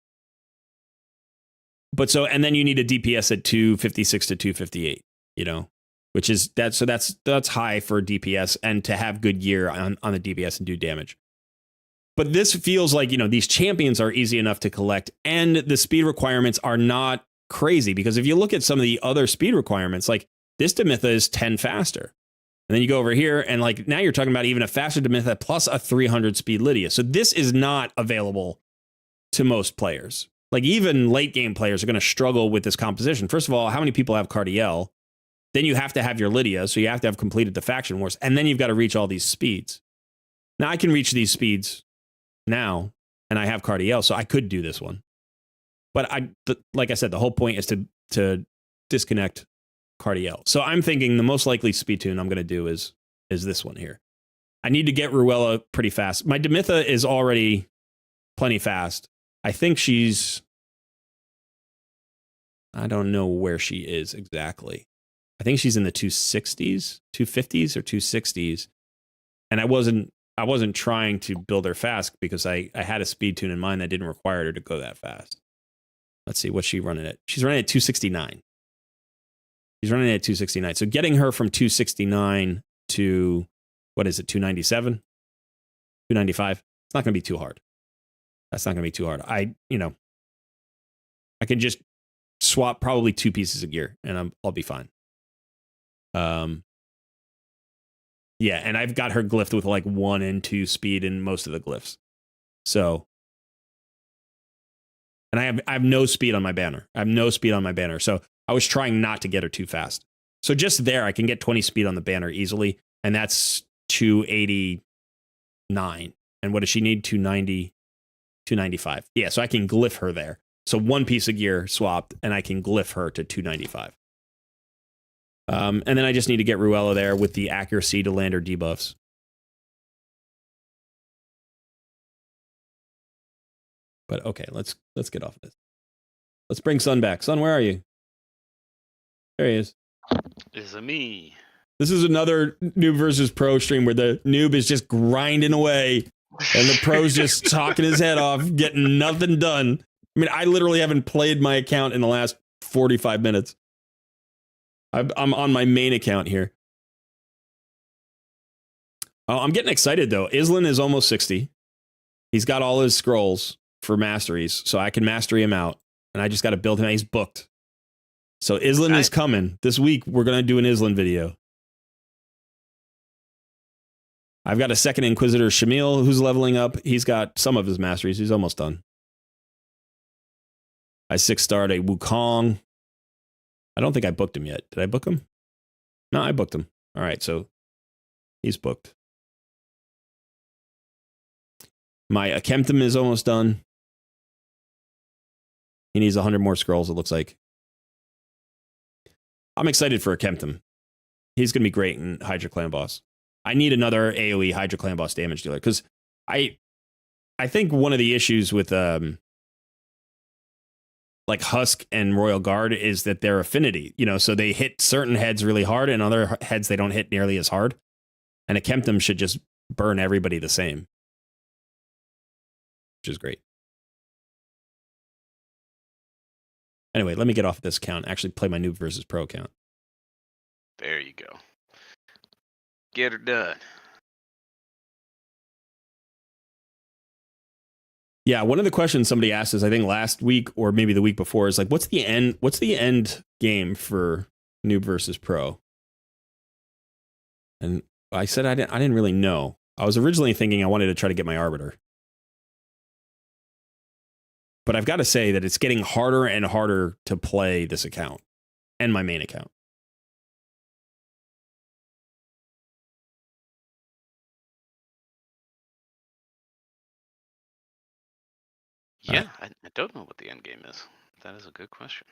But so, and then you need a DPS at 256 to 258, you know, which is that's high for DPS and to have good gear on the DPS and do damage. But this feels like, you know, these champions are easy enough to collect, and the speed requirements are not crazy, because if you look at some of the other speed requirements, like this Demitha is 10 faster. And then you go over here and like now you're talking about even a faster Demitha plus a 300 speed Lydia. So this is not available to most players. Like even late game players are going to struggle with this composition. First of all, how many people have Cardiel? Then you have to have your Lydia, so you have to have completed the faction wars, and then you've got to reach all these speeds. Now I can reach these speeds now, and I have Cardiel, so I could do this one. But like I said, the whole point is to disconnect Cardiel. So I'm thinking the most likely speed tune I'm going to do is this one here. I need to get Ruella pretty fast. My Demitha is already plenty fast. I think she's... I don't know where she is exactly. I think she's in the 260s, 250s or 260s. And I wasn't trying to build her fast because I had a speed tune in mind that didn't require her to go that fast. Let's see, what's she running at? She's running at 269. She's running at 269. So getting her from 269 to, what is it, 297? 295? It's not going to be too hard. That's not going to be too hard. I can just swap probably 2 pieces of gear and I'll be fine. Yeah, and I've got her glyphed with like 1 and 2 speed in most of the glyphs. So, and I have no speed on my banner. I have no speed on my banner. So I was trying not to get her too fast. So just there, I can get 20 speed on the banner easily, and that's 289. And what does she need? 290, 295. Yeah, so I can glyph her there. So 1 piece of gear swapped, and I can glyph her to 295. And then I just need to get Ruella there with the accuracy to land her debuffs. But okay, let's get off of this. Let's bring Sun back. Sun, where are you? There he is. It's a me. This is another Noob versus Pro stream where the noob is just grinding away and the pro's just talking his head off, getting nothing done. I mean, I literally haven't played my account in the last 45 minutes. I'm on my main account here. Oh, I'm getting excited, though. Islan is almost 60. He's got all his scrolls for masteries, so I can mastery him out. And I just got to build him. He's booked. So Islan is coming. This week, we're going to do an Islan video. I've got a second Inquisitor, Shamil, who's leveling up. He's got some of his masteries. He's almost done. I 6-starred a Wukong. I don't think I booked him yet. Did I book him? No, I booked him. All right, so he's booked. My Akemptum is almost done. He needs 100 more scrolls, it looks like. I'm excited for Akemptum. He's going to be great in Hydra Clan Boss. I need another AoE Hydra Clan Boss damage dealer, because I think one of the issues with like Husk and Royal Guard is that their affinity, you know, so they hit certain heads really hard and other heads they don't hit nearly as hard. And Akemptum should just burn everybody the same, which is great. Anyway, let me get off this account. Actually play my Noob versus Pro account. There you go. Get her done. Yeah, one of the questions somebody asked is, I think last week or maybe the week before, is like, what's the end game for Noob versus Pro? And I said I didn't really know. I was originally thinking I wanted to try to get my Arbiter. But I've got to say that it's getting harder and harder to play this account and my main account. Yeah, I don't know what the end game is. That is a good question.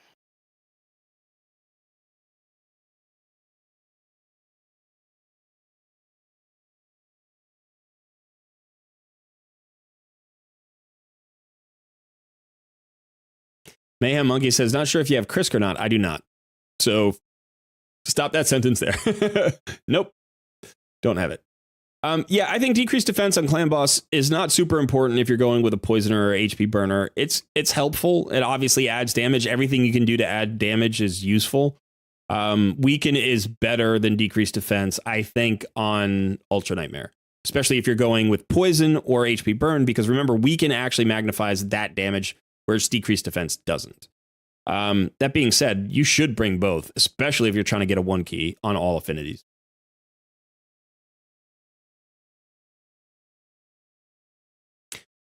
Mayhem Monkey says, not sure if you have Krisk or not. I do not. So stop that sentence there. Nope. Don't have it. Yeah, I think decreased defense on Clan Boss is not super important if you're going with a Poisoner or HP Burner. It's helpful. It obviously adds damage. Everything you can do to add damage is useful. Weaken is better than decreased defense, I think, on Ultra Nightmare. Especially if you're going with Poison or HP Burn, because remember, Weaken actually magnifies that damage, whereas decreased defense doesn't. That being said, you should bring both, especially if you're trying to get a 1 key on all affinities.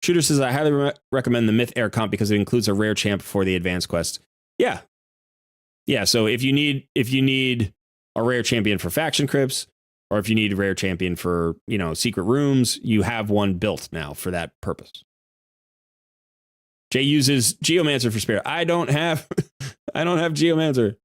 Shooter says, I highly recommend the Myth Air comp because it includes a rare champ for the advanced quest. Yeah. Yeah, so if you need a rare champion for faction crypts, or if you need a rare champion for, you know, secret rooms, you have one built now for that purpose. Jay uses Geomancer for Spirit. I don't have Geomancer.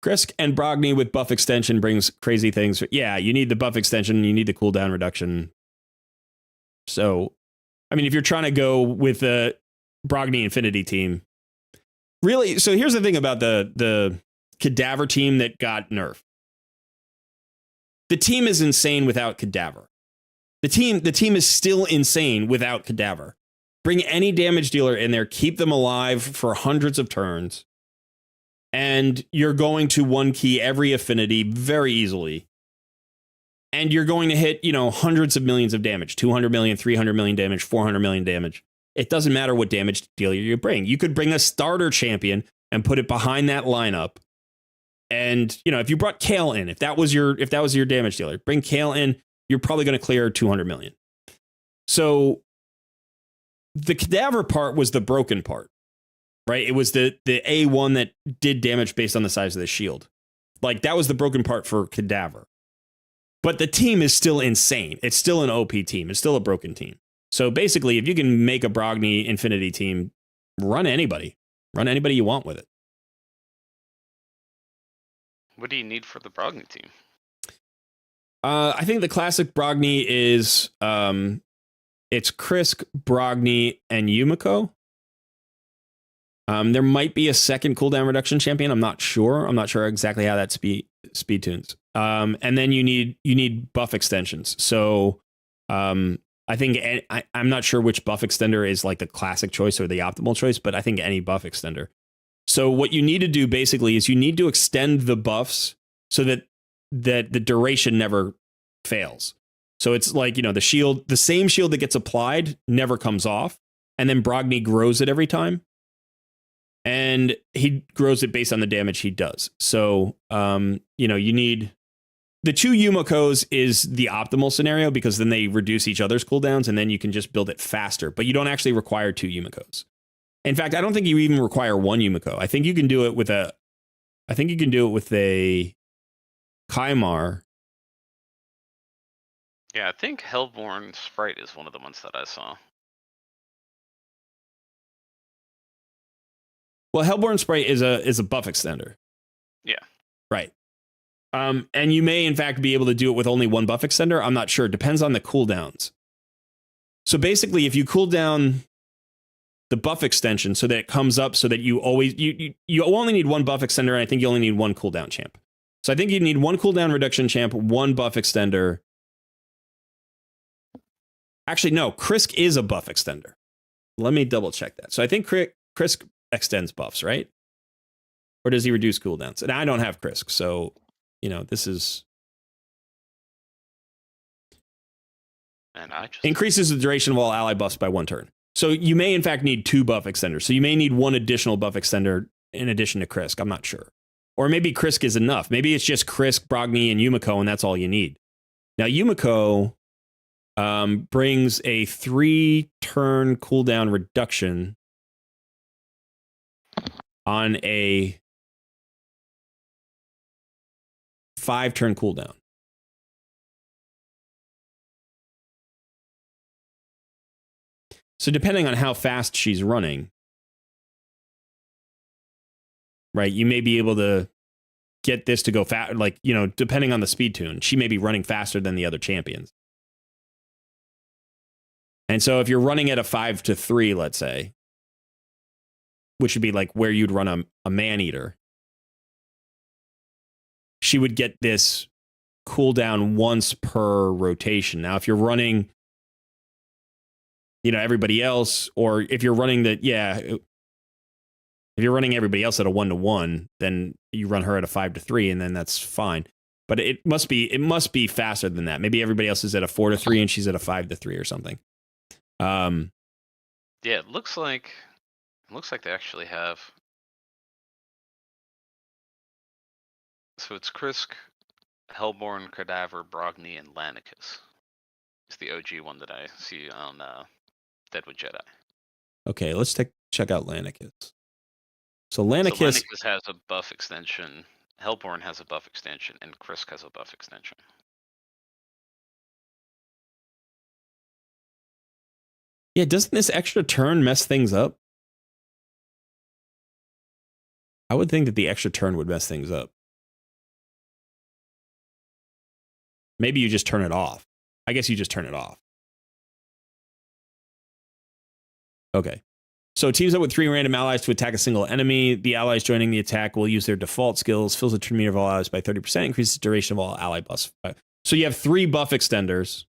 Krisk and Brogni with buff extension brings crazy things. Yeah, you need the buff extension, you need the cooldown reduction. So, I mean, if you're trying to go with the Brogni Infinity team, really, so here's the thing about the Cadaver team that got nerfed. The team is insane without Cadaver. The team is still insane without Cadaver. Bring any damage dealer in there, keep them alive for hundreds of turns, and you're going to one key every affinity very easily. And you're going to hit, you know, hundreds of millions of damage, 200 million, 300 million damage, 400 million damage. It doesn't matter what damage dealer you bring. You could bring a starter champion and put it behind that lineup. And, you know, if you brought Kale in, if that was your damage dealer, bring Kale in, you're probably going to clear 200 million. So the Cadaver part was the broken part, right? It was the A1 that did damage based on the size of the shield. Like, that was the broken part for Cadaver. But the team is still insane. It's still an OP team. It's still a broken team. So basically, if you can make a Brogni Infinity team, run anybody. Run anybody you want with it. What do you need for the Brogni team? I think the classic Brogni is it's Krisk, Brogni, and Yumiko. There might be a second cooldown reduction champion. I'm not sure. I'm not sure exactly how that speed tunes. And then you need buff extensions. So I think I'm not sure which buff extender is like the classic choice or the optimal choice, but I think any buff extender. So what you need to do basically is you need to extend the buffs so that the duration never fails. So it's like, you know, the same shield that gets applied never comes off. And then Brogni grows it every time. And he grows it based on the damage he does. So, you know, you need the 2 Yumikos is the optimal scenario because then they reduce each other's cooldowns and then you can just build it faster. But you don't actually require 2 Yumikos. In fact, I don't think you even require 1 Yumiko. I think you can do it with a Kymar. Yeah, I think Hellborn Sprite is one of the ones that I saw. Well, Hellborn Sprite is a buff extender. Yeah. Right. And you may, in fact, be able to do it with only 1 buff extender. I'm not sure. It depends on the cooldowns. So basically, if you cool down the buff extension so that it comes up so that you always... You only need 1 buff extender, and I think you only need 1 cooldown champ. So I think you need 1 cooldown reduction champ, 1 buff extender. Actually, no. Krisk is a buff extender. Let me double check that. So I think Krisk extends buffs, right? Or does he reduce cooldowns? And I don't have Krisk, so... You know, this is... And I just... Increases the duration of all ally buffs by 1 turn. So you may, in fact, need 2 buff extenders. So you may need 1 additional buff extender in addition to Krisk. I'm not sure. Or maybe Krisk is enough. Maybe it's just Krisk, Brogni, and Yumiko, and that's all you need. Now, Yumiko brings a 3-turn cooldown reduction on a 5-turn cooldown. So depending on how fast she's running, right, you may be able to get this to go fast. Like, you know, depending on the speed tune, she may be running faster than the other champions. And so if you're running at a 5-3, let's say, which would be like where you'd run a man-eater, she would get this cooldown once per rotation. Now, if you're running, you know, everybody else, or if you're running if you're running everybody else at a 1-1, then you run her at a 5-3, and then that's fine. But it must be faster than that. Maybe everybody else is at a 4-3 and she's at a 5-3 or something. Yeah, it looks like they actually have. So it's Krisk, Hellborn, Cadaver, Brogni, and Lanicus. It's the OG one that I see on Deadwood Jedi. Okay, let's check out Lanicus. So So Lanicus, Lanicus has a buff extension, Hellborn has a buff extension, and Krisk has a buff extension. yeah, doesn't this extra turn mess things up? I would think that the extra turn would mess things up. Maybe you just turn it off. I guess you just turn it off. Okay. So it teams up with 3 random allies to attack a single enemy. The allies joining the attack will use their default skills, fills the turn meter of all allies by 30%, increases the duration of all ally buffs. So you have 3 buff extenders.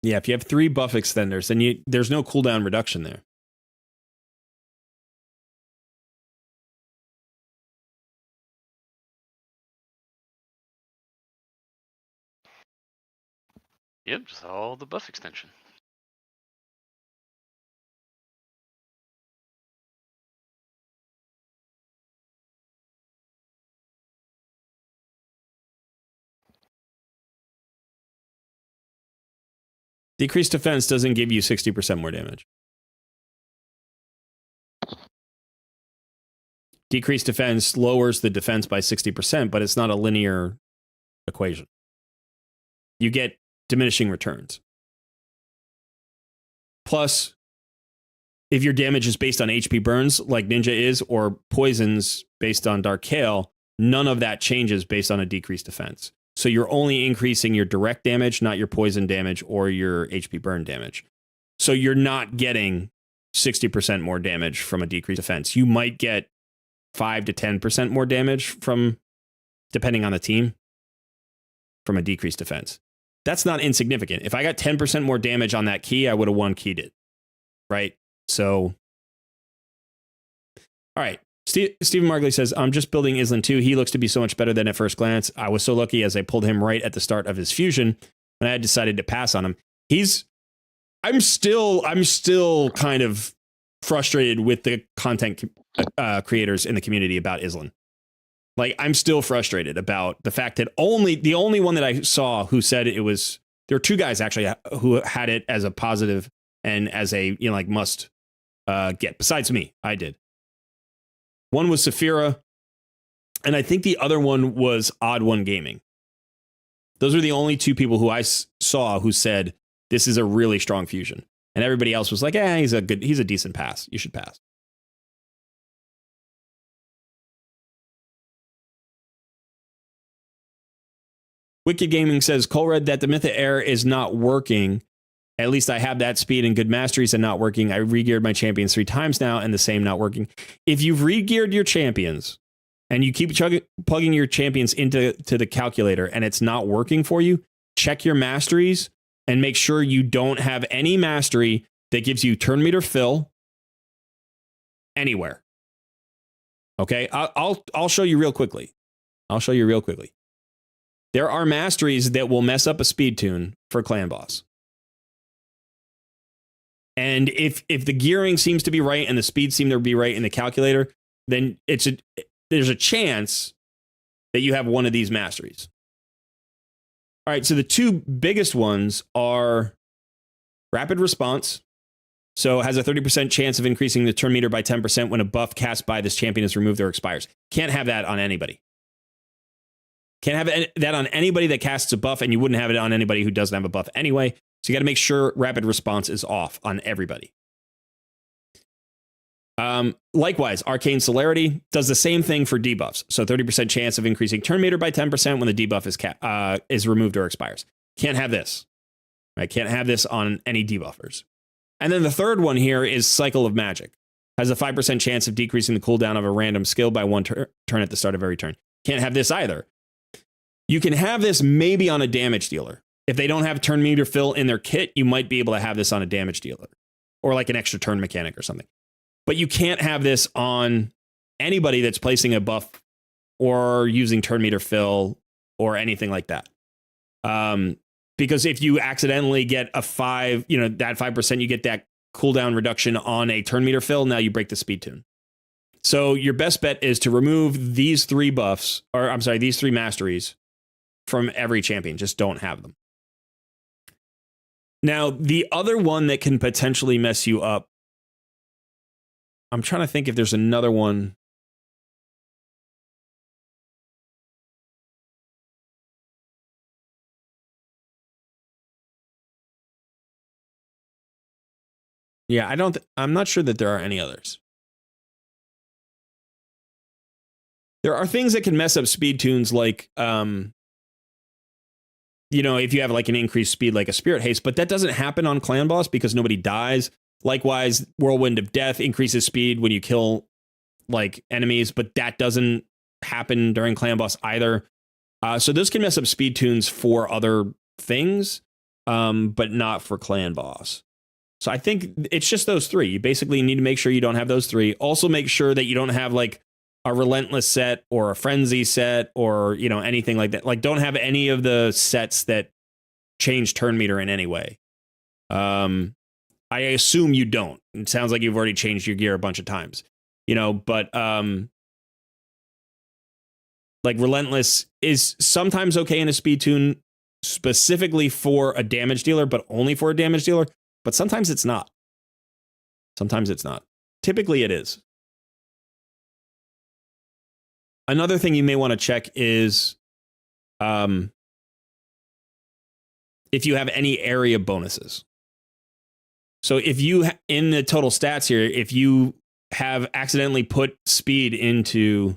Yeah, if you have 3 buff extenders, then there's no cooldown reduction there. Yep, just all the buff extension. Decreased defense doesn't give you 60% more damage. Decreased defense lowers the defense by 60%, but it's not a linear equation. You get diminishing returns. Plus, if your damage is based on HP burns, like Ninja is, or poisons based on Dark Kale, none of that changes based on a decreased defense. So you're only increasing your direct damage, not your poison damage or your HP burn damage. So you're not getting 60% more damage from a decreased defense. You might get 5 to 10% more damage from, depending on the team, from a decreased defense. That's not insignificant. If I got 10% more damage on that key, I would have one-keyed it, right? So, all right. Stephen Markley says, I'm just building Island 2. He looks to be so much better than at first glance. I was so lucky as I pulled him right at the start of his fusion, and I had decided to pass on him. I'm still kind of frustrated with the content creators in the community about Island. Like, I'm still frustrated about the fact that the only one that I saw who said it was, there were 2 guys actually who had it as a positive and as a, like must get, besides me. I did. One was Saphira, and I think the other one was Odd One Gaming. Those are the only 2 people who I saw who said this is a really strong fusion, and everybody else was like, he's a decent pass. You should pass. Wicked Gaming says, Colred, that the Mythic Air is not working. At least I have that speed and good masteries and not working. I re-geared my champions 3 times now and the same not working. If you've re-geared your champions and you keep plugging your champions into the calculator and it's not working for you, check your masteries and make sure you don't have any mastery that gives you turn meter fill anywhere. Okay, I'll show you real quickly. There are masteries that will mess up a speed tune for Clan Boss. And if the gearing seems to be right and the speed seem to be right in the calculator, then there's a chance that you have one of these masteries. All right, so the 2 biggest ones are rapid response. So it has a 30% chance of increasing the turn meter by 10% when a buff cast by this champion is removed or expires. Can't have that on anybody. Can't have that on anybody that casts a buff, and you wouldn't have it on anybody who doesn't have a buff anyway. So you got to make sure rapid response is off on everybody. Likewise, Arcane Celerity does the same thing for debuffs. So 30% chance of increasing turn meter by 10% when the debuff is removed or expires. Can't have this. Right? Can't have this on any debuffers. And then the third one here is Cycle of Magic. Has a 5% chance of decreasing the cooldown of a random skill by 1 turn at the start of every turn. Can't have this either. You can have this maybe on a damage dealer. If they don't have turn meter fill in their kit, you might be able to have this on a damage dealer or like an extra turn mechanic or something. But you can't have this on anybody that's placing a buff or using turn meter fill or anything like that. Because if you accidentally get a 5, you know, that 5%, you get that cooldown reduction on a turn meter fill. Now you break the speed tune. So your best bet is to remove these 3 buffs, or I'm sorry, these 3 masteries from every champion. Just don't have them. Now, the other one that can potentially mess you up, I'm trying to think if there's another one. Yeah, I'm not sure that there are any others. There are things that can mess up speed tunes, like, you know, if you have like an increased speed, like a Spirit Haste, but that doesn't happen on Clan Boss because nobody dies. Likewise, Whirlwind of Death increases speed when you kill like enemies, but that doesn't happen during Clan Boss either. So those can mess up speed tunes for other things, but not for Clan Boss. So I think it's just those 3. You basically need to make sure you don't have those 3. Also make sure that you don't have like a Relentless set or a Frenzy set or, you know, anything like that. Like, don't have any of the sets that change turn meter in any way. I assume you don't. It sounds like you've already changed your gear a bunch of times, you know, but like Relentless is sometimes okay in a speed tune specifically for a damage dealer, but only for a damage dealer. But sometimes it's not. Sometimes it's not. Typically it is. Another thing you may want to check is if you have any area bonuses. So if you, in the total stats here, if you have accidentally put speed into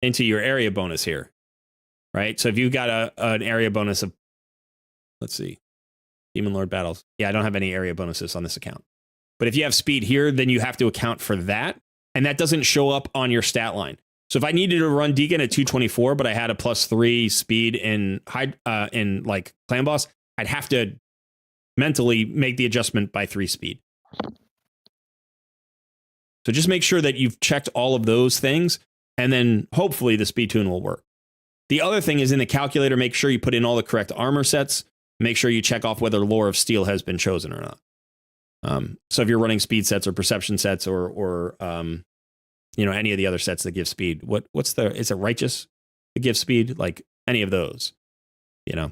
your area bonus here, right? So if you've got an area bonus of, let's see, Demon Lord battles. Yeah, I don't have any area bonuses on this account. But if you have speed here, then you have to account for that. And that doesn't show up on your stat line. So if I needed to run Deacon at 224, but I had a +3 speed in like Clan Boss, I'd have to mentally make the adjustment by 3 speed. So just make sure that you've checked all of those things, and then hopefully the speed tune will work. The other thing is in the calculator, make sure you put in all the correct armor sets. Make sure you check off whether Lore of Steel has been chosen or not. So if you're running speed sets or perception sets or you know, any of the other sets that give speed, is it righteous to give speed? Like any of those, you know.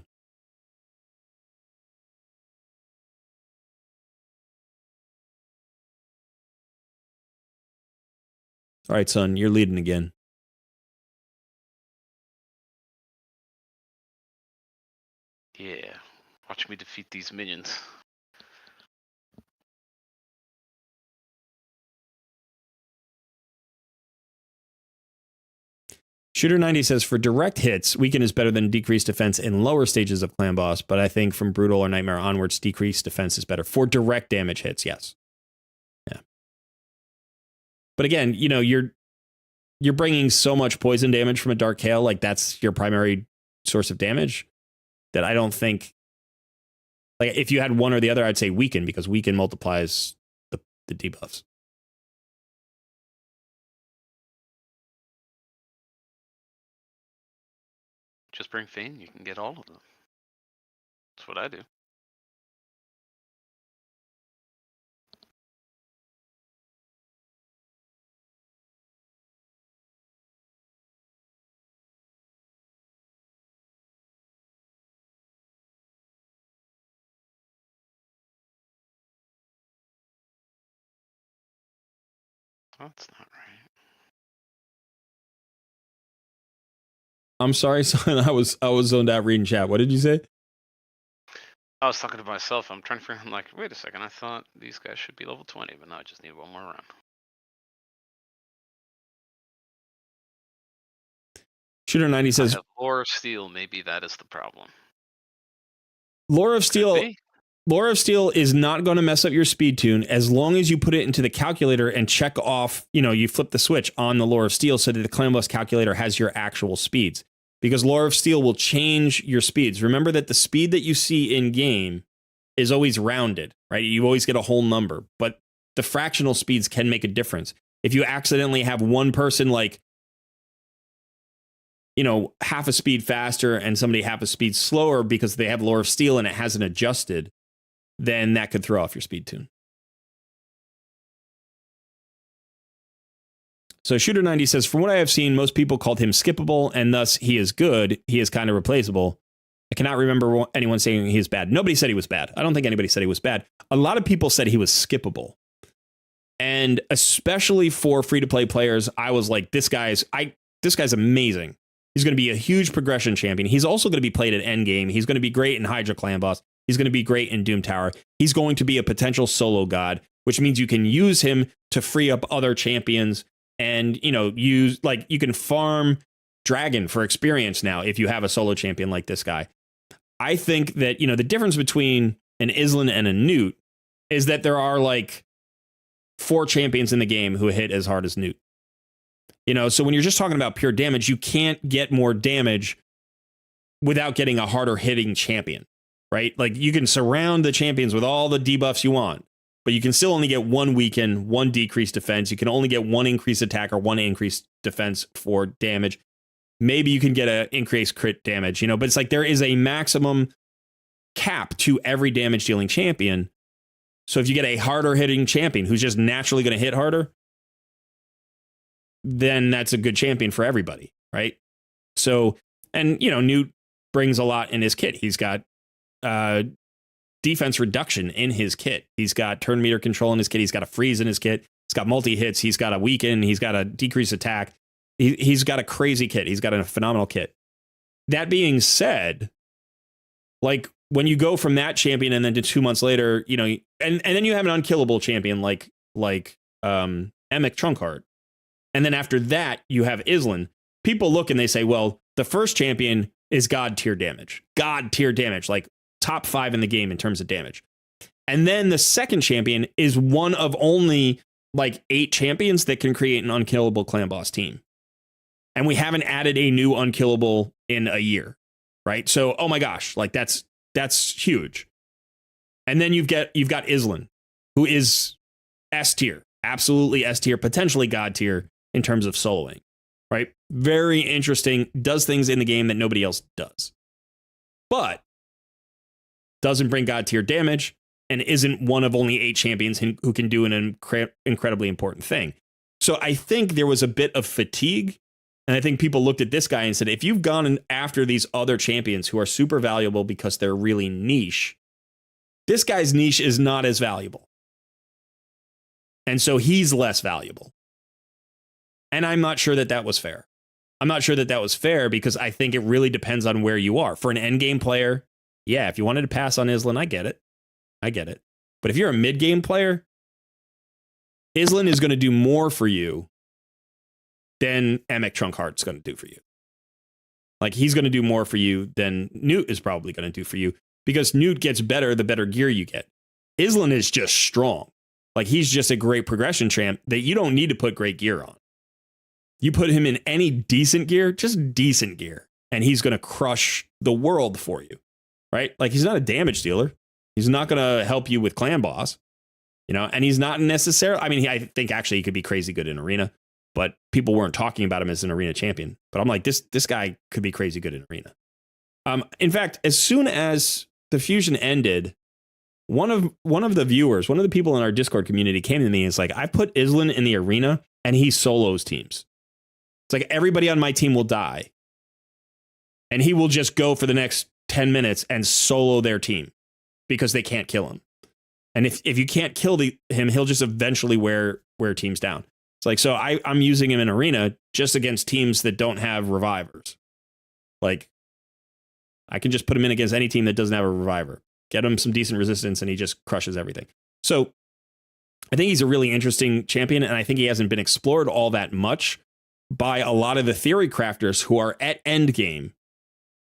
All right, son, you're leading again. Yeah, watch me defeat these minions. Shooter 90 says, for direct hits, weaken is better than decreased defense in lower stages of Clan Boss, but I think from Brutal or Nightmare onwards, decreased defense is better. For direct damage hits, yes. Yeah. But again, you know, you're bringing so much poison damage from a Dark Hail, like that's your primary source of damage, that I don't think, like if you had one or the other, I'd say weaken, because weaken multiplies the debuffs. Just bring Fane, you can get all of them. That's what I do. That's not right. I'm sorry, son. I was zoned out reading chat. What did you say? I was talking to myself. I'm trying to figure. I'm like, wait a second. I thought these guys should be level 20, but now I just need one more round. Shooter 90 says, Lore of Steel. Maybe that is the problem. Lore of Steel is not going to mess up your speed tune as long as you put it into the calculator and check off, you know, you flip the switch on the Lore of Steel so that the Clan Boss calculator has your actual speeds. Because Lore of Steel will change your speeds. Remember that the speed that you see in game is always rounded, right? You always get a whole number, but the fractional speeds can make a difference. if you accidentally have one person like, you know, half a speed faster and somebody half a speed slower because they have Lore of Steel and it hasn't adjusted, then that could throw off your speed tune. So Shooter90 says, from what I have seen, most people called him skippable, and thus he is good. He is kind of replaceable. I cannot remember anyone saying he is bad. Nobody said he was bad. I don't think anybody said he was bad. A lot of people said he was skippable. And especially for free-to-play players, I was like, this guy's amazing. He's going to be a huge progression champion. He's also going to be played at endgame. He's going to be great in Hydra Clan Boss. He's going to be great in Doom Tower. He's going to be a potential solo god, which means you can use him to free up other champions and, you know, you can farm Dragon for experience now if you have a solo champion like this guy. I think that, you know, the difference between an Islan and a Newt is that there are like 4 champions in the game who hit as hard as Newt. You know, so when you're just talking about pure damage, you can't get more damage without getting a harder hitting champion, right? Like you can surround the champions with all the debuffs you want, but you can still only get 1 weaken, 1 decreased defense. You can only get 1 increased attack or 1 increased defense for damage. Maybe you can get an increased crit damage, you know, but it's like there is a maximum cap to every damage dealing champion. So if you get a harder hitting champion who's just naturally going to hit harder, then that's a good champion for everybody, right? So, and, you know, Newt brings a lot in his kit. He's got defense reduction in his kit. He's got turn meter control in his kit. He's got a freeze in his kit. He's got multi-hits. He's got a weaken. He's got a decrease attack. He's got a crazy kit. He's got a phenomenal kit. That being said, like when you go from that champion and then to 2 months later, you know, and then you have an unkillable champion like Emic Trunkheart. And then after that, you have Islan. People look and they say, well, the first champion is God tier damage. God tier damage, like top 5 in the game in terms of damage. And then the second champion is one of only like 8 champions that can create an unkillable clan boss team. And we haven't added a new unkillable in a year, right? So, oh my gosh, like that's huge. And then you've got Islan, who is S tier, absolutely S tier, potentially God tier in terms of soloing, right? Very interesting, does things in the game that nobody else does, but doesn't bring God tier damage and isn't one of only 8 champions who can do an incredibly important thing. So I think there was a bit of fatigue. And I think people looked at this guy and said, if you've gone after these other champions who are super valuable because they're really niche, this guy's niche is not as valuable. And so he's less valuable. And I'm not sure that that was fair. I'm not sure that that was fair because I think it really depends on where you are. For an endgame player, yeah, if you wanted to pass on Islan, I get it. But if you're a mid-game player, Islan is going to do more for you than Emic Trunkheart's going to do for you. Like, he's going to do more for you than Newt is probably going to do for you because Newt gets better the better gear you get. Islan is just strong. Like, he's just a great progression champ that you don't need to put great gear on. You put him in any decent gear, just decent gear, and he's going to crush the world for you, right? Like, he's not a damage dealer. He's not going to help you with clan boss, you know, and he's not necessarily, I mean, I think actually he could be crazy good in arena, but people weren't talking about him as an arena champion. But I'm like, this guy could be crazy good in arena. In fact, as soon as the fusion ended, one of the viewers, one of the people in our Discord community came to me and is like, I put Islan in the arena and he solos teams. It's like everybody on my team will die. And he will just go for the next 10 minutes and solo their team because they can't kill him. And if you can't kill him, he'll just eventually wear teams down. It's like, so I'm using him in arena just against teams that don't have revivers. Like, I can just put him in against any team that doesn't have a reviver. Get him some decent resistance and he just crushes everything. So I think he's a really interesting champion, and I think he hasn't been explored all that much by a lot of the theory crafters who are at endgame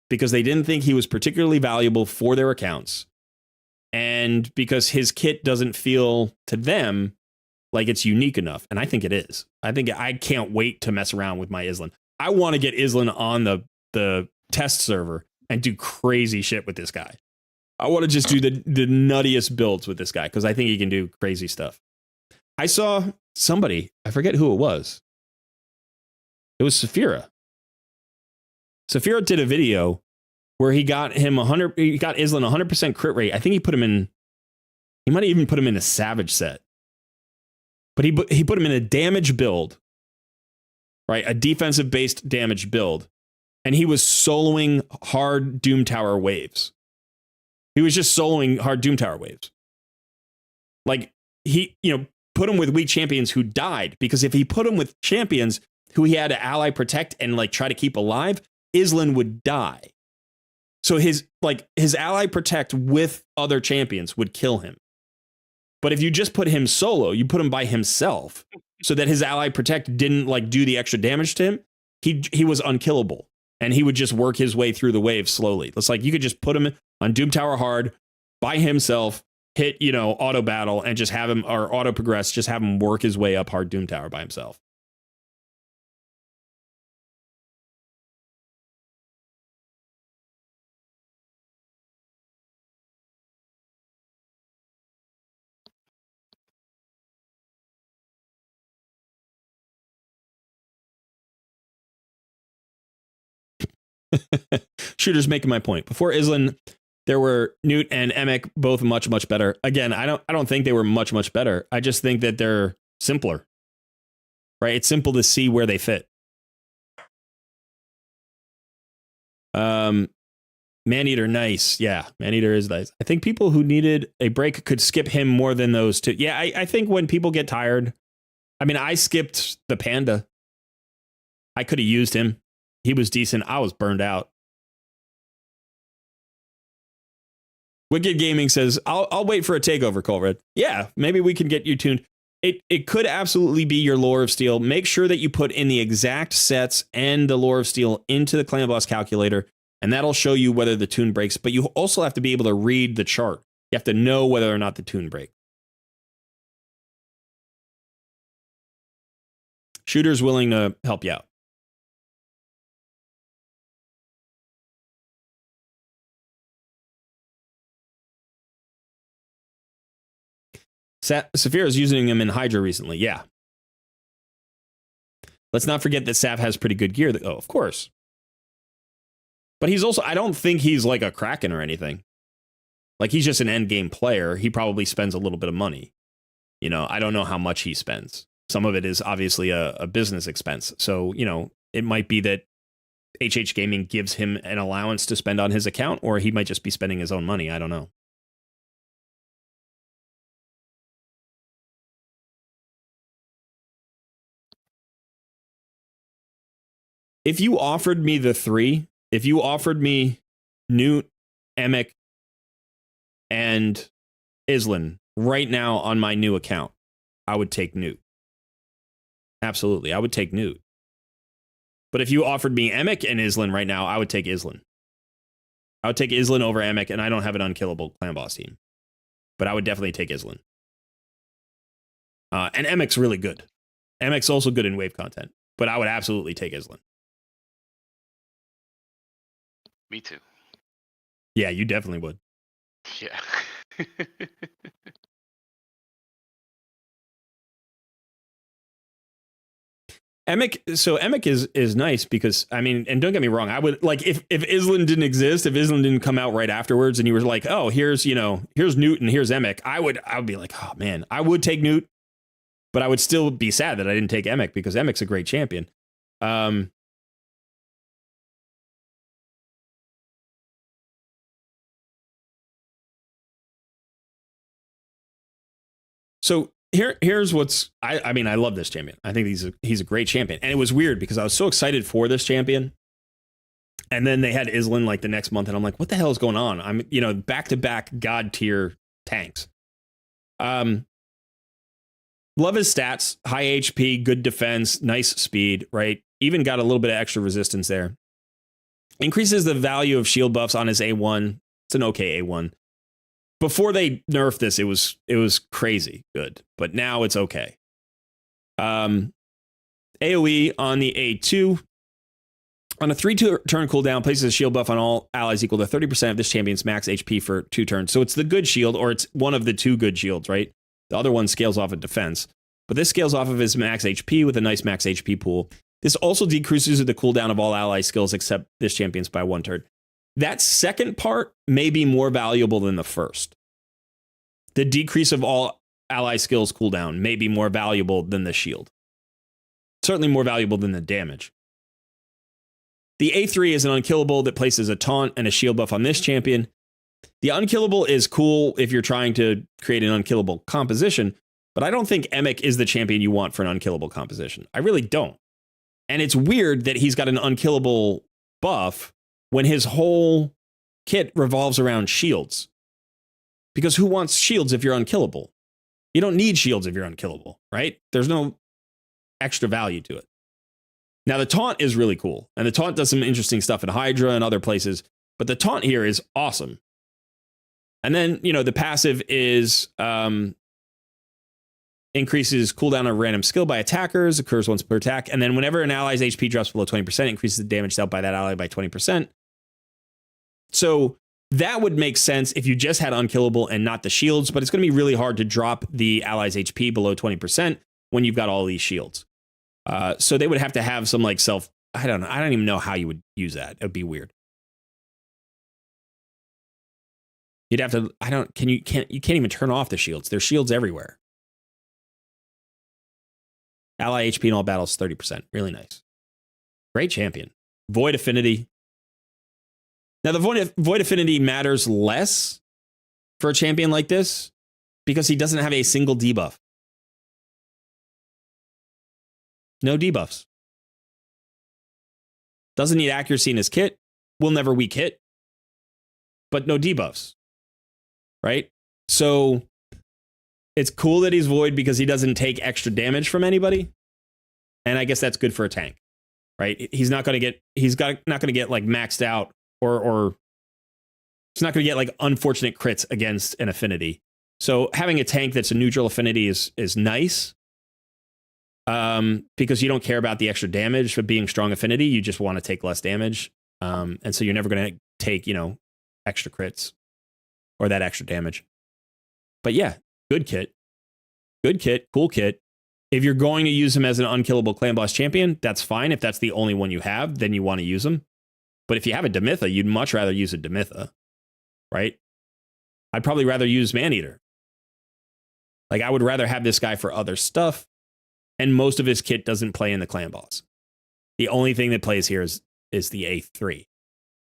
because they didn't think he was particularly valuable for their accounts. And because his kit doesn't feel to them like it's unique enough. And I think it is. I can't wait to mess around with my Islan. I want to get Islan on the test server and do crazy shit with this guy. I want to just do the nuttiest builds with this guy because I think he can do crazy stuff. I saw somebody, I forget who it was. It was Saphira. Saphira did a video where he got him 100, he got Island 100% crit rate. I think he might have even put him in a Savage set. But he put him in a damage build, right? A defensive based damage build. And he was soloing hard Doom Tower waves. He was just soloing hard Doom Tower waves. Like, he, put him with weak champions who died, because if he put him with champions who he had to ally protect and like try to keep alive, Island would die. So his ally protect with other champions would kill him. But if you just put him solo, you put him by himself so that his ally protect didn't like do the extra damage to him, he was unkillable. And he would just work his way through the waves slowly. It's like you could just put him on Doom Tower hard by himself, hit, auto battle, and just have him, or auto progress, just have him work his way up hard Doom Tower by himself. Shooter's making my point. Before Island, there were Newt and Emek, both much, much better. Again, I don't think they were much, much better. I just think that they're simpler. Right? It's simple to see where they fit. Maneater, nice. Yeah, Maneater is nice. I think people who needed a break could skip him more than those two. Yeah, I think when people get tired, I mean, I skipped the Panda. I could have used him. He was decent. I was burned out. Wicked Gaming says, I'll wait for a takeover, Colred. Yeah, maybe we can get you tuned. It could absolutely be your Lore of Steel. Make sure that you put in the exact sets and the Lore of Steel into the Clan Boss calculator, and that'll show you whether the tune breaks. But you also have to be able to read the chart. You have to know whether or not the tune breaks. Shooter's willing to help you out. Saphira is using him in Hydra recently. Yeah. Let's not forget that Saf has pretty good gear. Oh, of course. But he's also, I don't think he's like a Kraken or anything. Like, he's just an end game player. He probably spends a little bit of money. I don't know how much he spends. Some of it is obviously a business expense. So, it might be that HH Gaming gives him an allowance to spend on his account, or he might just be spending his own money. I don't know. If you offered me the three, if you offered me Newt, Emek, and Island right now on my new account, I would take Newt. Absolutely, I would take Newt. But if you offered me Emek and Island right now, I would take Island. I would take Island over Emek, and I don't have an unkillable Clan Boss team. But I would definitely take Island. And Emek's really good. Emek's also good in wave content. But I would absolutely take Island. Me too. Yeah, you definitely would. Yeah. Emek is nice because, I mean, and don't get me wrong, I would, like, if Island didn't exist, if Island didn't come out right afterwards and you were like, oh, here's Newt and here's Emek, I would be like, oh man, I would take Newt, but I would still be sad that I didn't take Emek because Emek's a great champion. So here's what's, I mean, I love this champion. I think he's a great champion. And it was weird because I was so excited for this champion. And then they had Island like the next month. And I'm like, what the hell is going on? I'm, back-to-back God tier tanks. Love his stats, high HP, good defense, nice speed, right? Even got a little bit of extra resistance there. Increases the value of shield buffs on his A1. It's an okay A1. Before they nerfed this, it was crazy good, but now it's okay. AoE on the A2. On a 3-turn cooldown, places a shield buff on all allies equal to 30% of this champion's max HP for 2 turns. So it's the good shield, or it's one of the 2 good shields, right? The other one scales off of defense. but this scales off of his max HP with a nice max HP pool. This also decreases the cooldown of all ally skills except this champion's by 1 turn. That second part may be more valuable than the first. The decrease of all ally skills cooldown may be more valuable than the shield. Certainly more valuable than the damage. The A3 is an unkillable that places a taunt and a shield buff on this champion. The unkillable is cool if you're trying to create an unkillable composition, but I don't think Emic is the champion you want for an unkillable composition. I really don't. And it's weird that he's got an unkillable buff when his whole kit revolves around shields. Because who wants shields if you're unkillable? You don't need shields if you're unkillable, right? There's no extra value to it. Now, the taunt is really cool, and the taunt does some interesting stuff in Hydra and other places, but the taunt here is awesome. And then, you know, the passive is increases cooldown of random skill by attackers, occurs once per attack, and then whenever an ally's HP drops below 20%, increases the damage dealt by that ally by 20%. So that would make sense if you just had unkillable and not the shields, but it's going to be really hard to drop the ally's HP below 20% when you've got all these shields. So they would have to have some like I don't know. I don't even know how you would use that. It would be weird. You'd have to, you can't even turn off the shields. There's shields everywhere. Ally HP in all battles, 30%. Really nice. Great champion. Void Affinity. Now, the Void Affinity matters less for a champion like this because he doesn't have a single debuff. No debuffs. Doesn't need accuracy in his kit. Will never weak hit. But no debuffs. Right? So it's cool that he's Void because he doesn't take extra damage from anybody. And I guess that's good for a tank. Right? He's not going to get like maxed out or he's not going to get like unfortunate crits against an affinity. So having a tank that's a neutral affinity is nice. Because you don't care about the extra damage for being strong affinity. You just want to take less damage. And so you're never going to take, you know, extra crits or that extra damage. But yeah, good kit. Good kit. Cool kit. If you're going to use him as an unkillable clan boss champion, that's fine. If that's the only one you have, then you want to use him. But if you have a Demitha, you'd much rather use a Demitha, right? I'd probably rather use Maneater. Like, I would rather have this guy for other stuff. And most of his kit doesn't play in the clan boss. The only thing that plays here is the A3.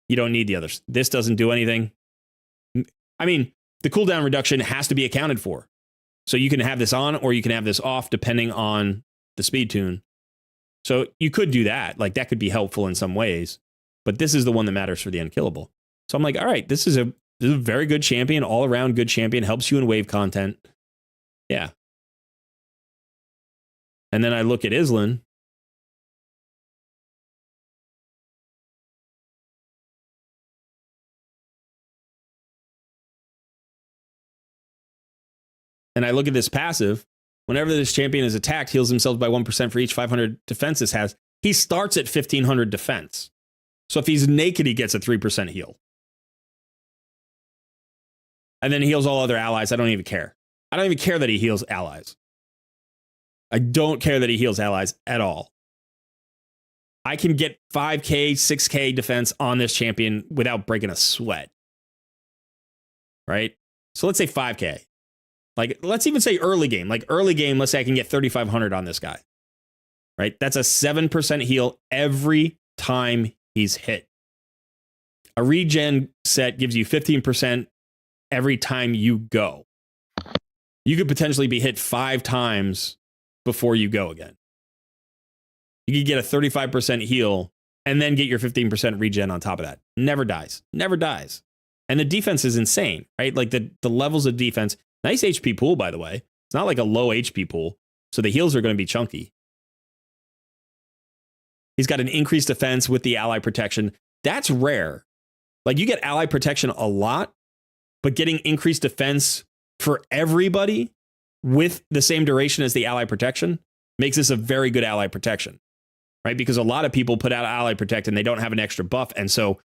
You don't need the others. This doesn't do anything. I mean, the cooldown reduction has to be accounted for. So you can have this on or you can have this off depending on the speed tune. So you could do that. Like, that could be helpful in some ways. But this is the one that matters for the unkillable. So I'm like, all right, this is a very good champion, all around good champion, helps you in wave content. Yeah. And then I look at Islan. And I look at this passive. Whenever this champion is attacked, heals himself by 1% for each 500 defense this has. He starts at 1500 defense. So if he's naked, he gets a 3% heal. And then heals all other allies. I don't even care. I don't even care that he heals allies. I don't care that he heals allies at all. I can get 5k, 6k defense on this champion without breaking a sweat. Right? So let's say 5k. Like, let's even say early game. Like, early game, let's say I can get 3,500 on this guy. Right? That's a 7% heal every time he's hit. A regen set gives you 15% every time you go. You could potentially be hit 5 times before you go again. You could get a 35% heal and then get your 15% regen on top of that. Never dies. Never dies. And the defense is insane, right? Like the levels of defense. Nice HP pool, by the way. It's not like a low HP pool. So the heals are going to be chunky. He's got an increased defense with the ally protection. That's rare. Like, you get ally protection a lot, but getting increased defense for everybody with the same duration as the ally protection makes this a very good ally protection, right? Because a lot of people put out ally protect and they don't have an extra buff. And so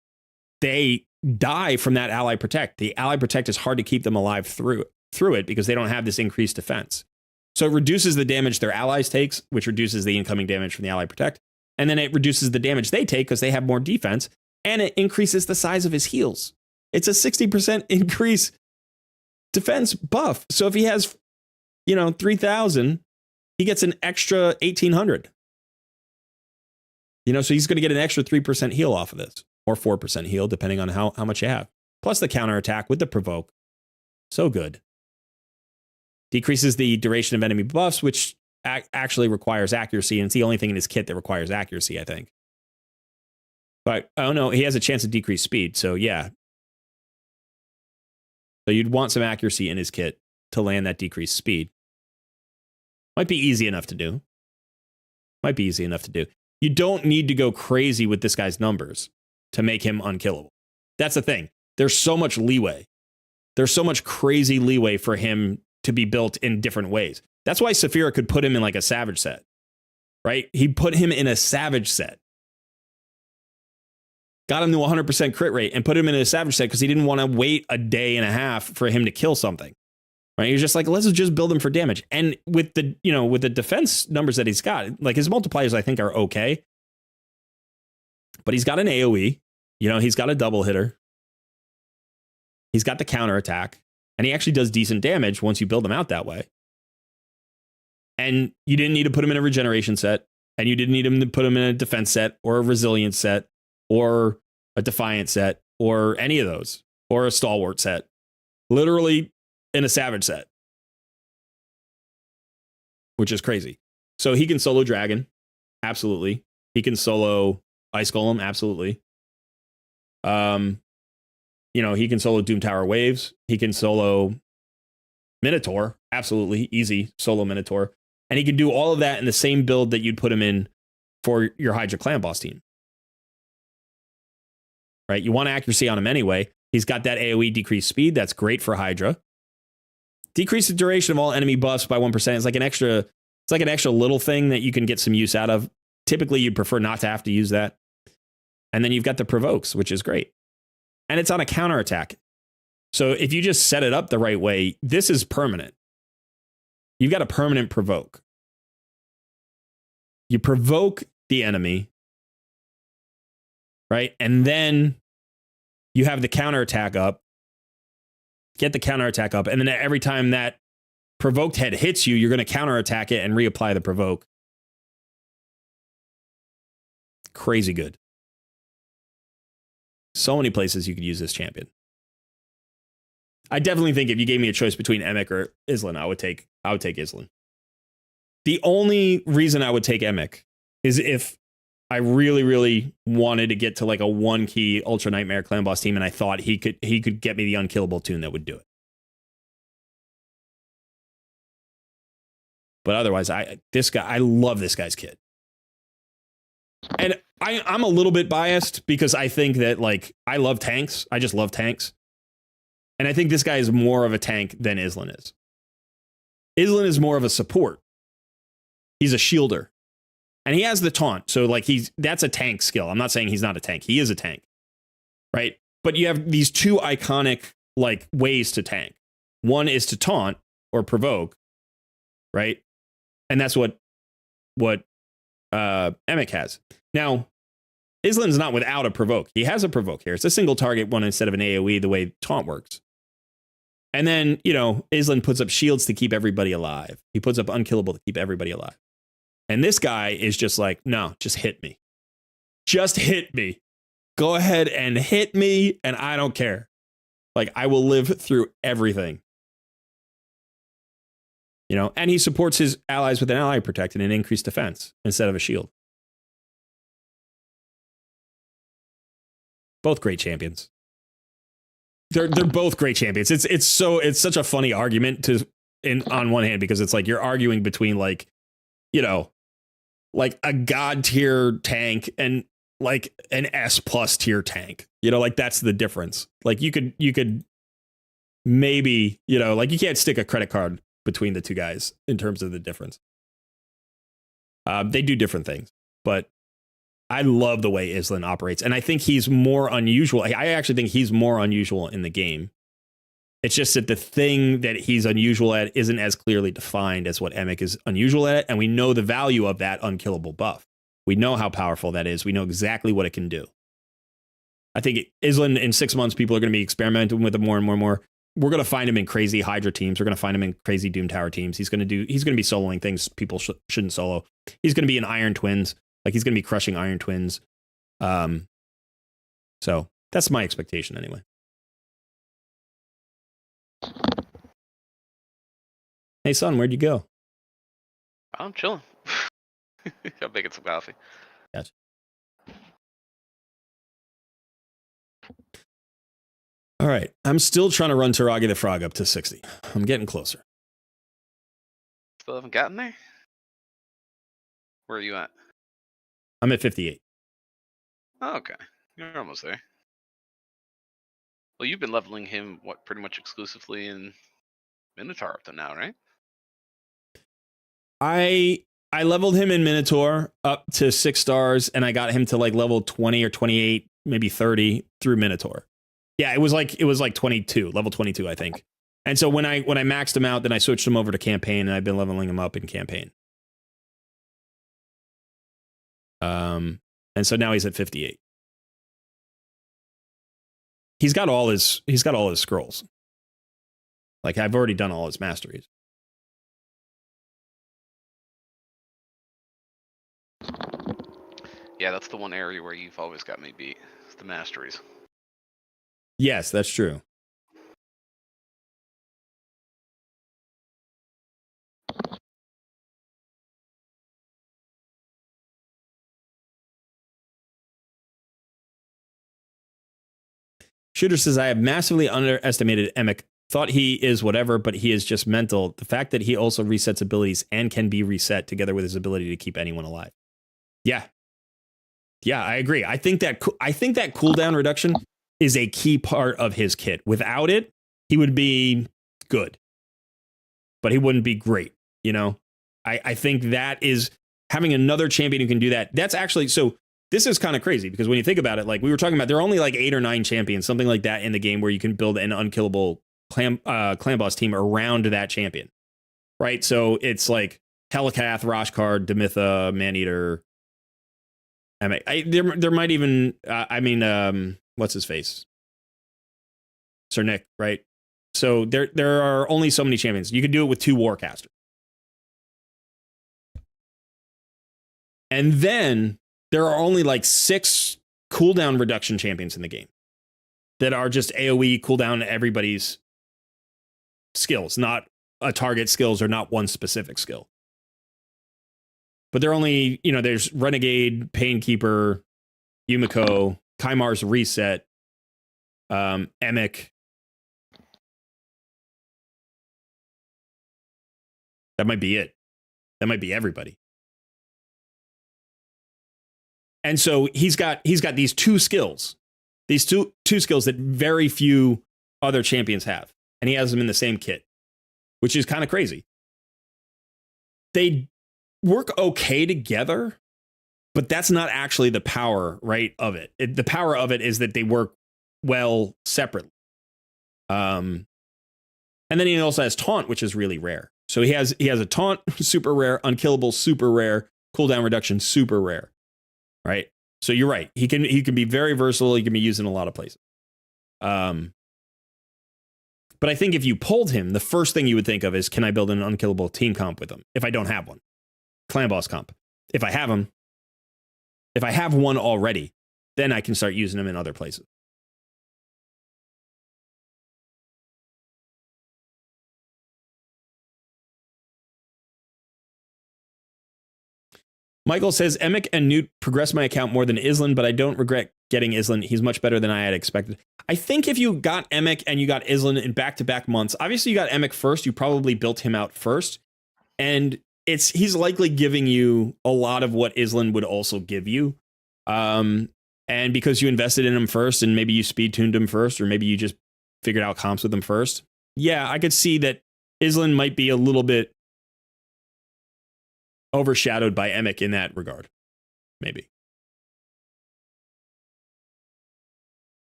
they die from that ally protect. The ally protect is hard to keep them alive through it because they don't have this increased defense. So it reduces the damage their allies takes, which reduces the incoming damage from the ally protect. And then it reduces the damage they take because they have more defense. And it increases the size of his heals. It's a 60% increase defense buff. So if he has, 3,000, he gets an extra 1,800. So he's going to get an extra 3% heal off of this, or 4% heal, depending on how much you have. Plus the counterattack with the provoke. So good. Decreases the duration of enemy buffs, which actually requires accuracy, and it's the only thing in his kit that requires accuracy, I think. But, oh no, he has a chance to decrease speed, so yeah. So you'd want some accuracy in his kit to land that decreased speed. Might be easy enough to do. You don't need to go crazy with this guy's numbers to make him unkillable. That's the thing. There's so much leeway. There's so much crazy leeway for him to be built in different ways. That's why Saphira could put him in like a Savage set, right? He put him in a Savage set. Got him to 100% crit rate and put him in a Savage set because he didn't want to wait a day and a half for him to kill something. Right? He was just like, let's just build him for damage. And with the, with the defense numbers that he's got, like his multipliers, I think are okay. But he's got an AoE, he's got a double hitter. He's got the counter attack, and he actually does decent damage once you build him out that way. And you didn't need to put him in a regeneration set, and you didn't need him to put him in a defense set or a resilience set or a defiant set or any of those, or a stalwart set. Literally in a Savage set, which is crazy. So he can solo Dragon, absolutely. He can solo Ice Golem, absolutely. He can solo Doom Tower Waves. He can solo Minotaur, absolutely, easy solo Minotaur. And he can do all of that in the same build that you'd put him in for your Hydra Clan Boss team. Right? You want accuracy on him anyway. He's got that AoE decreased speed. That's great for Hydra. Decrease the duration of all enemy buffs by 1%. It's like an extra little thing that you can get some use out of. Typically, you'd prefer not to have to use that. And then you've got the provokes, which is great. And it's on a counterattack. So if you just set it up the right way, this is permanent. You've got a permanent provoke. You provoke the enemy, right? And then you have the counterattack up. Get the counterattack up. And then every time that provoked head hits you, you're going to counterattack it and reapply the provoke. Crazy good. So many places you could use this champion. I definitely think if you gave me a choice between Emic or Islan, I would take Islan. The only reason I would take Emic is if I really, really wanted to get to like a 1-key Ultra Nightmare Clan Boss team, and I thought he could get me the unkillable tune that would do it. But otherwise, I love this guy's kit. And I'm a little bit biased because I think that, like, I love tanks. I just love tanks. And I think this guy is more of a tank than Islan is. Islan is more of a support. He's a shielder. And he has the taunt. So, like, that's a tank skill. I'm not saying he's not a tank. He is a tank. Right? But you have these two iconic, like, ways to tank. One is to taunt or provoke. Right? And that's what Emic has. Now, Islan's not without a provoke. He has a provoke here. It's a single target one instead of an AoE, the way taunt works. And then, Islan puts up shields to keep everybody alive. He puts up unkillable to keep everybody alive. And this guy is just like, no, just hit me. Just hit me. Go ahead and hit me, and I don't care. Like, I will live through everything. And he supports his allies with an ally protect and an increased defense instead of a shield. Both great champions. They're both great champions. It's such a funny argument on one hand, because it's like you're arguing between like a god tier tank and like an S+ tier tank. Like that's the difference. Like you could maybe, like you can't stick a credit card between the two guys in terms of the difference. They do different things, but I love the way Islan operates. And I think he's more unusual. I actually think he's more unusual in the game. It's just that the thing that he's unusual at isn't as clearly defined as what Emic is unusual at, and we know the value of that unkillable buff. We know how powerful that is. We know exactly what it can do. I think Island in 6 months, people are going to be experimenting with him more and more and more. We're going to find him in crazy Hydra teams. We're going to find him in crazy Doom Tower teams. He's going to be soloing things people shouldn't solo. He's going to be in Iron Twins. Like, he's going to be crushing Iron Twins. So that's my expectation anyway. Hey, son, where'd you go? I'm chilling. I'm making some coffee. Gotcha. All right. I'm still trying to run Taragi the Frog up to 60. I'm getting closer. Still haven't gotten there? Where are you at? I'm at 58. Oh, okay. You're almost there. Well, you've been leveling him, what, pretty much exclusively in Minotaur up to now, right? I leveled him in Minotaur up to 6 stars, and I got him to like level 20 or 28, maybe 30 through Minotaur. Yeah, it was like 22, level 22, I think. And so when I maxed him out, then I switched him over to campaign, and I've been leveling him up in campaign. And so now he's at 58. He's got all his scrolls. Like, I've already done all his masteries. Yeah, that's the one area where you've always got me beat. It's the masteries. Yes, that's true. Shooter says, I have massively underestimated Emic. Thought he is whatever, but he is just mental. The fact that he also resets abilities and can be reset together with his ability to keep anyone alive. Yeah. Yeah, I agree. I think that cooldown reduction is a key part of his kit. Without it, he would be good, but he wouldn't be great. You know, I think that is having another champion who can do that. That's actually, so this is kind of crazy because when you think about it, like we were talking about, there are only like 8 or 9 champions, something like that in the game where you can build an unkillable clan boss team around that champion. Right. So it's like Helikath, Roshkard, Demitha, Maneater. There might even, what's his face? Sir Nick, right? So there are only so many champions. You could do it with 2 Warcasters. And then there are only like 6 cooldown reduction champions in the game that are just AoE cooldown everybody's skills, not a target skills or not one specific skill. But they're only, there's Renegade, Painkeeper, Yumiko, Kaimar's Reset, Emic. That might be it. That might be everybody. And so he's got these 2 skills, these two skills that very few other champions have, and he has them in the same kit, which is kind of crazy. They work okay together, but that's not actually the power, right, of it. The power of it is that they work well separately. And then he also has taunt, which is really rare. So he has a taunt, super rare, unkillable, super rare, cooldown reduction, super rare. Right? So you're right. He can be very versatile. He can be used in a lot of places. But I think if you pulled him, the first thing you would think of is, can I build an unkillable team comp with him if I don't have one? Clan boss comp. If I have him, if I have one already, then I can start using him in other places. Michael says, Emic and Newt progressed my account more than Island, but I don't regret getting Island. He's much better than I had expected. I think if you got Emic and you got Island in back-to-back months, obviously you got Emic first, you probably built him out first, and he's likely giving you a lot of what Island would also give you. And because you invested in him first, and maybe you speed-tuned him first, or maybe you just figured out comps with him first, yeah, I could see that Island might be a little bit overshadowed by Emic in that regard. Maybe.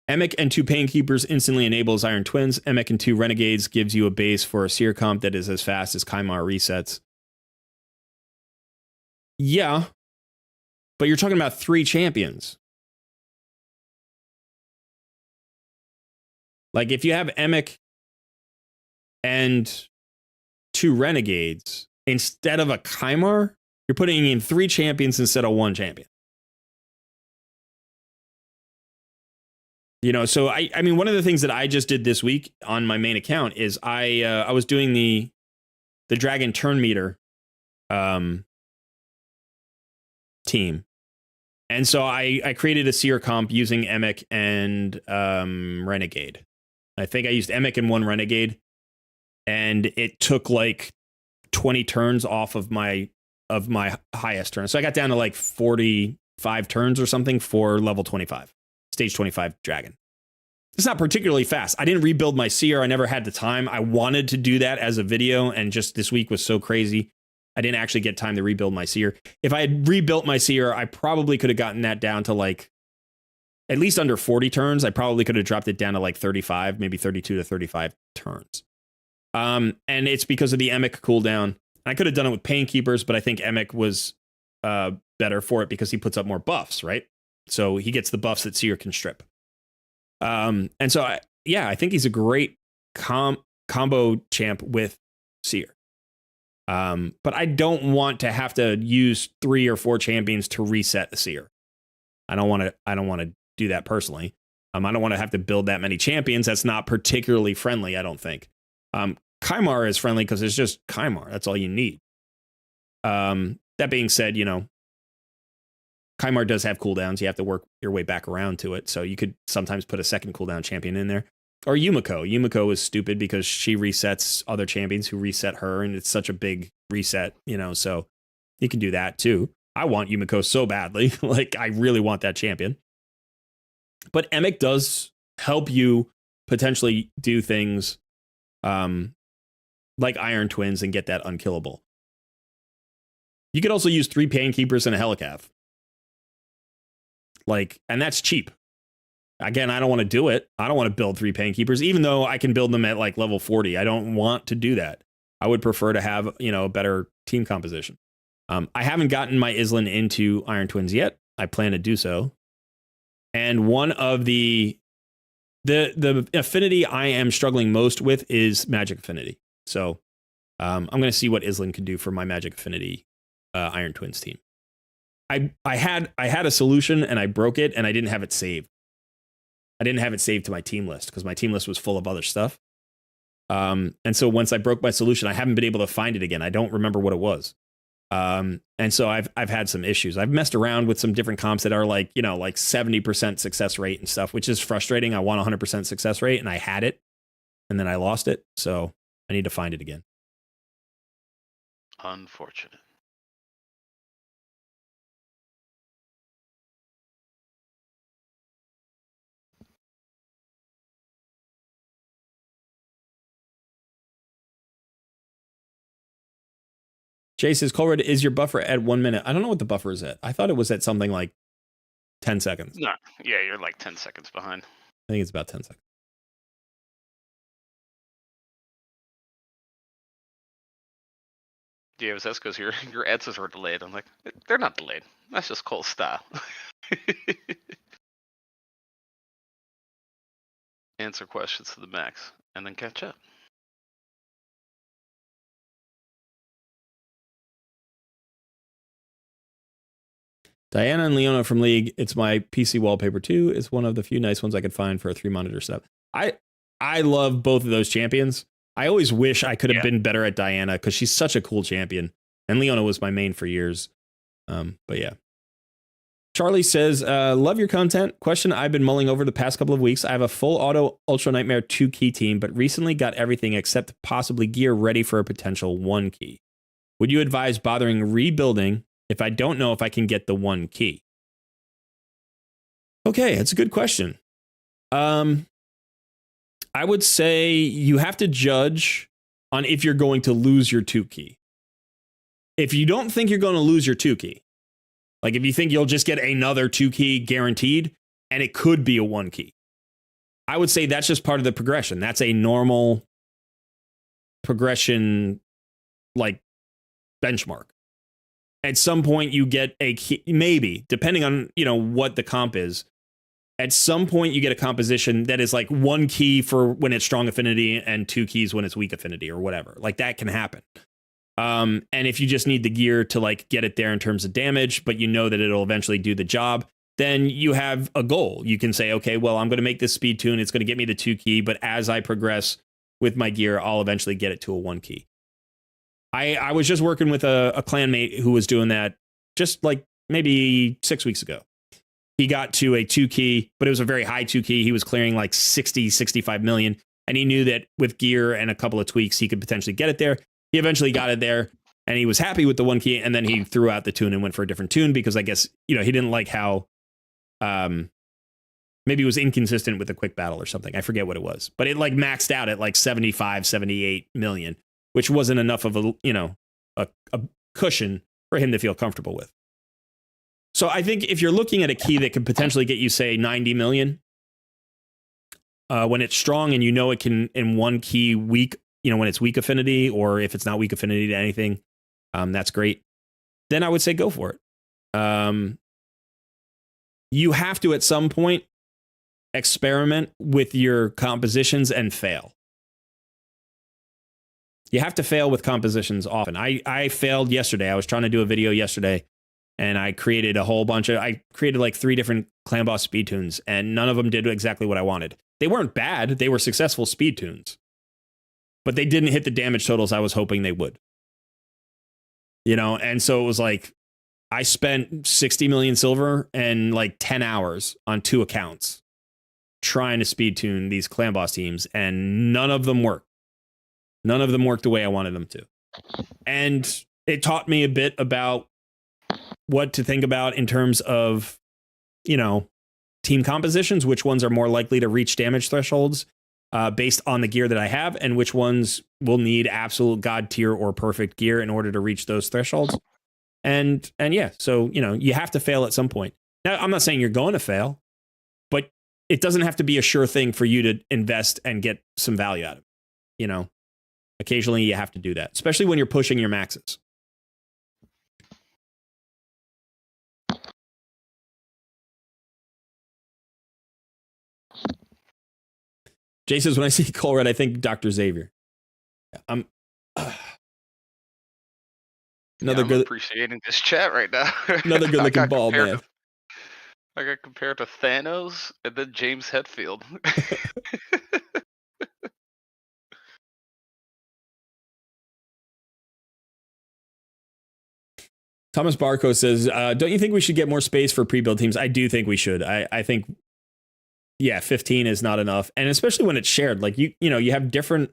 Emek and 2 Painkeepers instantly enables Iron Twins. Emek and 2 Renegades gives you a base for a Seer comp that is as fast as Kaimar resets. Yeah, but you're talking about 3 champions. Like, if you have Emek and 2 Renegades instead of a Kaimar, you're putting in 3 champions instead of 1 champion. You know, so I mean, one of the things that I just did this week on my main account is I was doing the Dragon turn meter team. And so I created a Seer comp using Emek and Renegade. I think I used Emek and 1 Renegade, and it took like 20 turns off of my highest turn. So I got down to like 45 turns or something for level 25, stage 25 Dragon. It's not particularly fast. I didn't rebuild my Seer. I never had the time. I wanted to do that as a video, and just this week was so crazy. I didn't actually get time to rebuild my Seer. If I had rebuilt my Seer, I probably could have gotten that down to like at least under 40 turns. I probably could have dropped it down to like 35, maybe 32 to 35 turns. And it's because of the Emek cooldown. I could have done it with Painkeepers, but I think Emek was better for it because he puts up more buffs, right? So he gets the buffs that Seer can strip. And so, I think he's a great combo champ with Seer. But I don't want to have to use 3 or 4 champions to reset the Seer. I don't want to do that personally. I don't want to have to build that many champions. That's not particularly friendly, I don't think. Kaimar is friendly because it's just Kaimar. That's all you need. That being said, you know, Kaimar does have cooldowns. You have to work your way back around to it. So you could sometimes put a second cooldown champion in there. Or Yumiko. Yumiko is stupid because she resets other champions who reset her, and it's such a big reset, you know, so you can do that too. I want Yumiko so badly. Like, I really want that champion. But Emek does help you potentially do things like Iron Twins and get that unkillable. You could also use 3 Painkeepers and a Helicav. Like, and that's cheap. Again, I don't want to do it. I don't want to build 3 Painkeepers, even though I can build them at like level 40. I don't want to do that. I would prefer to have, you know, a better team composition. I haven't gotten my Islan into Iron Twins yet. I plan to do so. And one of the affinity I am struggling most with is Magic Affinity. So I'm going to see what Islan can do for my Magic Affinity Iron Twins team. I had a solution and I broke it, and I didn't have it saved. I didn't have it saved to my team list because my team list was full of other stuff. And so once I broke my solution, I haven't been able to find it again. I don't remember what it was. And so I've had some issues. I've messed around with some different comps that are like, you know, like 70% success rate and stuff, which is frustrating. I want 100% success rate, and I had it, and then I lost it. So I need to find it again. Unfortunate. Jay says, Colred, is your buffer at 1 minute? I don't know what the buffer is at. I thought it was at something like 10 seconds. No, yeah, you're like 10 seconds behind. I think it's about 10 seconds. Yeah, it was that's because your answers were delayed. I'm like, they're not delayed. That's just Cole's style. Answer questions to the max and then catch up. Diana and Leona from League. It's my PC wallpaper too. It's one of the few nice ones I could find for a 3-monitor setup. I love both of those champions. I always wish I could have been better at Diana because she's such a cool champion. And Leona was my main for years. But yeah. Charlie says, love your content. Question I've been mulling over the past couple of weeks. I have a full auto Ultra Nightmare 2 key team, but recently got everything except possibly gear ready for a potential 1 key. Would you advise bothering rebuilding if I don't know if I can get the 1 key? Okay, that's a good question. I would say you have to judge on if you're going to lose your 2 key. If you don't think you're going to lose your 2 key, like if you think you'll just get another 2 key guaranteed, and it could be a 1 key, I would say that's just part of the progression. That's a normal progression, like benchmark. At some point you get a key, maybe depending on, you know, what the comp is. At some point you get a composition that is like 1 key for when it's strong affinity and 2 keys when it's weak affinity or whatever. Like that can happen. And if you just need the gear to like get it there in terms of damage, but you know that it'll eventually do the job, then you have a goal. You can say, okay, well, I'm going to make this speed tune. It's going to get me the 2 key, but as I progress with my gear, I'll eventually get it to a 1 key. I was just working with a clanmate who was doing that just like maybe 6 weeks ago. He got to a 2 key, but it was a very high 2 key. He was clearing like 60, 65 million. And he knew that with gear and a couple of tweaks, he could potentially get it there. He eventually got it there and he was happy with the 1 key. And then he threw out the tune and went for a different tune because I guess, you know, he didn't like how maybe it was inconsistent with the quick battle or something. I forget what it was, but it like maxed out at like 75, 78 million, which wasn't enough of a, you know, a cushion for him to feel comfortable with. So I think if you're looking at a key that could potentially get you, say, 90 million, when it's strong and you know it can in 1 key weak, you know, when it's weak affinity, or if it's not weak affinity to anything, that's great. Then I would say go for it. You have to at some point experiment with your compositions and fail. You have to fail with compositions often. I failed yesterday. I was trying to do a video yesterday and I created a whole bunch of, I created like 3 different clan boss speed tunes and none of them did exactly what I wanted. They weren't bad. They were successful speed tunes, but they didn't hit the damage totals I was hoping they would. You know, and so it was like, I spent 60 million silver and like 10 hours on 2 accounts trying to speed tune these clan boss teams and none of them worked. None of them worked the way I wanted them to. And it taught me a bit about what to think about in terms of, you know, team compositions, which ones are more likely to reach damage thresholds based on the gear that I have, and which ones will need absolute god tier or perfect gear in order to reach those thresholds. And yeah, so, you know, you have to fail at some point. Now, I'm not saying you're going to fail, but it doesn't have to be a sure thing for you to invest and get some value out of it. You know, occasionally you have to do that, especially when you're pushing your maxes. Jay says, when I see Colred, I think Dr. Xavier. I'm I'm appreciating this chat right now. Another good looking ball, man. I got compared to Thanos and then James Hetfield. Thomas Barco says, don't you think we should get more space for pre-build teams? I do think we should. I think, yeah, 15 is not enough. And especially when it's shared, like you know, you have different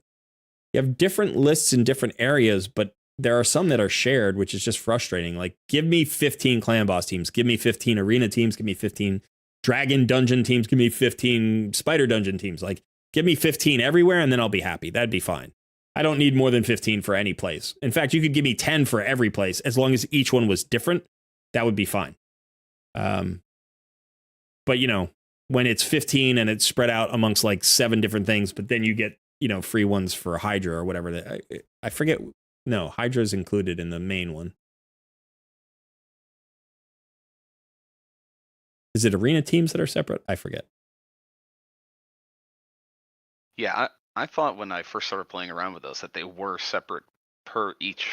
lists in different areas, but there are some that are shared, which is just frustrating. Like, give me 15 clan boss teams, give me 15 arena teams, give me 15 dragon dungeon teams, give me 15 spider dungeon teams. Like, give me 15 everywhere and then I'll be happy. That'd be fine. I don't need more than 15 for any place. In fact, you could give me 10 for every place as long as each one was different. That would be fine. But you know, when it's 15 and it's spread out amongst like 7 different things, but then you get, you know, free ones for Hydra or whatever. That I forget. No, Hydra is included in the main one. Is it arena teams that are separate? I forget. Yeah, I thought when I first started playing around with those that they were separate per each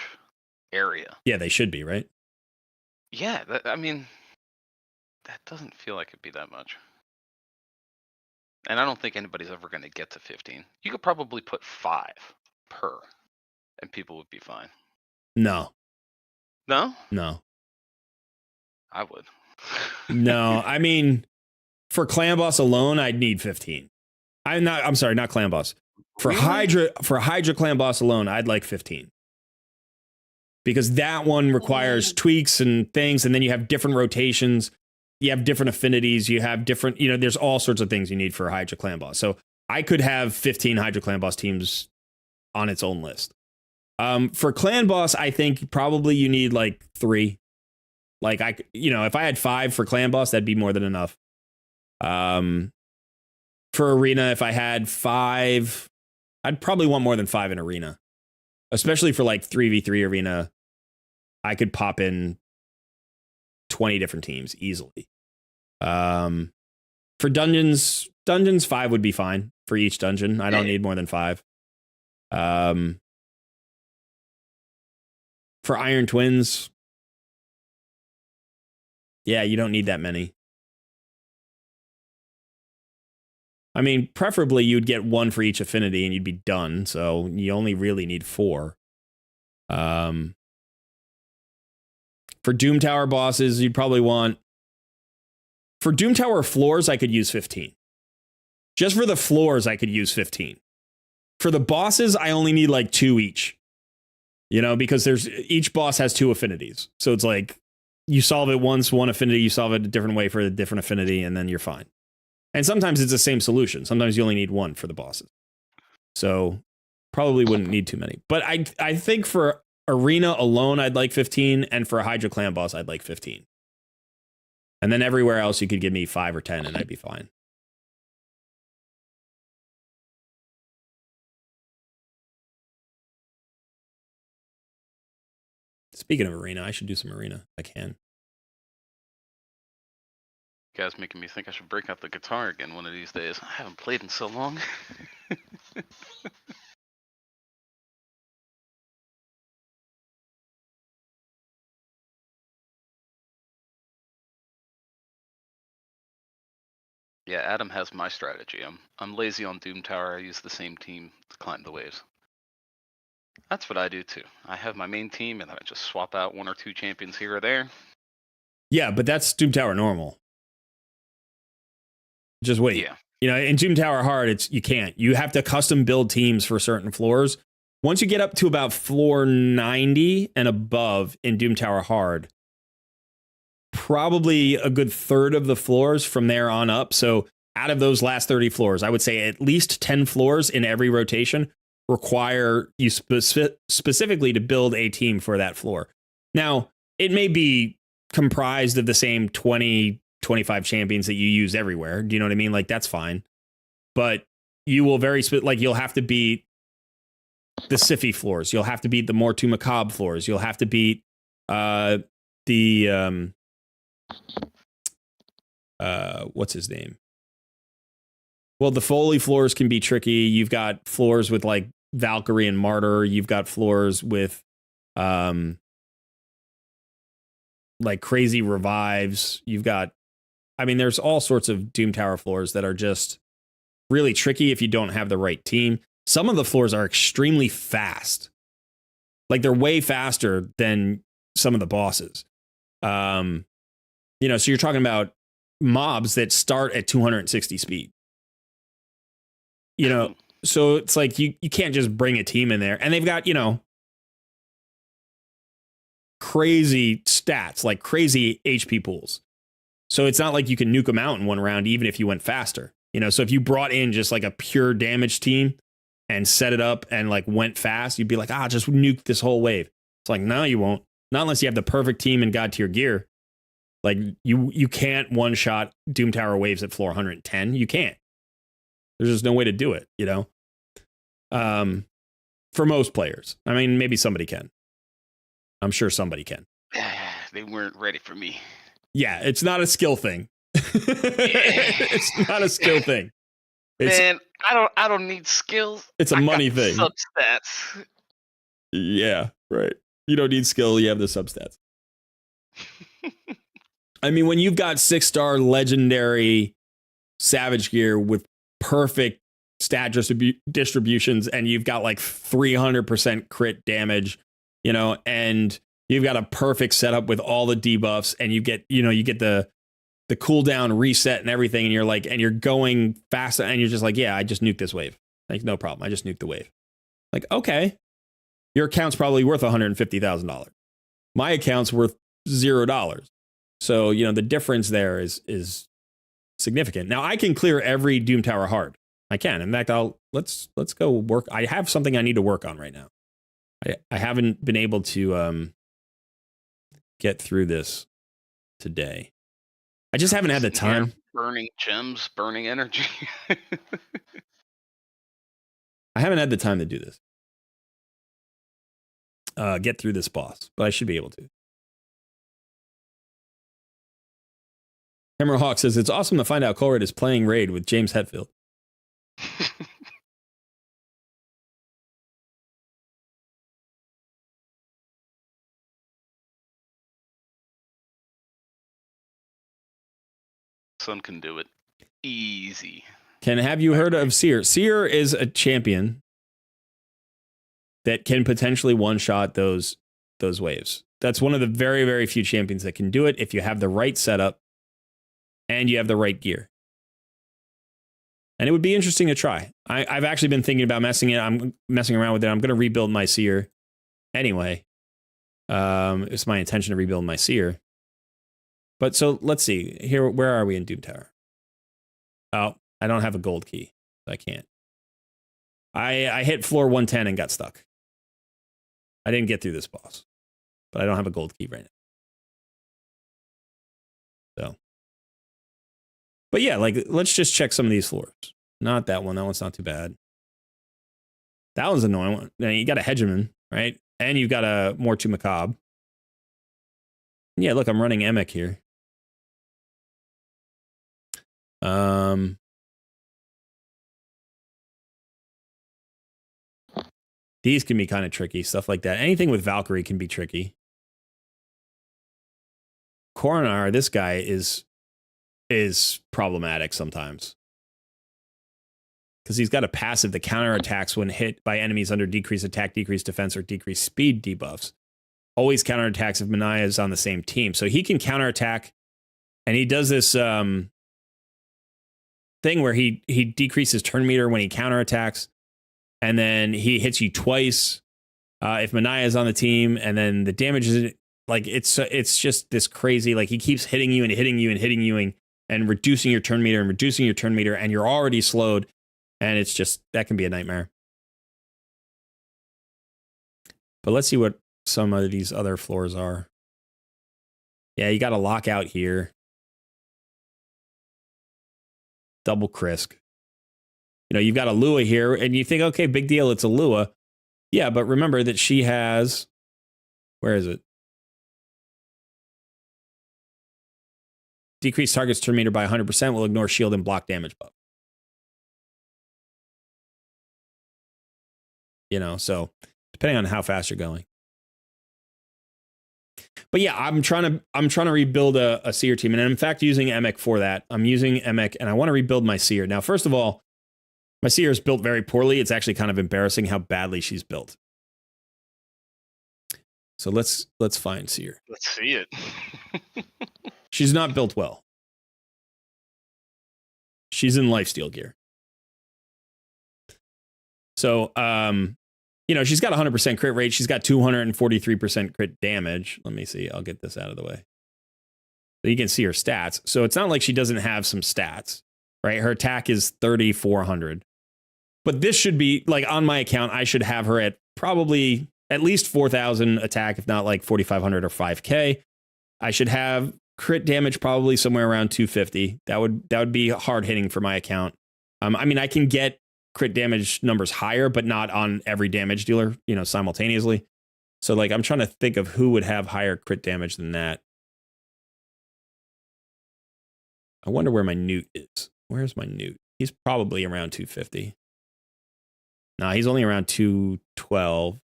area. Yeah, they should be, right? Yeah, I mean, that doesn't feel like it'd be that much. And I don't think anybody's ever going to get to 15. You could probably put 5 per, and people would be fine. No. No? No. I would. No, I mean, for clan boss alone, I'd need 15. I'm sorry, not clan boss. For Really? Hydra clan boss alone, I'd like 15. Because that one requires tweaks and things, and then you have different rotations, you have different affinities, you have different, you know, there's all sorts of things you need for Hydra clan boss. So I could have 15 Hydra clan boss teams on its own list. For clan boss, I think probably you need like 3. Like, you know, if I had 5 for clan boss, that'd be more than enough. for arena, if I had 5, I'd probably want more than 5 in arena, especially for like 3v3 arena. I could pop in 20 different teams easily. For dungeons 5 would be fine for each dungeon. I don't need more than 5. For Iron Twins, yeah, you don't need that many. I mean, preferably you'd get 1 for each affinity and you'd be done. So you only really need 4. For Doom Tower bosses, you'd probably want... For Doom Tower floors, I could use 15. Just for the floors, I could use 15. For the bosses, I only need like 2 each. You know, because each boss has 2 affinities. So it's like, you solve it once, 1 affinity, you solve it a different way for a different affinity, and then you're fine. And sometimes it's the same solution. Sometimes you only need 1 for the bosses. So probably wouldn't need too many. But I think for arena alone, I'd like 15. And for a Hydra clan boss, I'd like 15. And then everywhere else, you could give me 5 or 10 and I'd be fine. Speaking of arena, I should do some arena. I can. You guys making me think I should break out the guitar again one of these days. I haven't played in so long. Yeah, Adam has my strategy. I'm lazy on Doom Tower. I use the same team to climb the waves. That's what I do too. I have my main team and I just swap out 1 or 2 champions here or there. Yeah, but that's Doom Tower normal. Just wait. Yeah. You know, in Doom Tower Hard, you can't. You have to custom build teams for certain floors. Once you get up to about floor 90 and above in Doom Tower Hard, probably a good third of the floors from there on up. So out of those last 30 floors, I would say at least 10 floors in every rotation require you specifically to build a team for that floor. Now, it may be comprised of the same 20, 25 champions that you use everywhere. Do you know what I mean? Like, that's fine. But you will you'll have to beat the Siffy floors. You'll have to beat the Mortu Macabre floors. You'll have to beat what's his name? Well, the Foley floors can be tricky. You've got floors with like Valkyrie and Martyr. You've got floors with like crazy revives. You've got, I mean, there's all sorts of Doom Tower floors that are just really tricky if you don't have the right team. Some of the floors are extremely fast. Like, they're way faster than some of the bosses. You know, so you're talking about mobs that start at 260 speed. You know, so it's like you can't just bring a team in there. And they've got, you know, crazy stats, like crazy HP pools. So it's not like you can nuke them out in one round, even if you went faster. You know, so if you brought in just like a pure damage team and set it up and like went fast, you'd be like, just nuke this whole wave. It's like, no, you won't. Not unless you have the perfect team and God tier gear. Like, you can't one-shot Doom Tower waves at floor 110. You can't. There's just no way to do it, you know? For most players. I mean, maybe somebody can. I'm sure somebody can. They weren't ready for me. Yeah, it's not a skill thing. It's not a skill thing. Man, I don't need skills. It's a money thing. Substats. Yeah, right. You don't need skill, you have the substats. I mean, when you've got 6-star legendary Savage gear with perfect stat distributions and you've got like 300% crit damage, you know, and you've got a perfect setup with all the debuffs and you get the cooldown reset and everything, and you're going faster and you're just like, yeah, I just nuked this wave. Like, no problem. I just nuked the wave. Like, okay. Your account's probably worth $150,000. My account's worth $0. So, you know, the difference there is significant. Now, I can clear every Doom Tower hard. I can. In fact, let's go work. I have something I need to work on right now. I haven't been able to get through this today. I just haven't had the time. Burning gems, burning energy. I haven't had the time to do this. Get through this boss, but I should be able to. Hammerhawk says, it's awesome to find out Colred is playing Raid with James Hetfield. Sun can do it. Easy. Have you heard of Seer? Seer is a champion that can potentially one-shot those waves. That's one of the very, very few champions that can do it if you have the right setup and you have the right gear. And it would be interesting to try. I've actually been thinking about I'm messing around with it. I'm going to rebuild my Seer anyway. It's my intention to rebuild my Seer. But so let's see. Here, where are we in Doom Tower? Oh, I don't have a gold key. So I can't. I hit floor 110 and got stuck. I didn't get through this boss. But I don't have a gold key right now. So. But yeah, like, let's just check some of these floors. Not that one. That one's not too bad. That one's annoying one. Now, you got a Hegemon, right? And you've got a Mortu Macabre. Yeah, look, I'm running Emek here. These can be kind of tricky, stuff like that. Anything with Valkyrie can be tricky. Coronar, this guy is problematic sometimes. Because he's got a passive that counterattacks when hit by enemies under decreased attack, decreased defense, or decreased speed debuffs. Always counterattacks if Manaya is on the same team. So he can counterattack, and he does this thing where he decreases turn meter when he counterattacks, and then he hits you twice if Manaya is on the team, and then the damage is like it's just this crazy, like he keeps hitting you and hitting you and hitting you and reducing your turn meter and reducing your turn meter, and you're already slowed, and it's just, that can be a nightmare. But let's see what some of these other floors are. Yeah, you got a lockout here. Double Krisk. You know, you've got a Lua here, and you think, okay, big deal, it's a Lua. Yeah, but remember that she has, where is it? Decrease target's turn meter by 100% will ignore shield and block damage buff. You know, so depending on how fast you're going. But yeah, I'm trying to rebuild a Seer team, and I'm in fact using Emek for that. I'm using Emek, and I want to rebuild my Seer. Now, first of all, my Seer is built very poorly. It's actually kind of embarrassing how badly she's built. So let's find Seer. Let's see it. She's not built well. She's in lifesteal gear. So, you know, she's got 100% crit rate. She's got 243% crit damage. Let me see. I'll get this out of the way. So you can see her stats. So it's not like she doesn't have some stats, right? Her attack is 3,400. But this should be, like, on my account, I should have her at probably at least 4,000 attack, if not like 4,500 or 5K. I should have crit damage probably somewhere around 250. That would be hard hitting for my account. I mean, I can get crit damage numbers higher, but not on every damage dealer, you know, simultaneously. So like, I'm trying to think of who would have higher crit damage than that. I wonder where my Newt is. Where's my Newt? He's probably around 250. Nah, he's only around 212.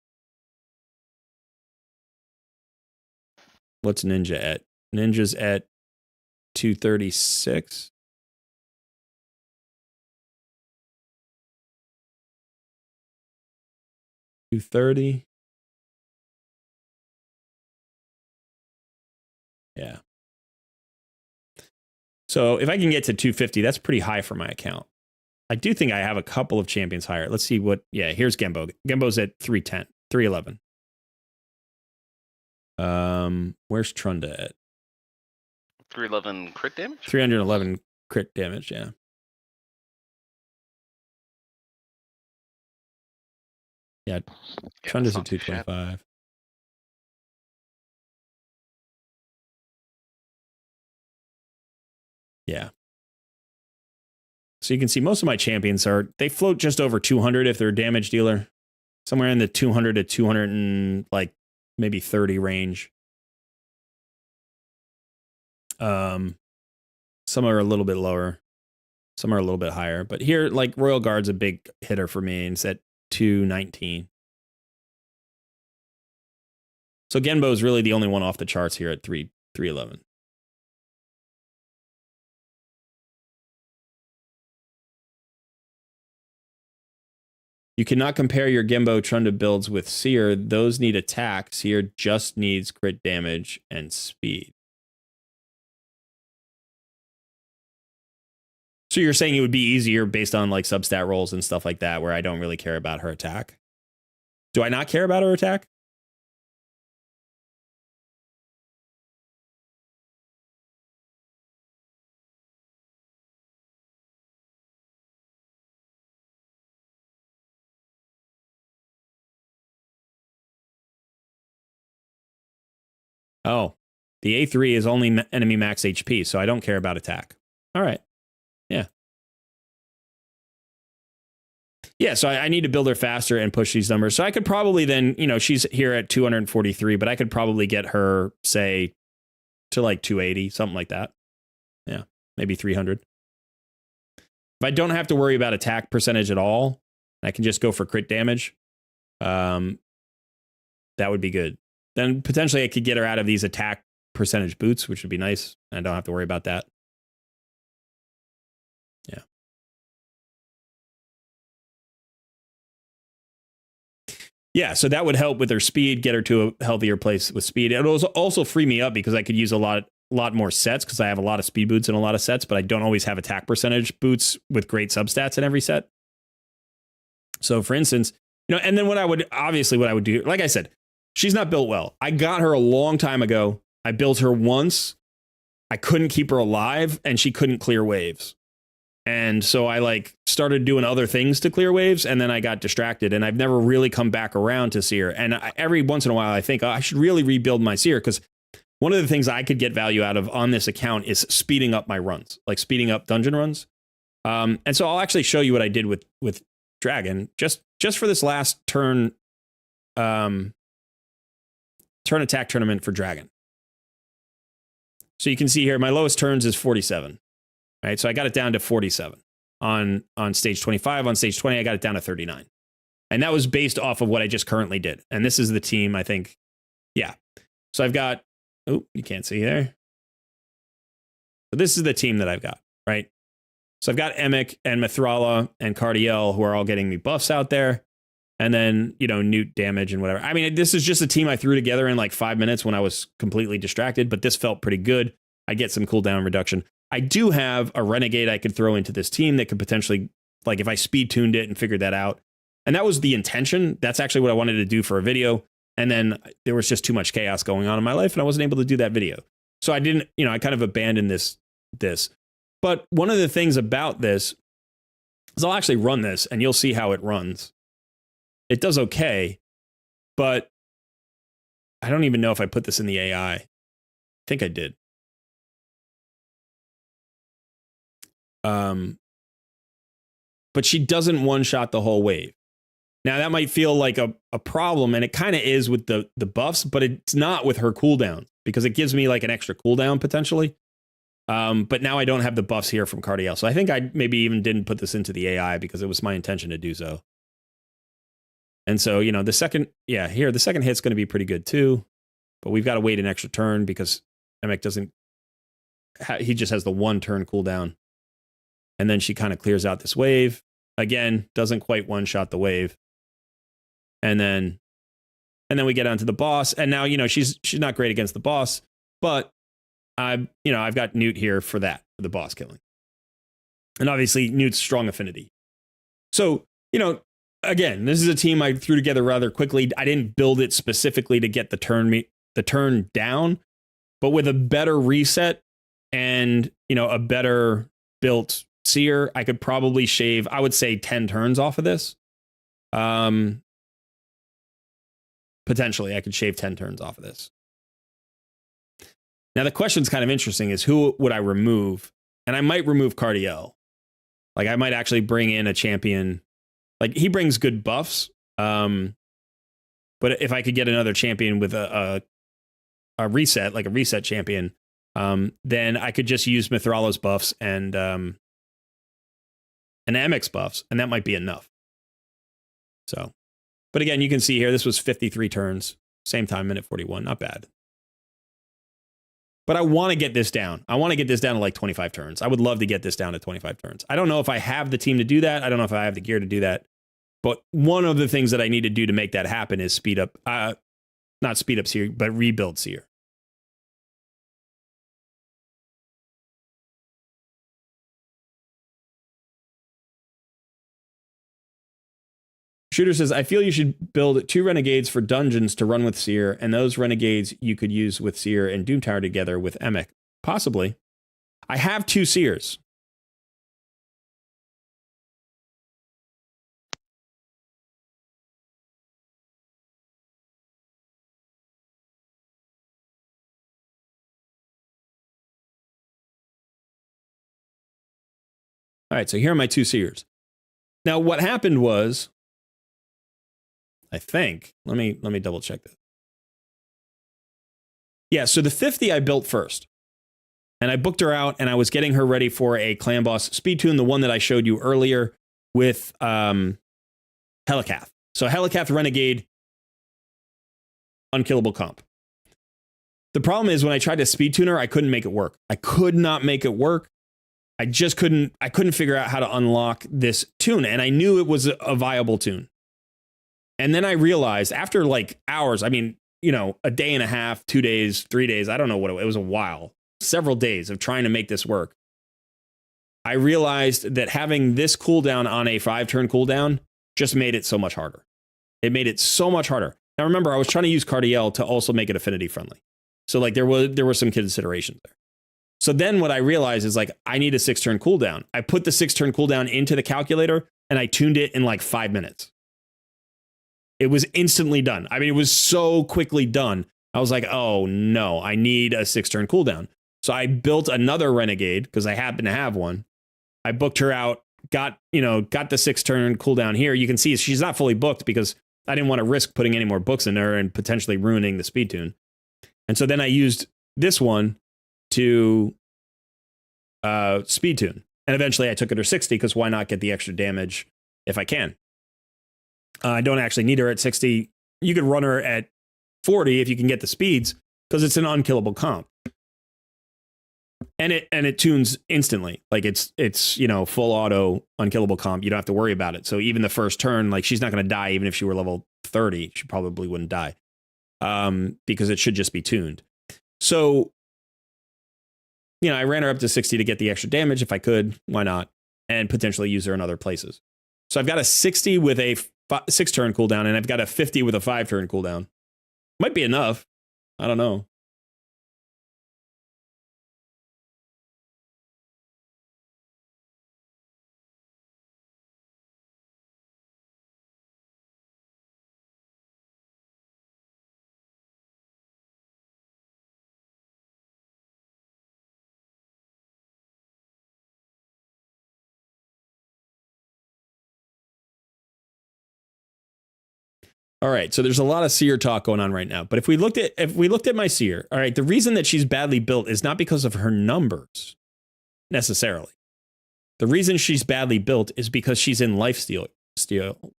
What's Ninja at? Ninja's at 236. $230. Yeah. So if I can get to 250, that's pretty high for my account. I do think I have a couple of champions higher. Let's see what, yeah, here's Gembo. Gembo's at 310, 311. Where's Trunda at? 311 crit damage? 311 crit damage, yeah. Yeah, Trunda's at 225. Yeah. So you can see most of my champions they float just over 200 if they're a damage dealer. Somewhere in the 200 to 200 and like maybe 30 range. Some are a little bit lower. Some are a little bit higher. But here, like Royal Guard's a big hitter for me, and it's at 219. So Genbo is really the only one off the charts here at 311. You cannot compare your Genbo Trunda builds with Seer. Those need attack. Seer just needs crit damage and speed. So you're saying it would be easier based on like substat rolls and stuff like that, where I don't really care about her attack? Do I not care about her attack? Oh, the A3 is only enemy max HP, so I don't care about attack. All right. Yeah. Yeah, so I need to build her faster and push these numbers. So I could probably then, you know, she's here at 243, but I could probably get her, say, to like 280, something like that. Yeah, maybe 300. If I don't have to worry about attack percentage at all, I can just go for crit damage. That would be good. Then potentially I could get her out of these attack percentage boots, which would be nice. I don't have to worry about that. Yeah. Yeah, so that would help with her speed, get her to a healthier place with speed. It will also free me up because I could use a lot more sets because I have a lot of speed boots in a lot of sets, but I don't always have attack percentage boots with great substats in every set. So for instance, you know, and then what I would do, like I said, she's not built well. I got her a long time ago. I built her once. I couldn't keep her alive and she couldn't clear waves. And so I like started doing other things to clear waves and then I got distracted and I've never really come back around to Seer. And every once in a while I think, oh, I should really rebuild my Seer because one of the things I could get value out of on this account is speeding up my runs, like speeding up dungeon runs. And so I'll actually show you what I did with Dragon just for this last turn attack tournament for Dragon. So you can see here, my lowest turns is 47. Right, so I got it down to 47 on stage 25. On stage 20, I got it down to 39. And that was based off of what I just currently did. And this is the team, I think. Yeah. So I've got, oh, you can't see there. So this is the team that I've got, right? So I've got Emic and Mithrala and Cardiel who are all getting me buffs out there. And then, you know, Newt damage and whatever. I mean, this is just a team I threw together in like 5 minutes when I was completely distracted, but this felt pretty good. I get some cooldown reduction. I do have a Renegade I could throw into this team that could potentially, like if I speed tuned it and figured that out. And that was the intention. That's actually what I wanted to do for a video. And then there was just too much chaos going on in my life and I wasn't able to do that video. So I didn't, you know, I kind of abandoned this. But one of the things about this is I'll actually run this and you'll see how it runs. It does okay, but I don't even know if I put this in the AI. I think I did. But she doesn't one-shot the whole wave. Now that might feel like a problem, and it kind of is with the buffs, but it's not with her cooldown because it gives me like an extra cooldown potentially. But now I don't have the buffs here from Cardiel, so I think I maybe even didn't put this into the AI because it was my intention to do so. And so, you know, the second hit's going to be pretty good too, but we've got to wait an extra turn because Emic doesn't. He just has the 1 turn cooldown. And then she kind of clears out this wave. Again, doesn't quite one-shot the wave. And then we get onto the boss. And now, you know, she's not great against the boss, but I've got Newt here for that, for the boss killing. And obviously Newt's strong affinity. So, you know, again, this is a team I threw together rather quickly. I didn't build it specifically to get the turn down, but with a better reset and, you know, a better built Seer, I could probably shave, I would say 10 turns off of this. Potentially, I could shave 10 turns off of this. Now, the question's kind of interesting is who would I remove? And I might remove Cardiel. Like I might actually bring in a champion. Like he brings good buffs. But if I could get another champion with a reset, like a reset champion, then I could just use Mithrala's buffs and MX buffs, and that might be enough. So, but again, you can see here, this was 53 turns, same time, minute 41, not bad. But I want to get this down. I want to get this down to like 25 turns. I would love to get this down to 25 turns. I don't know if I have the team to do that. I don't know if I have the gear to do that. But one of the things that I need to do to make that happen is speed up, not speed up Seer, but rebuild Seer. Shooter says, I feel you should build 2 renegades for dungeons to run with Seer, and those renegades you could use with Seer and Doom Tower together with Emic. Possibly. I have 2 Seers. All right, so here are my 2 Seers. Now, what happened was, I think, let me double check this. Yeah, so the 50 I built first. And I booked her out, and I was getting her ready for a clan boss speed tune, the one that I showed you earlier with Helikath. So Helikath Renegade, unkillable comp. The problem is when I tried to speed tune her, I couldn't make it work. I could not make it work. I just couldn't figure out how to unlock this tune, and I knew it was a viable tune. And then I realized after like hours, I mean, you know, a day and a half, 2 days, 3 days, I don't know what it was a while, several days of trying to make this work. I realized that having this cooldown on a 5-turn cooldown just made it so much harder. It made it so much harder. Now remember, I was trying to use Cardiel to also make it affinity friendly. So like there were some considerations there. So then what I realized is like, I need a 6-turn cooldown. I put the 6-turn cooldown into the calculator and I tuned it in like 5 minutes. It was instantly done. I mean, it was so quickly done. I was like, oh no, I need a 6-turn cooldown. So I built another Renegade because I happen to have one. I booked her out, got the 6-turn cooldown here. You can see she's not fully booked because I didn't want to risk putting any more books in her and potentially ruining the speed tune. And so then I used this one to speed tune. And eventually I took it to 60 because why not get the extra damage if I can? I don't actually need her at 60. You could run her at 40 if you can get the speeds because it's an unkillable comp. And it tunes instantly. Like it's full auto unkillable comp. You don't have to worry about it. So even the first turn, like she's not going to die even if she were level 30. She probably wouldn't die. Because it should just be tuned. So I ran her up to 60 to get the extra damage if I could. Why not? And potentially use her in other places. So I've got a 60 with a 6-turn cooldown, and I've got a 50 with a 5-turn cooldown. Might be enough. I don't know. All right, so there's a lot of Seer talk going on right now. But if we looked at my Seer, all right, the reason that she's badly built is not because of her numbers necessarily. The reason she's badly built is because she's in lifesteal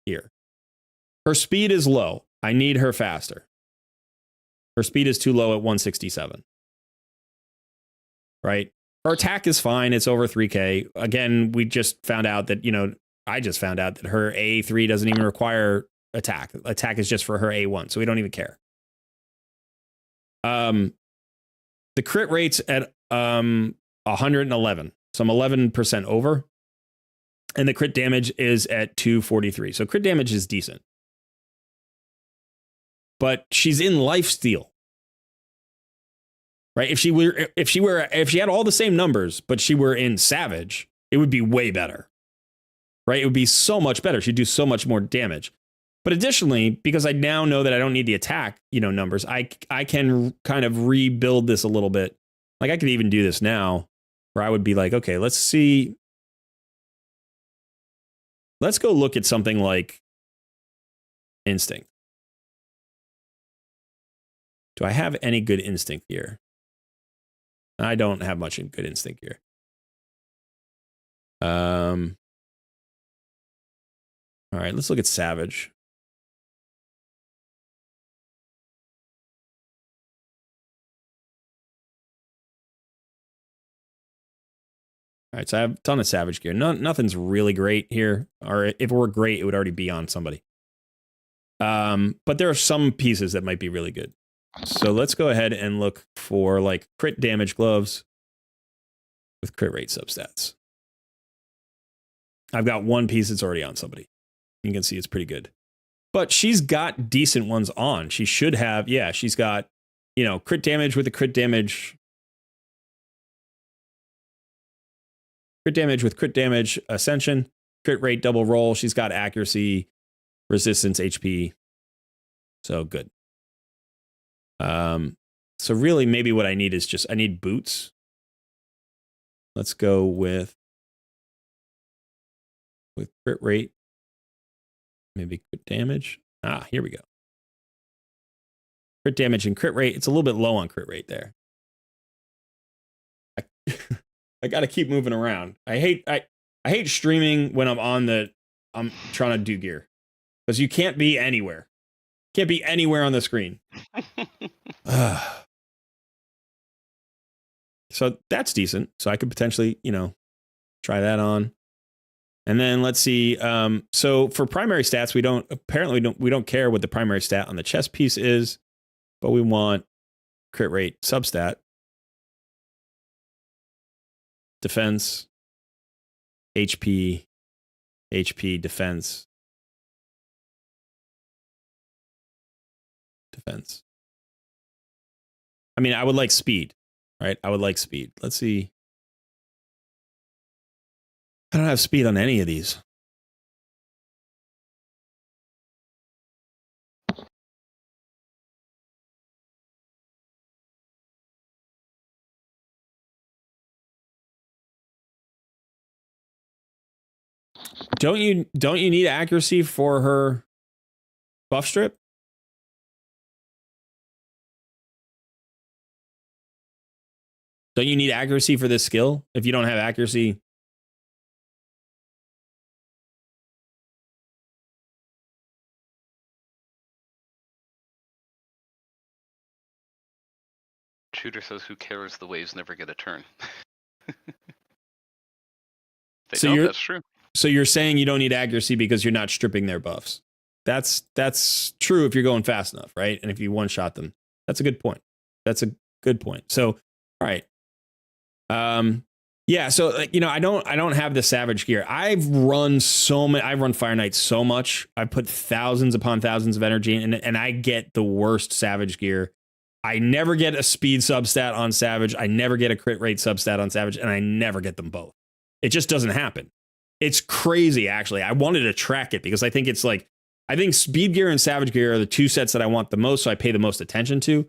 here. Her speed is low. I need her faster. Her speed is too low at 167. Right? Her attack is fine. It's over 3K. Again, we just found out that, I just found out that her A3 doesn't even require attack. Attack is just for her A1, so we don't even care. The crit rate's at 111, so I'm 11% over. And the crit damage is at 243. So crit damage is decent. But she's in lifesteal. Right? If she had all the same numbers, but she were in Savage, it would be way better. Right? It would be so much better. She'd do so much more damage. But additionally, because I now know that I don't need the attack, numbers, I can kind of rebuild this a little bit. Like I could even do this now, where I would be like, okay, let's see Let's go look at something like instinct. Do I have any good instinct gear? I don't have much in good instinct gear. All right, let's look at Savage. All right, so I have a ton of Savage gear. Nothing's really great here. Or if it were great, it would already be on somebody. But there are some pieces that might be really good. So let's go ahead and look for like crit damage gloves with crit rate substats. I've got one piece that's already on somebody. You can see it's pretty good. But she's got decent ones on. She should have, yeah, she's got, you know, crit damage with a crit damage. Crit damage with crit damage ascension, crit rate double roll. She's got accuracy, resistance, HP. So good. So really maybe what I need is just, I need boots. Let's go with crit rate. Maybe crit damage. Ah, here we go. Crit damage and crit rate. It's a little bit low on crit rate there. I got to keep moving around. I hate streaming when I'm trying to do gear, because you can't be anywhere. Can't be anywhere on the screen. So that's decent. So I could potentially, you know, try that on. And then let's see. So for primary stats, we don't care what the primary stat on the chest piece is, but we want crit rate substat, defense, HP, defense. I mean, I would like speed, right? I would like speed. Let's see. I don't have speed on any of these. Don't you need accuracy for her buff strip? Don't you need accuracy for this skill? If you don't have accuracy. Shooter says, who cares? The waves never get a turn. That's true. So you're saying you don't need accuracy because you're not stripping their buffs. That's true if you're going fast enough, right? And if you one-shot them. That's a good point. So, all right. Yeah, so like, you know, I don't have the Savage gear. I've run Fire Knight so much. I put thousands upon thousands of energy and I get the worst Savage gear. I never get a speed substat on Savage. I never get a crit rate substat on Savage, and I never get them both. It just doesn't happen. It's crazy, actually. I wanted to track it because I think it's like, I think speed gear and Savage gear are the two sets that I want the most, so I pay the most attention to.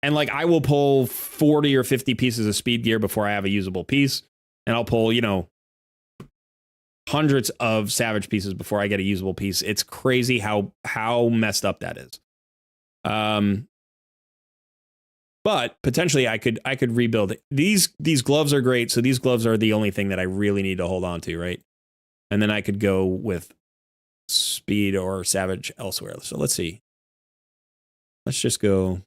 And like, I will pull 40 or 50 pieces of speed gear before I have a usable piece. And I'll pull, you know, hundreds of Savage pieces before I get a usable piece. It's crazy how messed up that is. But potentially I could rebuild it. These gloves are great. So these gloves are the only thing that I really need to hold on to, right? And then I could go with speed or Savage elsewhere. So let's see. Let's just go.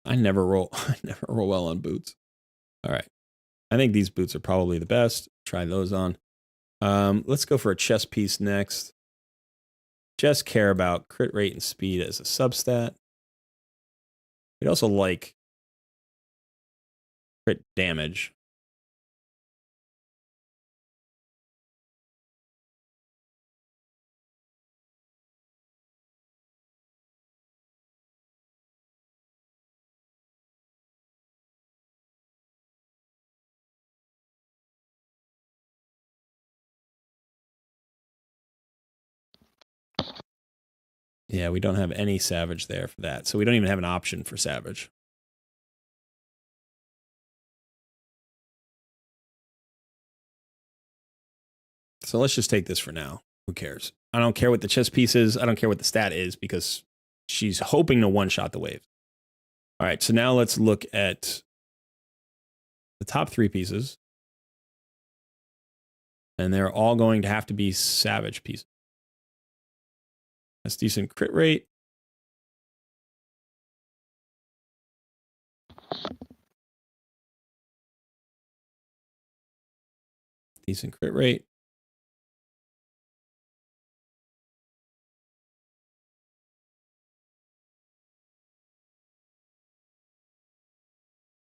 I never roll well on boots. All right. I think these boots are probably the best. Try those on. Let's go for a chest piece next. Just care about crit rate and speed as a substat. We'd also like crit damage. Yeah, we don't have any Savage there for that. So we don't even have an option for Savage. So let's just take this for now. Who cares? I don't care what the chess piece is. I don't care what the stat is because she's hoping to one-shot the wave. All right, so now let's look at the top 3 pieces. And they're all going to have to be Savage pieces. That's decent crit rate. Decent crit rate.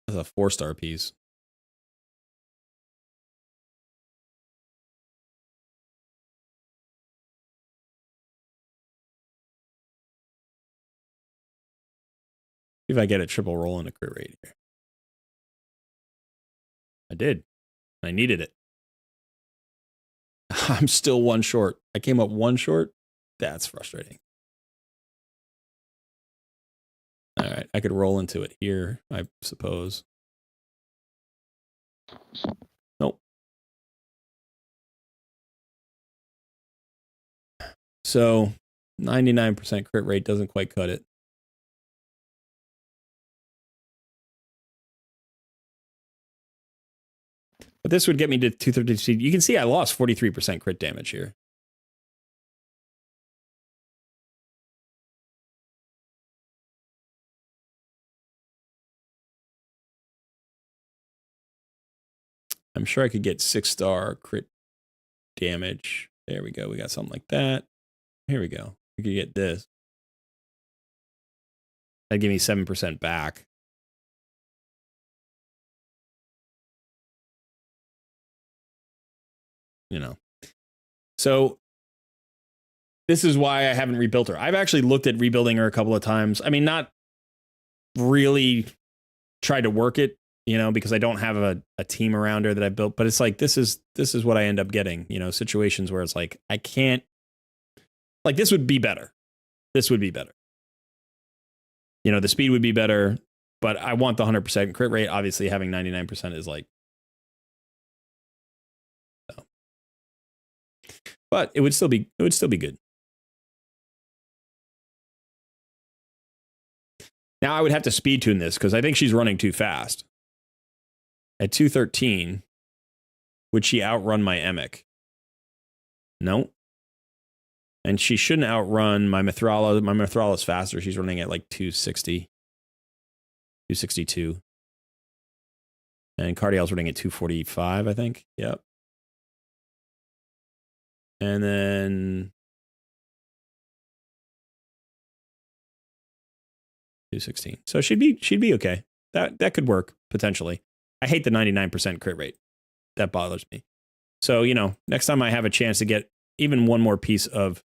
That's a 4-star piece. See if I get a triple roll in a crit rate here. I did. I needed it. I'm still 1 short. I came up 1 short. That's frustrating. All right, I could roll into it here, I suppose. Nope. So 99% crit rate doesn't quite cut it. But this would get me to 230. You can see I lost 43% crit damage here. I'm sure I could get 6-star crit damage. There we go. We got something like that. Here we go. We could get this. That'd give me 7% back. You know. So this is why I haven't rebuilt her. I've actually looked at rebuilding her a couple of times. I mean, not really tried to work it, you know, because I don't have a team around her that I built. But it's like this is what I end up getting, you know, situations where it's like I can't, like, this would be better. This would be better. You know, the speed would be better, but I want the 100% crit rate. Obviously, having 99% is like, so. But it would still be good. Now I would have to speed tune this because I think she's running too fast. At 213, would she outrun my Emic? No. And she shouldn't outrun my Mithrala. My Mithrala is faster. She's running at like 260, 262. And Cardial's running at 245, I think. Yep. And then 216. So she'd be okay. That could work potentially. I hate the 99% crit rate. That bothers me. So, you know, next time I have a chance to get even one more piece of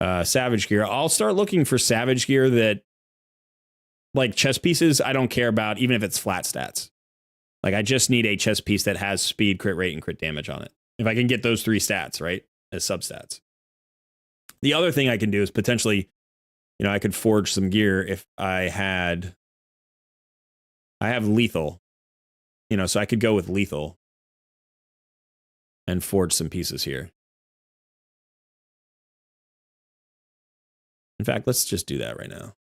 Savage gear, I'll start looking for Savage gear that, like, chess pieces I don't care about, even if it's flat stats. Like, I just need a chess piece that has speed, crit rate, and crit damage on it. If I can get those 3 stats, right, as substats. The other thing I can do is potentially, you know, I could forge some gear if I have lethal, you know, so I could go with lethal and forge some pieces here. In fact, let's just do that right now.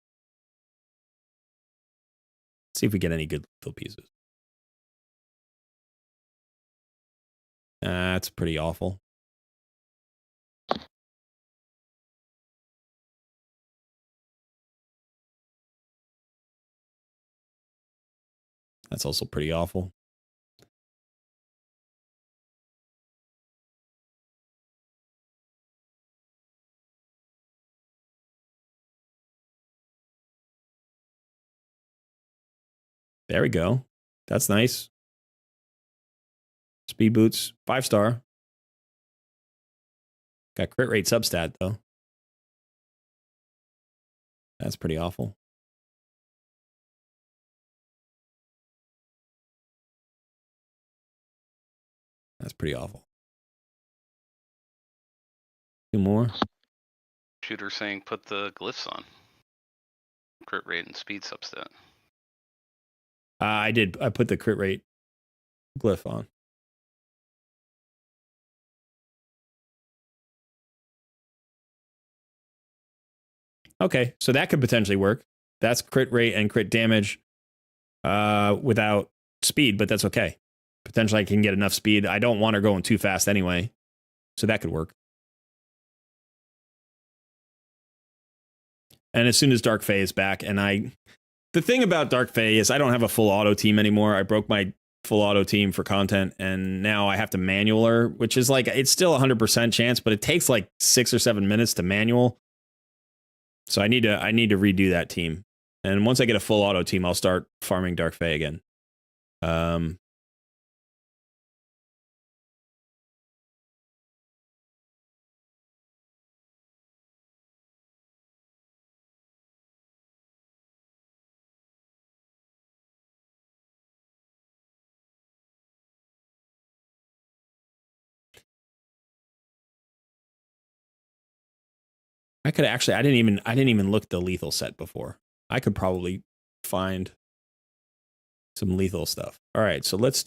See if we get any good lethal pieces. That's pretty awful. That's also pretty awful. There we go. That's nice. Speed boots, 5-star. Got crit rate substat, though. That's pretty awful. That's pretty awful. 2 more. troubleshooter saying put the glyphs on. Crit rate and speed substat. I did. I put the crit rate glyph on. Okay, so that could potentially work. That's crit rate and crit damage without speed, but that's okay. Potentially I can get enough speed. I don't want her going too fast anyway, so that could work. And as soon as Dark Fae is back, and the thing about Dark Fae is I don't have a full auto team anymore. I broke my full auto team for content, and now I have to manual her, which is like, it's still 100% chance, but it takes like 6 or 7 minutes to manual. So I need to redo that team. And once I get a full auto team, I'll start farming Dark Fae again. I could actually, I didn't even look at the lethal set before. I could probably find some lethal stuff. All right, so let's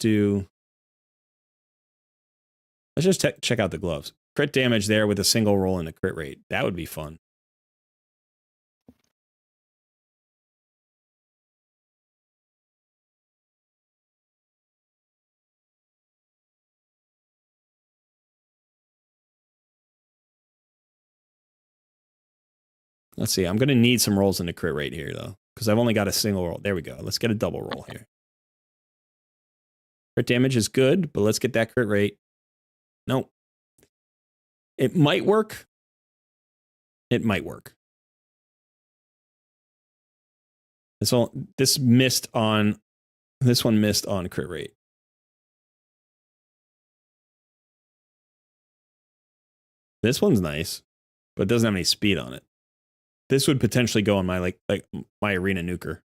just check out the gloves. Crit damage there with a single roll and a crit rate. That would be fun. Let's see. I'm going to need some rolls in the crit rate here, though, because I've only got a single roll. There we go. Let's get a double roll here. Crit damage is good, but let's get that crit rate. Nope. It might work. It might work. This one missed on crit rate. This one's nice, but it doesn't have any speed on it. This would potentially go on my like my arena nuker.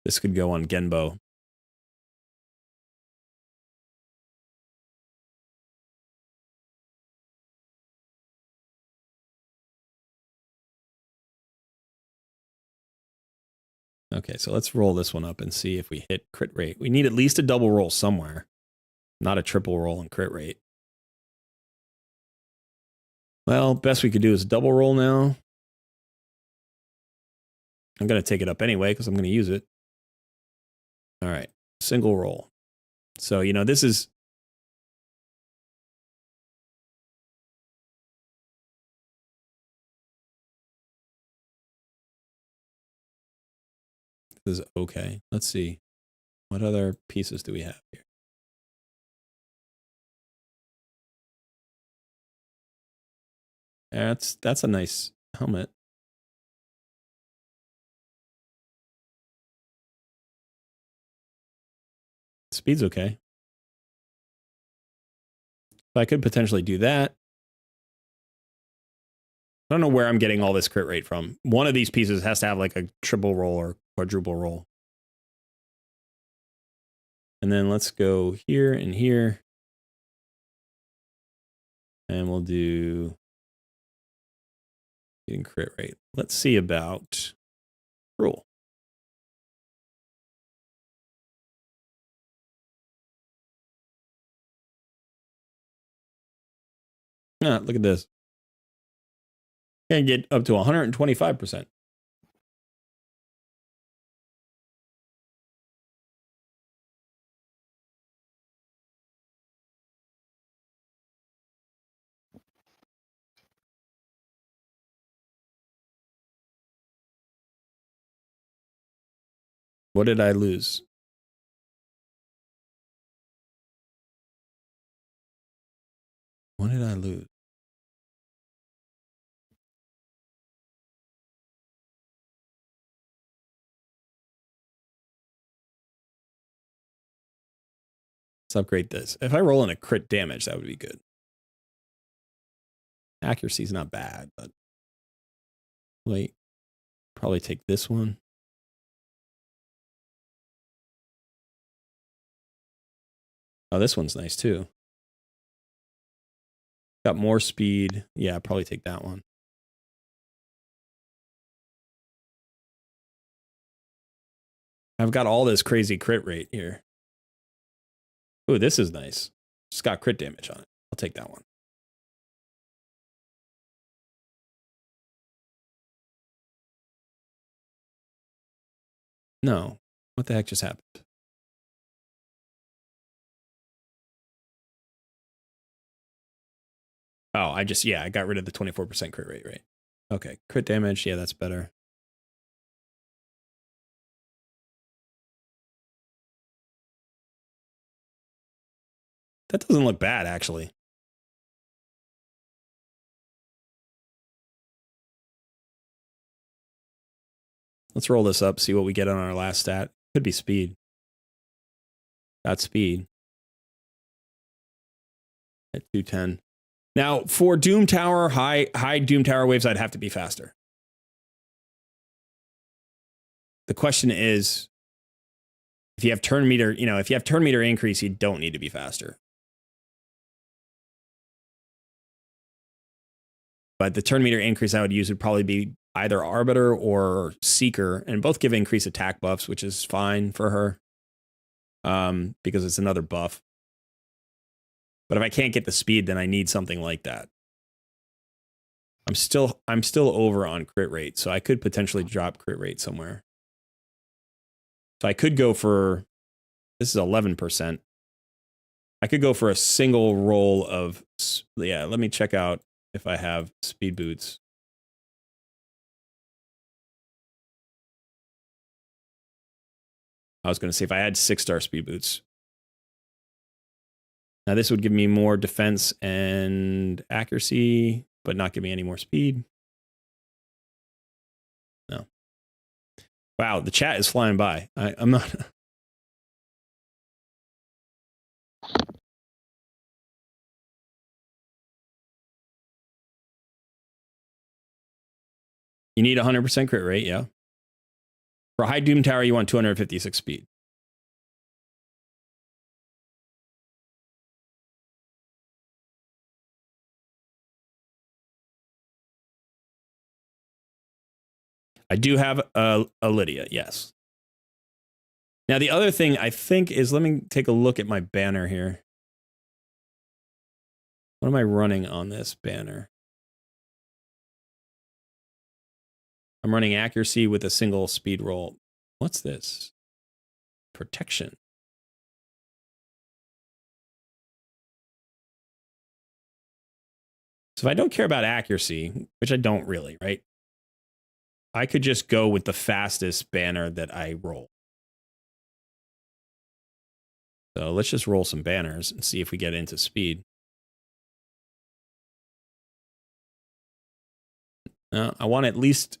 This could go on Genbo. Okay, so let's roll this one up and see if we hit crit rate. We need at least a double roll somewhere, not a triple roll in crit rate. Well, best we could do is double roll now. I'm going to take it up anyway because I'm going to use it. All right, single roll. So, you know, this is... This is okay. Let's see. What other pieces do we have here? That's a nice helmet. Speed's okay. So I could potentially do that. I don't know where I'm getting all this crit rate from. One of these pieces has to have like a triple roll or quadruple roll. And then let's go here and here. And we'll do getting crit rate. Let's see about roll. Ah, look at this. Can get up to 125%. What did I lose? What did I lose? Let's upgrade this. If I roll in a crit damage, that would be good. Accuracy's not bad, but wait. Probably take this one. Oh, this one's nice too. Got more speed. Yeah, probably take that one. I've got all this crazy crit rate here. Ooh, this is nice. It's got crit damage on it. I'll take that one. No. What the heck just happened? Oh, I got rid of the 24% crit rate, right? Okay, crit damage. Yeah, that's better. That doesn't look bad, actually. Let's roll this up, see what we get on our last stat. Could be speed. Got speed. At 210. Now, for Doom Tower, high Doom Tower waves, I'd have to be faster. The question is, if you have turn meter, if you have turn meter increase, you don't need to be faster. But the turn meter increase I would use would probably be either Arbiter or Seeker, and both give increased attack buffs, which is fine for her, because it's another buff. But if I can't get the speed, then I need something like that. I'm still over on crit rate, so I could potentially drop crit rate somewhere. So I could go for, this is 11%. I could go for a single roll of, yeah, let me check out if I have speed boots. I was going to say if I had 6-star speed boots. Now this would give me more defense and accuracy, but not give me any more speed. No. Wow, the chat is flying by. I'm not... You need 100% crit rate, yeah. For high Doom Tower, you want 256 speed. I do have a Lydia, yes. Now, the other thing I think is, let me take a look at my banner here. What am I running on this banner? I'm running accuracy with a single speed roll. What's this? Protection. So if I don't care about accuracy, which I don't really, right? I could just go with the fastest banner that I roll. So let's just roll some banners and see if we get into speed. I want at least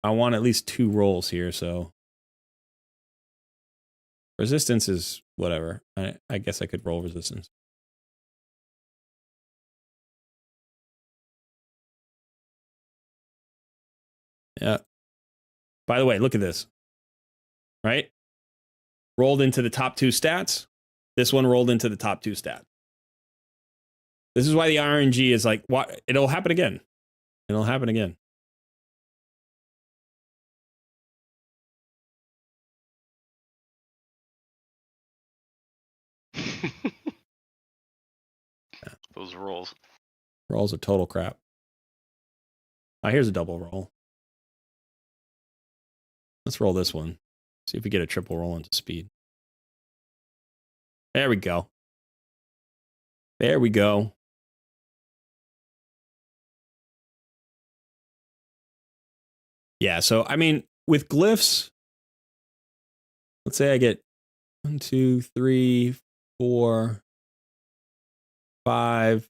2 rolls here, so resistance is whatever. I guess I could roll resistance. Yeah. By the way, look at this. Right? Rolled into the top 2 stats. This one rolled into the top 2 stats. This is why the RNG is like, what? It'll happen again. It'll happen again. Those rolls. Rolls are total crap. Here's a double roll. Let's roll this one. See if we get a triple roll into speed. There we go. There we go. Yeah, so I mean, with glyphs, let's say I get 1, 2, 3, 4, 5.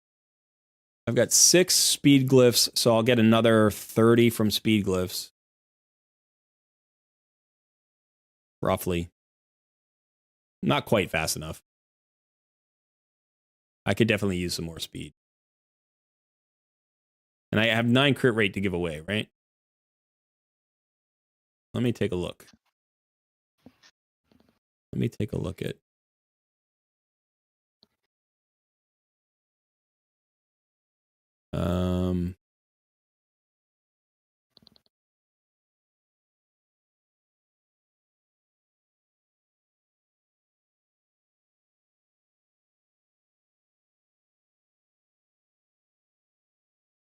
I've got 6 speed glyphs, so I'll get another 30 from speed glyphs. Roughly. Not quite fast enough. I could definitely use some more speed. And I have 9 crit rate to give away, right? Let me take a look. Let me take a look at...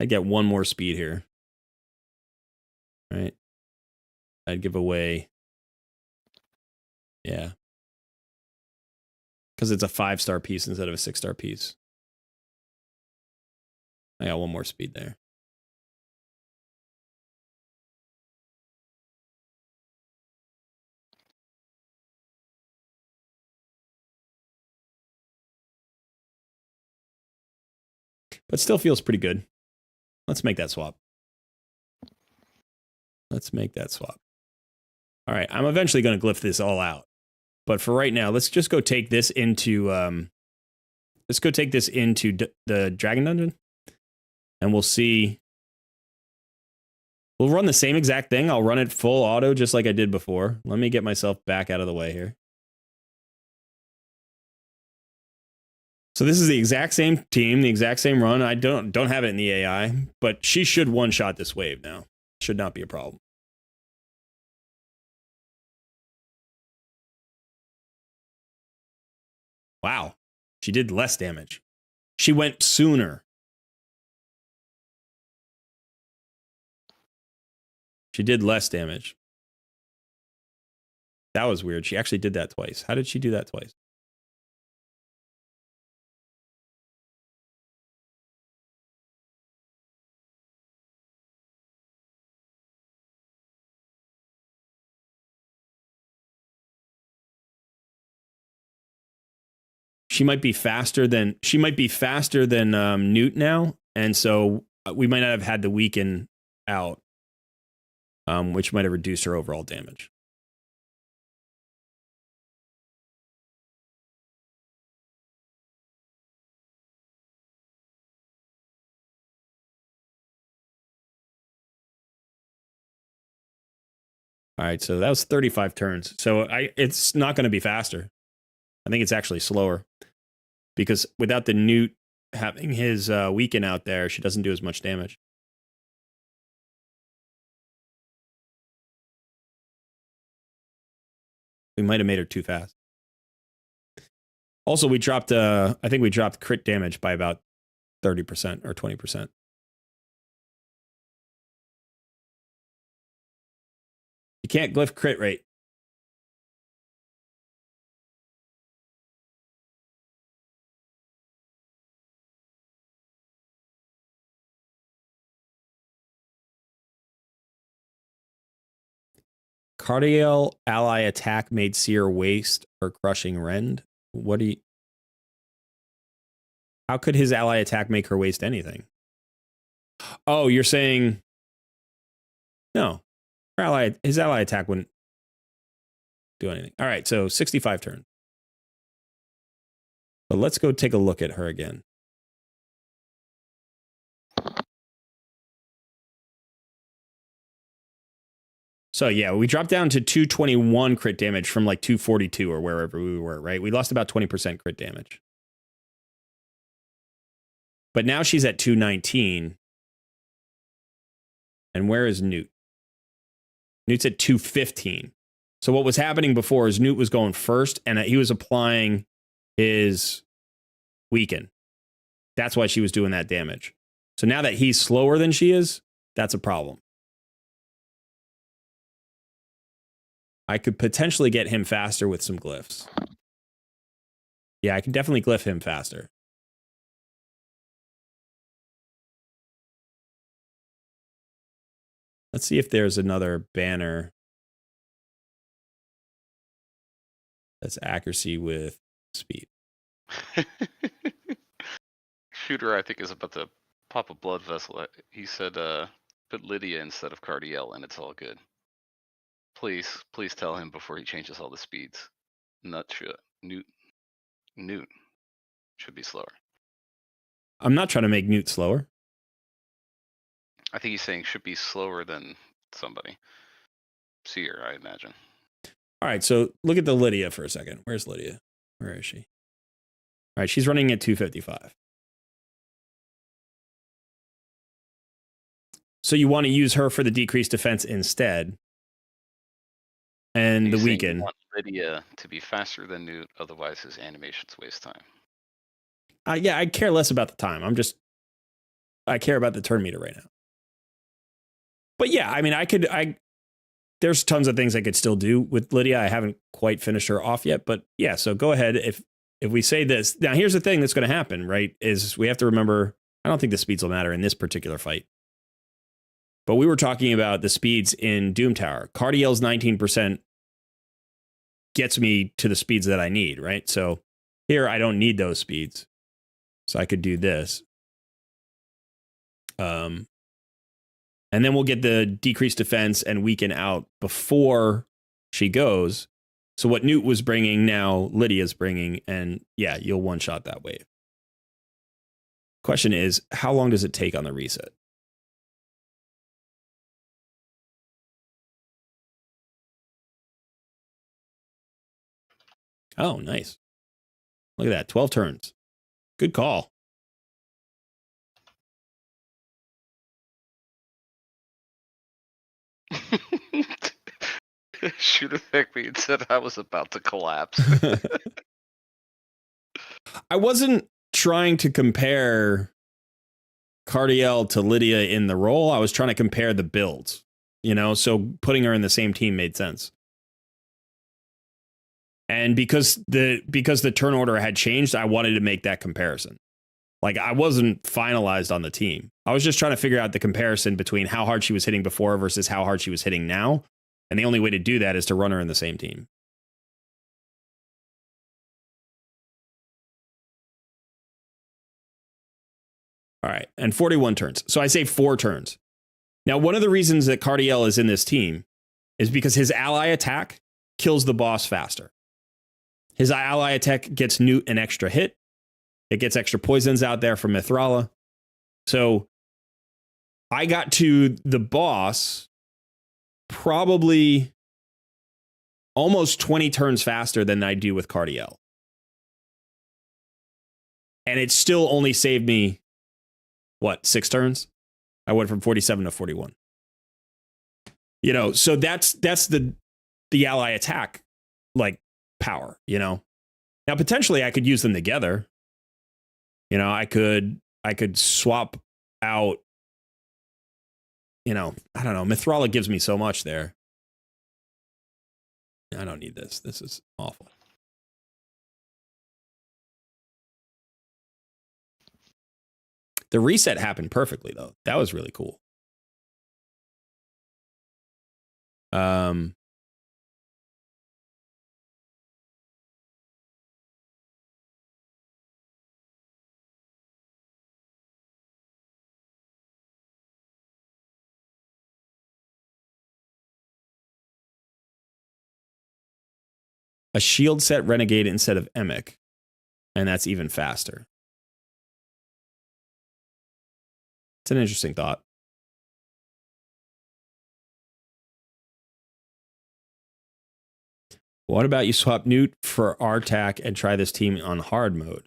I'd get one more speed here. Right? I'd give away... Yeah. Because it's a 5-star piece instead of a 6-star piece. I got one more speed there. But still feels pretty good. Let's make that swap. Let's make that swap. All right, I'm eventually going to glyph this all out. But for right now, let's just go take this into... let's go take this into the Dragon Dungeon. And we'll see... We'll run the same exact thing. I'll run it full auto just like I did before. Let me get myself back out of the way here. So this is the exact same team, the exact same run. I don't have it in the AI, but she should one-shot this wave now. Should not be a problem. Wow. She did less damage. She went sooner. She did less damage. That was weird. She actually did that twice. How did she do that twice? She might be faster than Newt now, and so we might not have had the weaken out, which might have reduced her overall damage. All right, so that was 35 turns. So it's not going to be faster. I think it's actually slower. Because without the Newt having his weaken out there, she doesn't do as much damage. We might have made her too fast. Also, we dropped, I think we dropped crit damage by about 30% or 20%. You can't glyph crit rate. Cardiel ally attack made Seer waste or crushing rend. What do you... How could his ally attack make her waste anything? Oh, you're saying... No. His ally attack wouldn't do anything. All right, so 65 turns. But let's go take a look at her again. So yeah, we dropped down to 221 crit damage from like 242 or wherever we were, right? We lost about 20% crit damage. But now she's at 219. And where is Newt? Newt's at 215. So what was happening before is Newt was going first and he was applying his weaken. That's why she was doing that damage. So now that he's slower than she is, that's a problem. I could potentially get him faster with some glyphs. Yeah, I can definitely glyph him faster. Let's see if there's another banner that's accuracy with speed. Shooter, I think, is about to pop a blood vessel. He said, put Lydia instead of Cardiel, and it's all good. Please tell him before he changes all the speeds. Newt should be slower. I'm not trying to make Newt slower. I think he's saying should be slower than somebody. Seer, I imagine. All right, so look at the Lydia for a second. Where's Lydia? Where is she? All right, she's running at 255. So you want to use her for the decreased defense instead. And the weaken. You want Lydia to be faster than Newt, otherwise his animations waste time. Yeah, I care less about the time. I care about the turn meter right now. But yeah, I mean, there's tons of things I could still do with Lydia. I haven't quite finished her off yet, but yeah, so go ahead. If we say this, now here's the thing that's going to happen, right? Is we have to remember, I don't think the speeds will matter in this particular fight. But we were talking about the speeds in Doom Tower. Cardiel's 19% gets me to the speeds that I need, right? So here I don't need those speeds. So I could do this. And then we'll get the decreased defense and weaken out before she goes. So what Newt was bringing, now Lydia's bringing. And yeah, you'll one-shot that wave. Question is, how long does it take on the reset? Oh, nice. Look at that, 12 turns. Good call. Shooter picked me and said I was about to collapse. I wasn't trying to compare Cardiel to Lydia in the role. I was trying to compare the builds, you know, so putting her in the same team made sense. And because the turn order had changed, I wanted to make that comparison. Like, I wasn't finalized on the team. I was just trying to figure out the comparison between how hard she was hitting before versus how hard she was hitting now. And the only way to do that is to run her in the same team. All right, and 41 turns. So I say 4 turns. Now, one of the reasons that Cardiel is in this team is because his ally attack kills the boss faster. His ally attack gets Newt an extra hit. It gets extra poisons out there from Mithrala. So I got to the boss probably almost 20 turns faster than I do with Cardiel. And it still only saved me, what, 6 turns? I went from 47 to 41. You know, so that's the ally attack, like, power, you know. Now, potentially I could use them together. You know, I could swap out, you know, I don't know. Mithrala gives me so much there. I don't need this. This is awful. The reset happened perfectly, though. That was really cool. A shield set Renegade instead of Emic, and that's even faster. It's an interesting thought. What about you swap Newt for Artak and try this team on hard mode?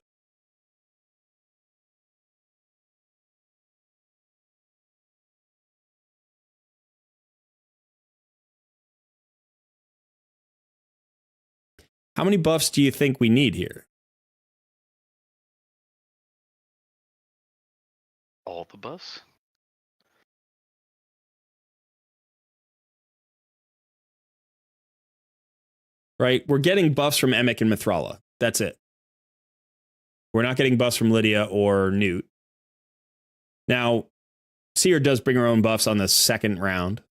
How many buffs do you think we need here? All the buffs? Right? We're getting buffs from Emic and Mithrala. That's it. We're not getting buffs from Lydia or Newt. Now, Seer does bring her own buffs on the second round.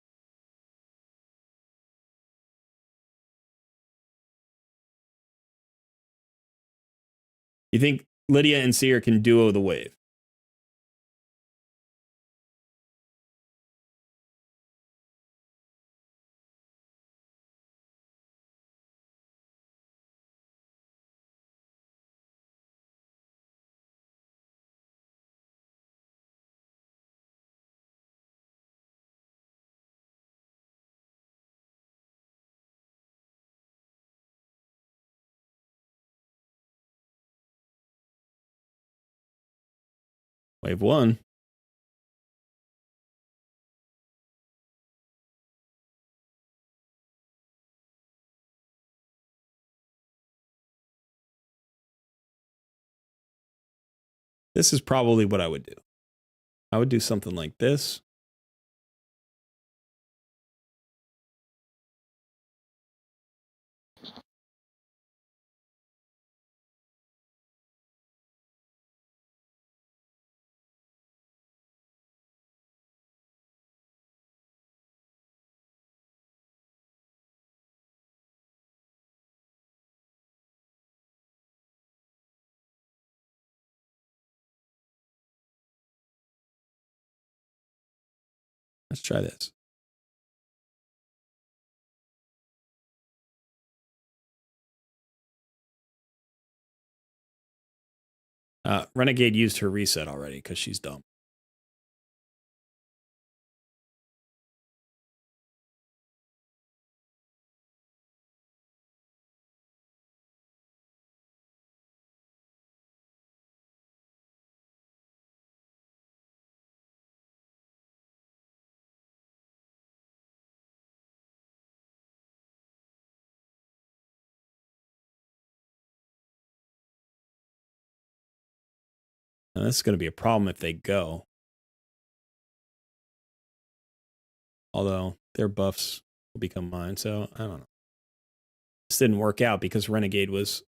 You think Lydia and Seer can duo the wave? Wave 1. This is probably what I would do. I would do something like this. Let's try this. Renegade used her reset already because she's dumb. Now, this is going to be a problem if they go. Although their buffs will become mine, so I don't know. This didn't work out because Renegade was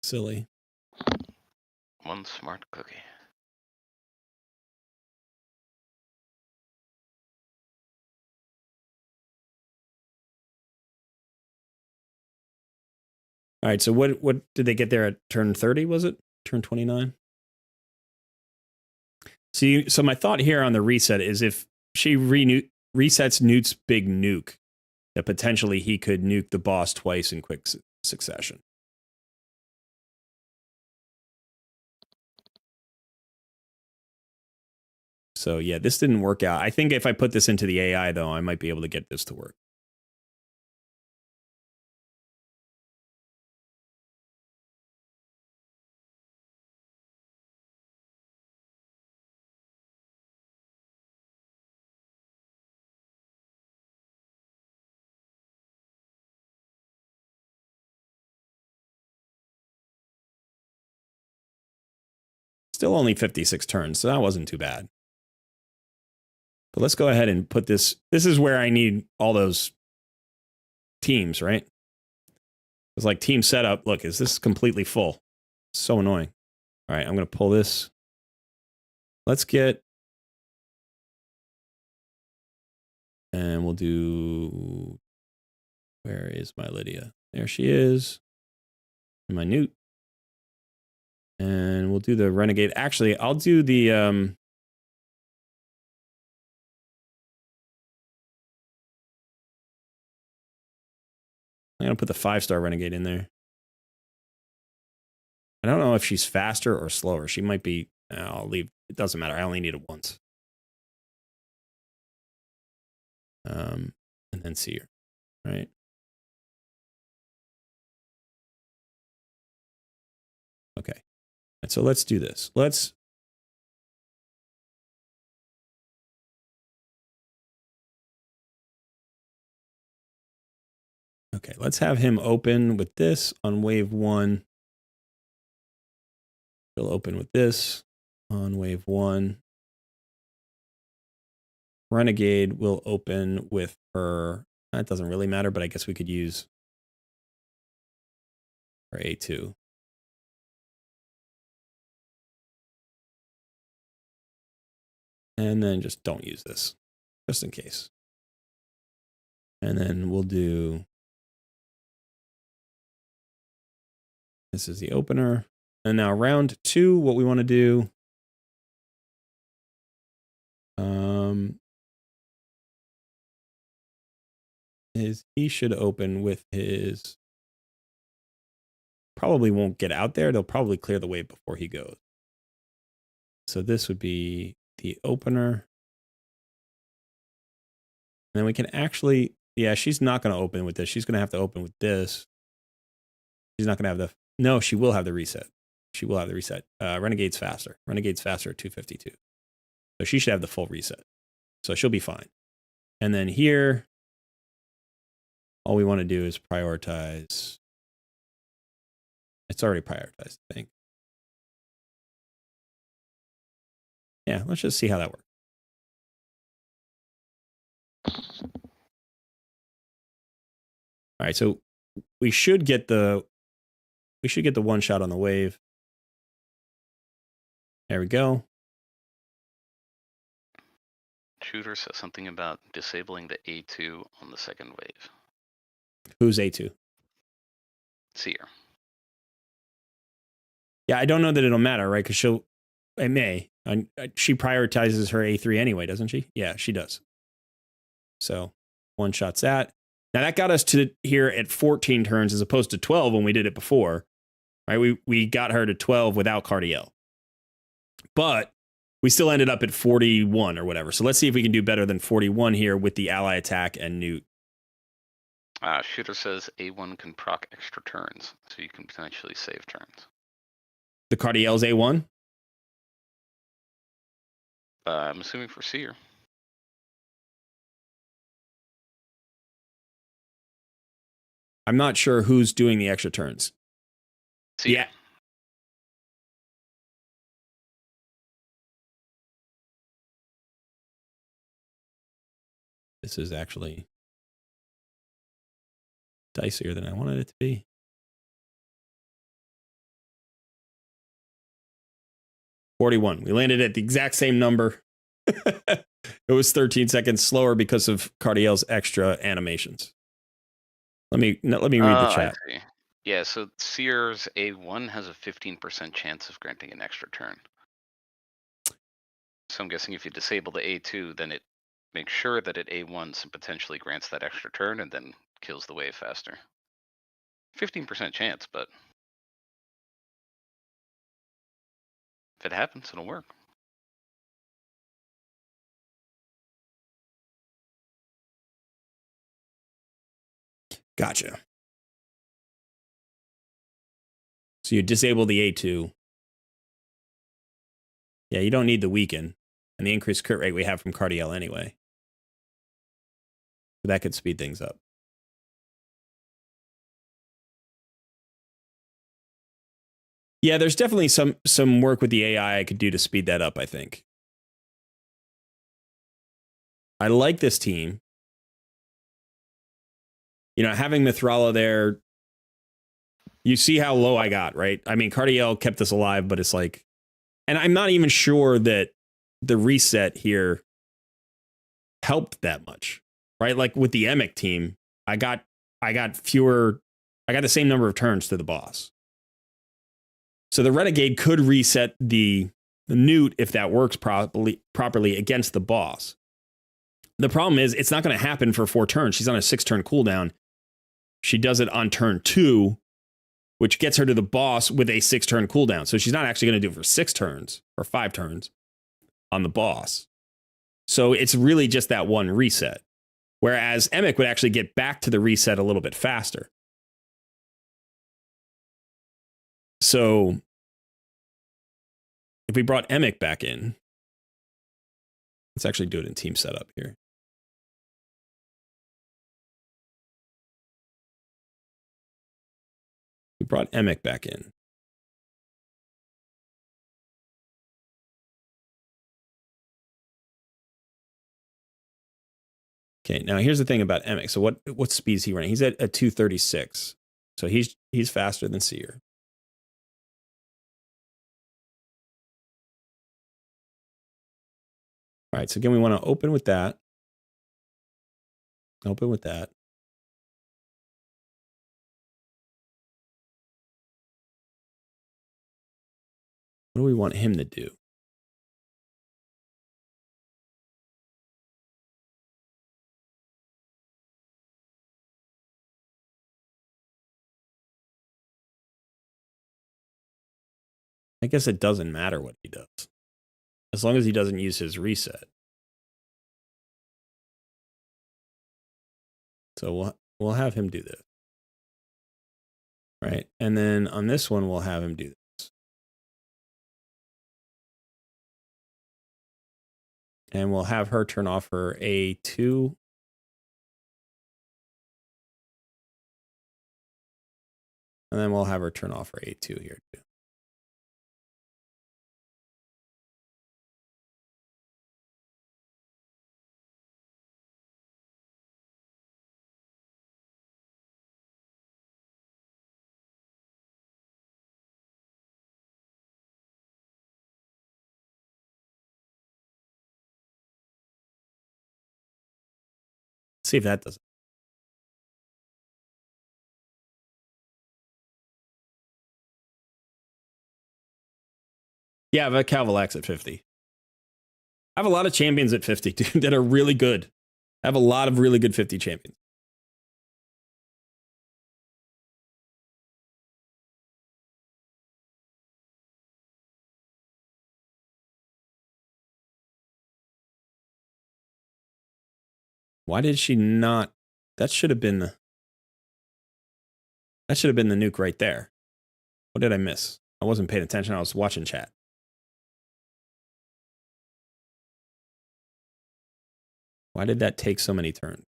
silly. One smart cookie. All right, so what did they get there at turn 30, was it? Turn 29? See, so my thought here on the reset is if she resets Newt's big nuke, that potentially he could nuke the boss twice in quick succession. So yeah, this didn't work out. I think if I put this into the AI, though, I might be able to get this to work. Still only 56 turns, so that wasn't too bad. But let's go ahead and put this. This is where I need all those teams, right? It's like team setup. Look, is this completely full? It's so annoying. All right, I'm going to pull this. Let's get... And we'll do... Where is my Lydia? There she is. And my Newt. And we'll do the Renegade. Actually, I'll do the... I'm going to put the 5-star Renegade in there. I don't know if she's faster or slower. She might be... I'll leave. It doesn't matter. I only need it once. And then see her. Right? Okay. And so let's do this. Let's... Okay, let's have him open with this on wave 1. He'll open with this on wave 1. Renegade will open with her. That doesn't really matter, but I guess we could use her A2. And then just don't use this, just in case. And then we'll do... This is the opener. And now round 2, what we want to do... is he should open with his... Probably won't get out there. They'll probably clear the wave before he goes. So this would be the opener. And then we can actually... Yeah, she's not going to open with this. She's going to have to open with this. She's not going to have the... No, she will have the reset. She will have the reset. Renegade's faster. Renegade's faster at 252. So she should have the full reset. So she'll be fine. And then here, all we want to do is prioritize. It's already prioritized, I think. Yeah, let's just see how that works. All right, so we should get the one shot on the wave. There we go. Shooter says something about disabling the A2 on the second wave. Who's A2? Seer. Yeah, I don't know that it'll matter, right? Because it may. She prioritizes her A3 anyway, doesn't she? Yeah, she does. So one shot's that. Now that got us to here at 14 turns as opposed to 12 when we did it before. Right? We got her to 12 without Cardiel. But we still ended up at 41 or whatever. So let's see if we can do better than 41 here with the ally attack and Newt. Shooter says A1 can proc extra turns, so you can potentially save turns. The Cardiel's A1? I'm assuming for Seer. I'm not sure who's doing the extra turns. Seer. Yeah. This is actually dicier than I wanted it to be. $41. We landed at the exact same number. It was 13 seconds slower because of Cardiel's extra animations. Let me read the chat. I see. Yeah, so Seer's A1 has a 15% chance of granting an extra turn. So I'm guessing if you disable the A2, then it makes sure that it A1s and potentially grants that extra turn and then kills the wave faster. 15% chance, but if it happens, it'll work. Gotcha. So you disable the A2. Yeah, you don't need the weaken and the increased crit rate we have from Cardiel anyway. So that could speed things up. Yeah, there's definitely some work with the AI I could do to speed that up, I think. I like this team. You know, having Mithrala there, you see how low I got, right? I mean, Cardiel kept us alive, but it's like, and I'm not even sure that the reset here helped that much, right? Like with the Emic team, I got the same number of turns to the boss. So the Renegade could reset the Newt if that works properly against the boss. The problem is it's not going to happen for 4 turns. She's on a 6-turn cooldown. She does it on turn 2, which gets her to the boss with a 6-turn cooldown. So she's not actually going to do it for 6 turns or 5 turns on the boss. So it's really just that one reset. Whereas Emic would actually get back to the reset a little bit faster. So if we brought Emic back in, let's actually do it in team setup here. We brought Emic back in. Okay, now here's the thing about Emic. So what speed is he running? He's at 236. So he's faster than Seer. All right, so again, we want to open with that. Open with that. What do we want him to do? I guess it doesn't matter what he does, as long as he doesn't use his reset. So we'll have him do this. Right, and then on this one, we'll have him do this. And we'll have her turn off her A2. And then we'll have her turn off her A2 here too. see if that does it. Yeah, I have a Calvalax at 50. I have a lot of champions at 50, dude, that are really good. I have a lot of really good 50 champions. Why did she not? That should have been the nuke right there. What did I miss? I wasn't paying attention. I was watching chat. Why did that take so many turns?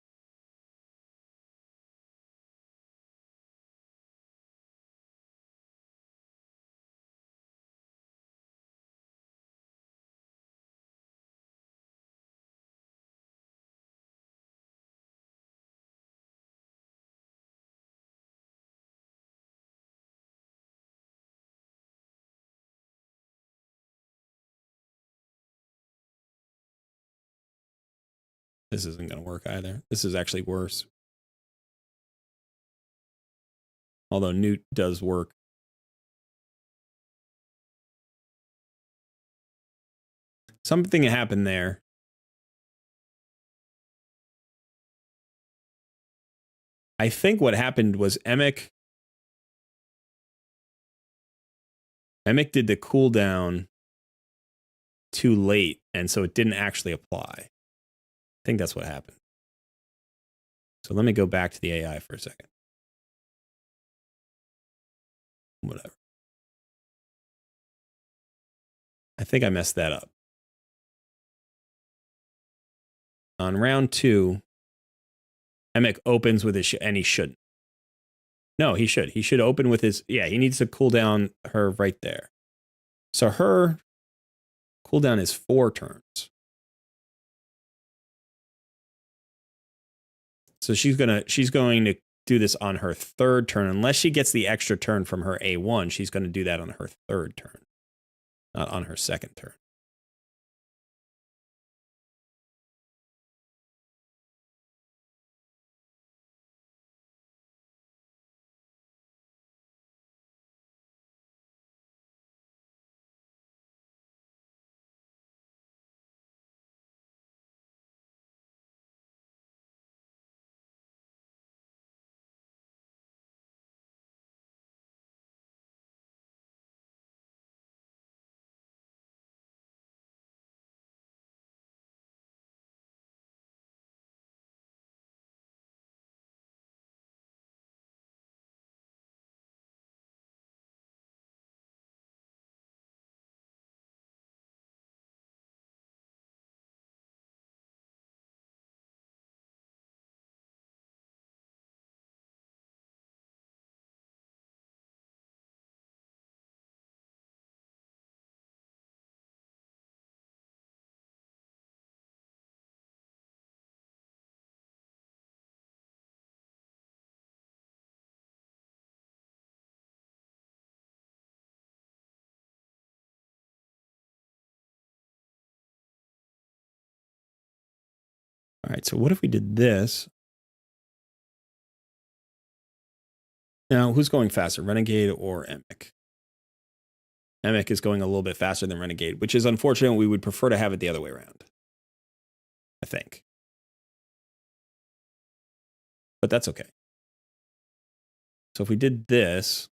This isn't going to work either. This is actually worse. Although Newt does work. Something happened there. I think what happened was Emic did the cooldown too late, and so it didn't actually apply. I think that's what happened. So let me go back to the AI for a second. Whatever. I think I messed that up. On round 2, Emic opens with his and he shouldn't. No, he should. He should open with his... Yeah, he needs to cool down her right there. So her cooldown is 4 turns. So she's going to do this on her 3rd turn. Unless she gets the extra turn from her A1, she's going to do that on her 3rd turn, not on her 2nd turn. All right, so what if we did this? Now, who's going faster, Renegade or Emic? Emic is going a little bit faster than Renegade, which is unfortunate. We would prefer to have it the other way around, I think. But that's okay. So if we did this,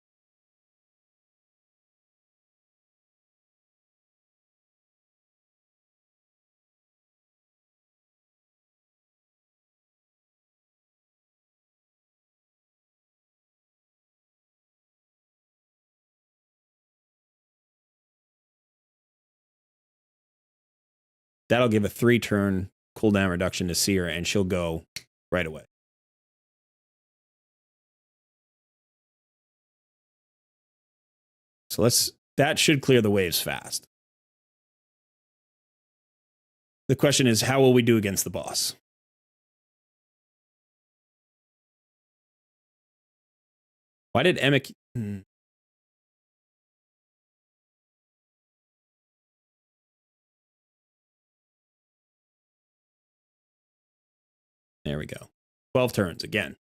that'll give a 3-turn cooldown reduction to Seer, and she'll go right away. So that should clear the waves fast. The question is, how will we do against the boss? Why did Emic... There we go. 12 turns again.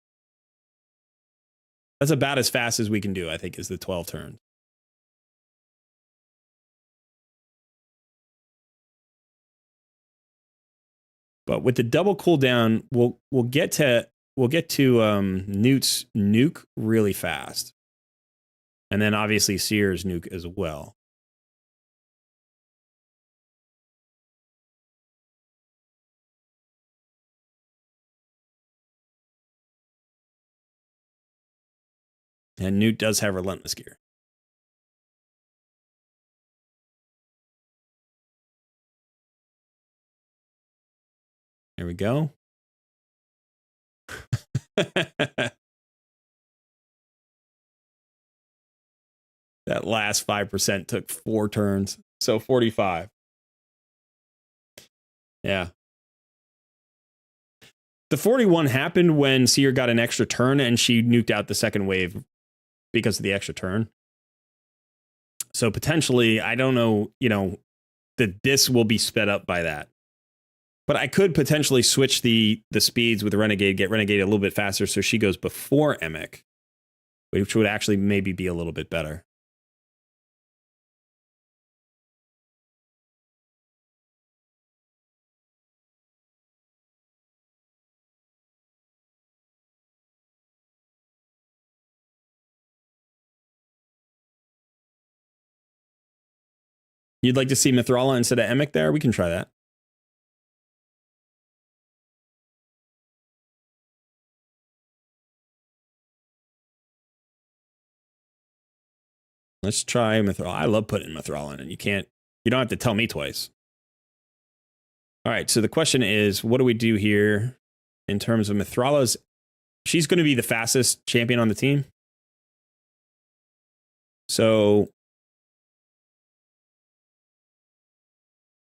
That's about as fast as we can do, I think, is the 12 turns. But with the double cooldown, we'll get to Newt's nuke really fast. And then obviously Seer's nuke as well. And Newt does have relentless gear. There we go. That last 5% took 4 turns. So 45. Yeah. The 41 happened when Seer got an extra turn and she nuked out the second wave because of the extra turn. So potentially, I don't know, you know, that this will be sped up by that. But I could potentially switch the speeds with Renegade, get Renegade a little bit faster so she goes before Emic, which would actually maybe be a little bit better. You'd like to see Mithrala instead of Emic there? We can try that. Let's try Mithrala. I love putting Mithrala in, and you don't have to tell me twice. All right, so the question is, what do we do here in terms of Mithrala's? She's going to be the fastest champion on the team. So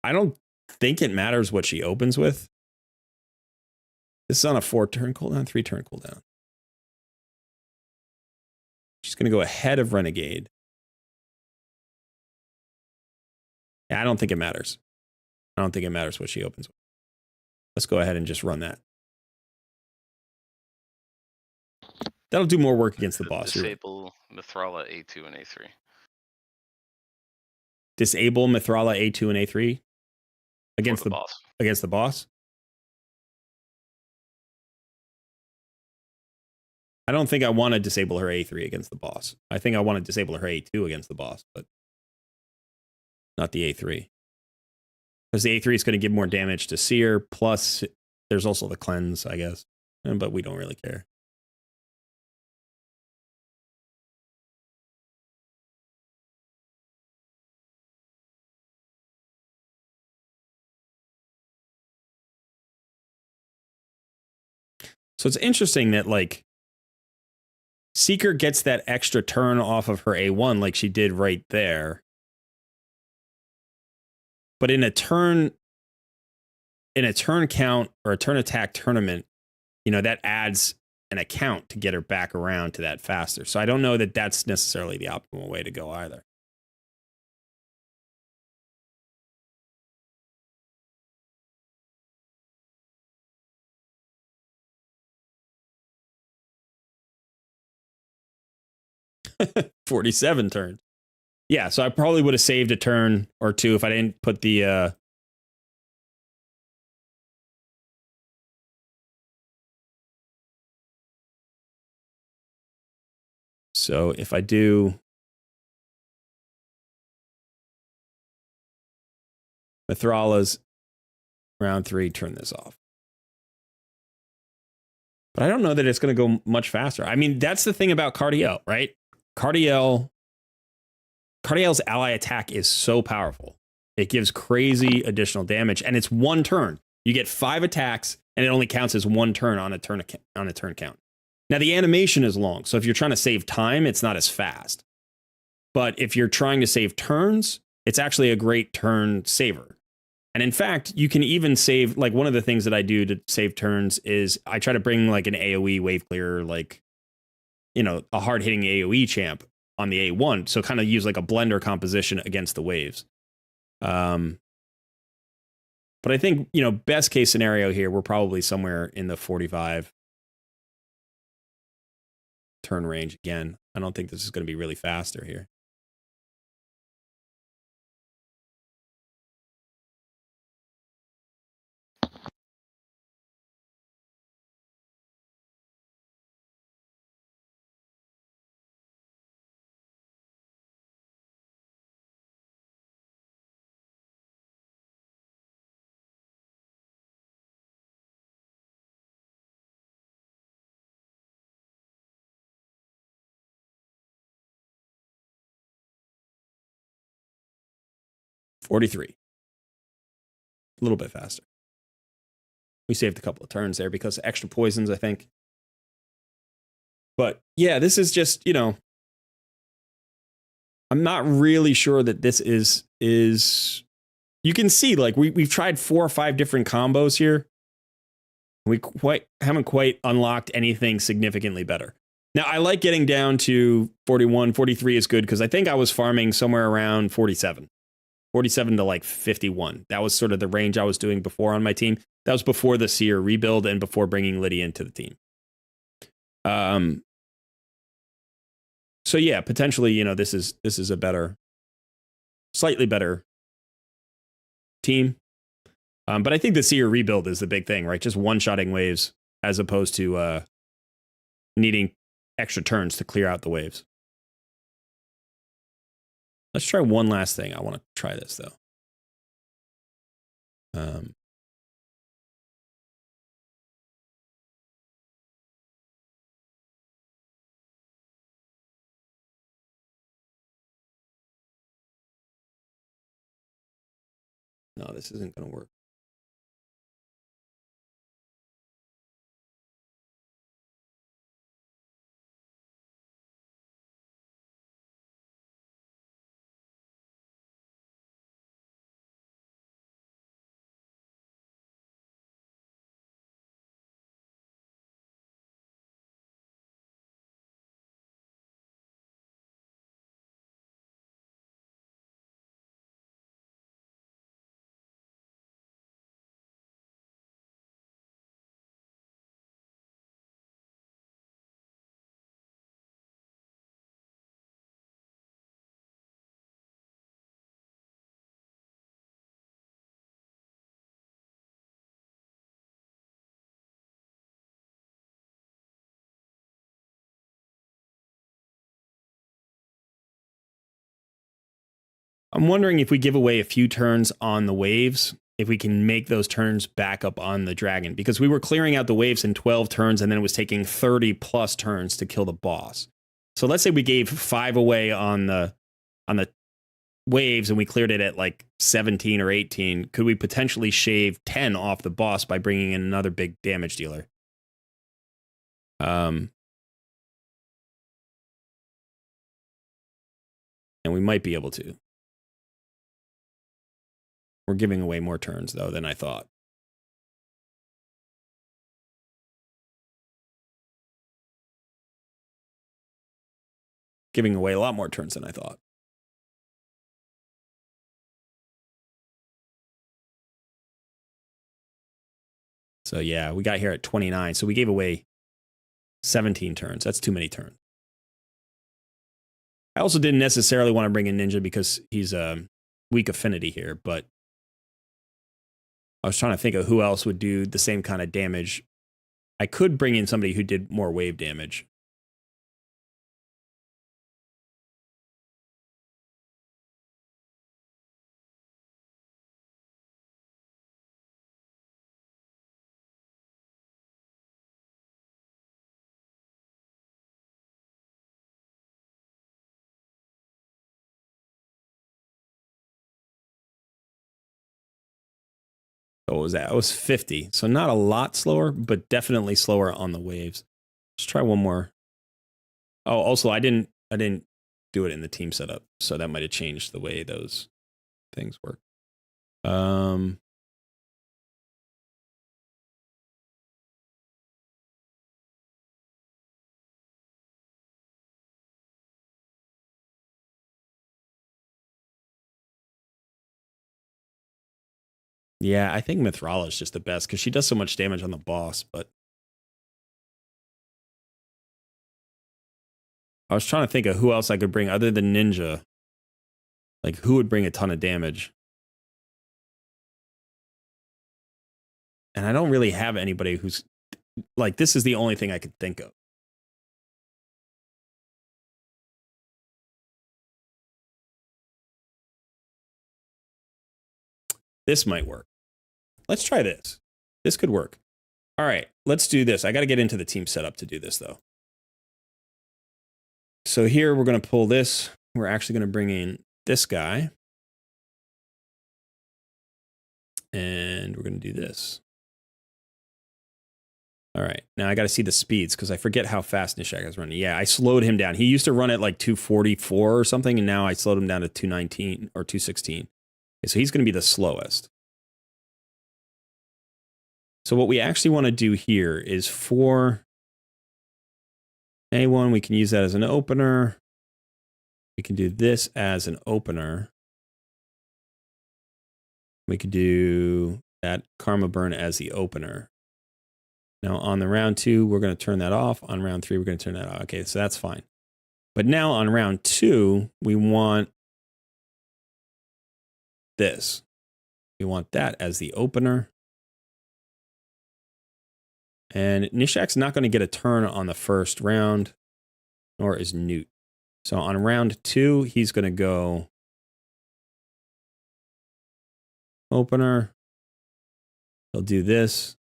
I don't think it matters what she opens with. This is on a 4-turn cooldown, 3-turn cooldown. She's going to go ahead of Renegade. Yeah, I don't think it matters. I don't think it matters what she opens with. Let's go ahead and just run that. That'll do more work against the boss. Disable Mithrala A2 and A3. Disable Mithrala A2 and A3 against the boss. Against the boss. I don't think I want to disable her A3 against the boss. I think I want to disable her A2 against the boss, but not the A3. Because the A3 is going to give more damage to Seer, plus there's also the cleanse, I guess. But we don't really care. So it's interesting that, like, Seeker gets that extra turn off of her A1 like she did right there. But in a turn count or a turn attack tournament, you know, that adds an account to get her back around to that faster. So I don't know that that's necessarily the optimal way to go either. $47 turns. Yeah, so I probably would have saved a turn or two if I didn't put the so if I do Mithrala's round 3, turn this off. But I don't know that it's going to go much faster. I mean, that's the thing about Cardiel, right? Cardiel's ally attack is so powerful. It gives crazy additional damage, and it's 1 turn. You get 5 attacks, and it only counts as 1 turn on a turn count. Now, the animation is long, so if you're trying to save time, it's not as fast. But if you're trying to save turns, it's actually a great turn saver. And in fact, you can even save, like, one of the things that I do to save turns is I try to bring, like, an AoE wave clearer, like, you know, a hard-hitting AoE champ on the A1, so kind of use like a blender composition against the waves. But But I think, you know, best case scenario here, we're probably somewhere in the 45 turn range again. I don't think this is going to be really faster here. $43. A little bit faster. We saved a couple of turns there because of extra poisons, I think. But yeah, this is just, you know, I'm not really sure that this is you can see, like, we've tried 4 or 5 different combos here. We haven't quite unlocked anything significantly better. Now, I like getting down to 41, 43 is good because I think I was farming somewhere around 47 to like 51. That was sort of the range I was doing before on my team. That was before the Seer rebuild and before bringing Lydia into the team. So yeah, potentially, you know, this is a better, slightly better team. But I think the Seer rebuild is the big thing, right? Just one-shotting waves as opposed to needing extra turns to clear out the waves. Let's try one last thing. I want to try this, though. No, this isn't going to work. I'm wondering if we give away a few turns on the waves, if we can make those turns back up on the dragon, because we were clearing out the waves in 12 turns and then it was taking 30 plus turns to kill the boss. So let's say we gave 5 away on the waves and we cleared it at like 17 or 18. Could we potentially shave 10 off the boss by bringing in another big damage dealer? And we might be able to. We're giving away more turns, though, than I thought. Giving away a lot more turns than I thought. So, yeah, we got here at 29. So we gave away 17 turns. That's too many turns. I also didn't necessarily want to bring in Ninja because he's weak affinity here, but I was trying to think of who else would do the same kind of damage. I could bring in somebody who did more wave damage. So what was that? It was 50. So not a lot slower, but definitely slower on the waves. Let's try one more. Oh, also I didn't do it in the team setup, so that might have changed the way those things work. Yeah, I think Mithrala is just the best because she does so much damage on the boss, but I was trying to think of who else I could bring other than Ninja. Like, who would bring a ton of damage? And I don't really have anybody who's... Like, this is the only thing I could think of. This might work. Let's try this. This could work. All right, let's do this. I got to get into the team setup to do this, though. So here, we're going to pull this. We're actually going to bring in this guy. And we're going to do this. All right, now I got to see the speeds because I forget how fast Nishak is running. Yeah, I slowed him down. He used to run at like 244 or something, and now I slowed him down to 219 or 216. Okay, so he's going to be the slowest. So what we actually want to do here is for A1, we can use that as an opener. We can do this as an opener. We could do that Karma Burn as the opener. Now on the round 2, we're going to turn that off. On round 3, we're going to turn that off. Okay, so that's fine. But now on round 2, we want this. We want that as the opener. And Nishak's not going to get a turn on the first round, nor is Newt. So on round 2, he's going to go opener. He'll do this.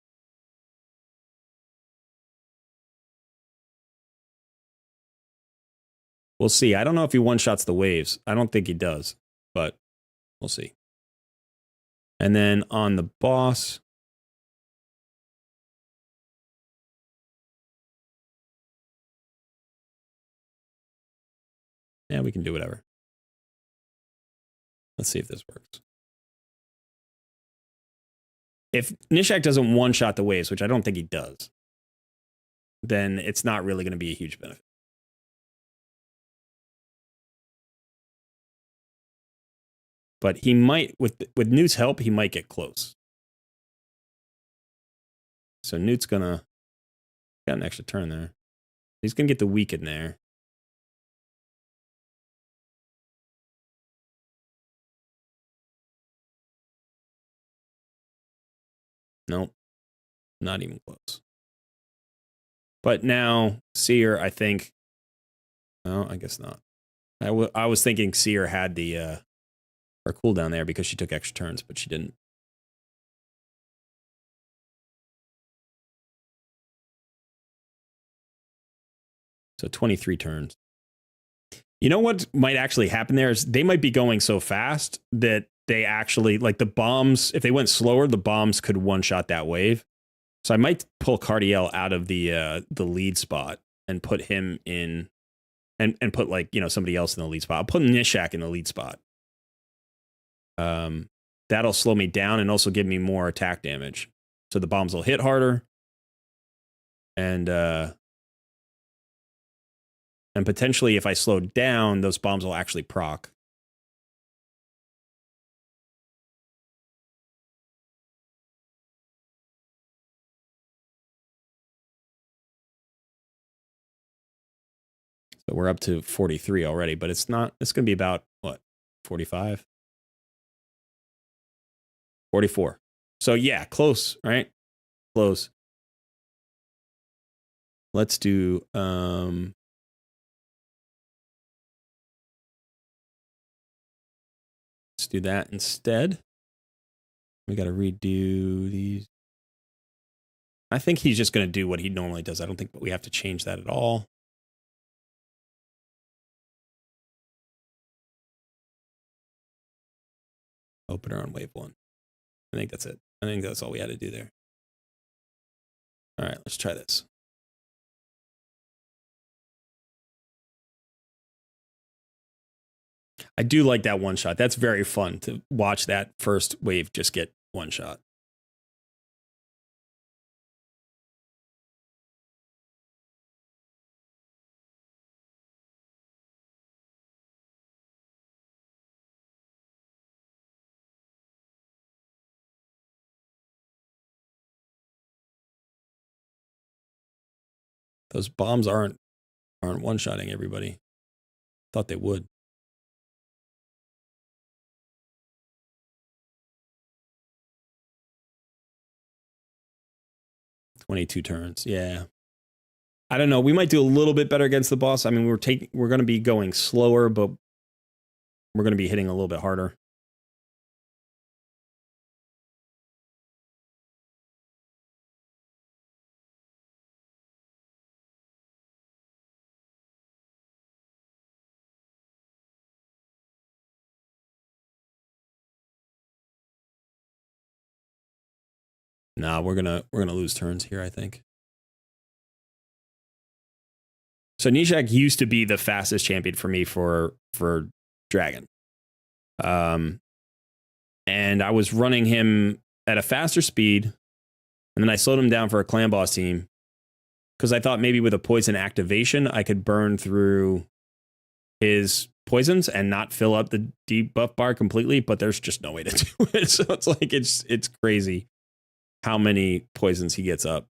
We'll see. I don't know if he one-shots the waves. I don't think he does, but we'll see. And then on the boss, yeah, we can do whatever. Let's see if this works. If Nishak doesn't one-shot the waves, which I don't think he does, then it's not really going to be a huge benefit. But he might, with Newt's help, he might get close. So Newt's gonna got an extra turn there. He's gonna get the weak in there. Nope, not even close. But now Seer, I think. No, I guess not. I was thinking Seer had the her cooldown there because she took extra turns, but she didn't. So 23 turns. You know what might actually happen there is they might be going so fast that they actually, like the bombs, if they went slower, the bombs could one-shot that wave. So I might pull Cardiel out of the lead spot and put him in, and put like, you know, somebody else in the lead spot. I'll put Nishak in the lead spot. That'll slow me down and also give me more attack damage. So the bombs will hit harder. And potentially if I slow down, those bombs will actually proc. So we're up to 43 already, but it's not, it's going to be about, what, 45? 44. So yeah, close, right? Close. Let's do, let's do that instead. We got to redo these. I think he's just going to do what he normally does. I don't think we have to change that at all. Opener on wave 1. I think that's it. I think that's all we had to do there. All right, let's try this. I do like that one shot. That's very fun to watch that first wave just get one shot. Those bombs aren't one-shotting everybody. Thought they would. $22 turns. Yeah. I don't know. We might do a little bit better against the boss. I mean, we're going to be going slower, but we're going to be hitting a little bit harder. Nah, we're gonna lose turns here, I think. So Nishak used to be the fastest champion for me for Dragon. And I was running him at a faster speed, and then I slowed him down for a clan boss team because I thought maybe with a poison activation I could burn through his poisons and not fill up the debuff bar completely, but there's just no way to do it. So it's like it's crazy how many poisons he gets up.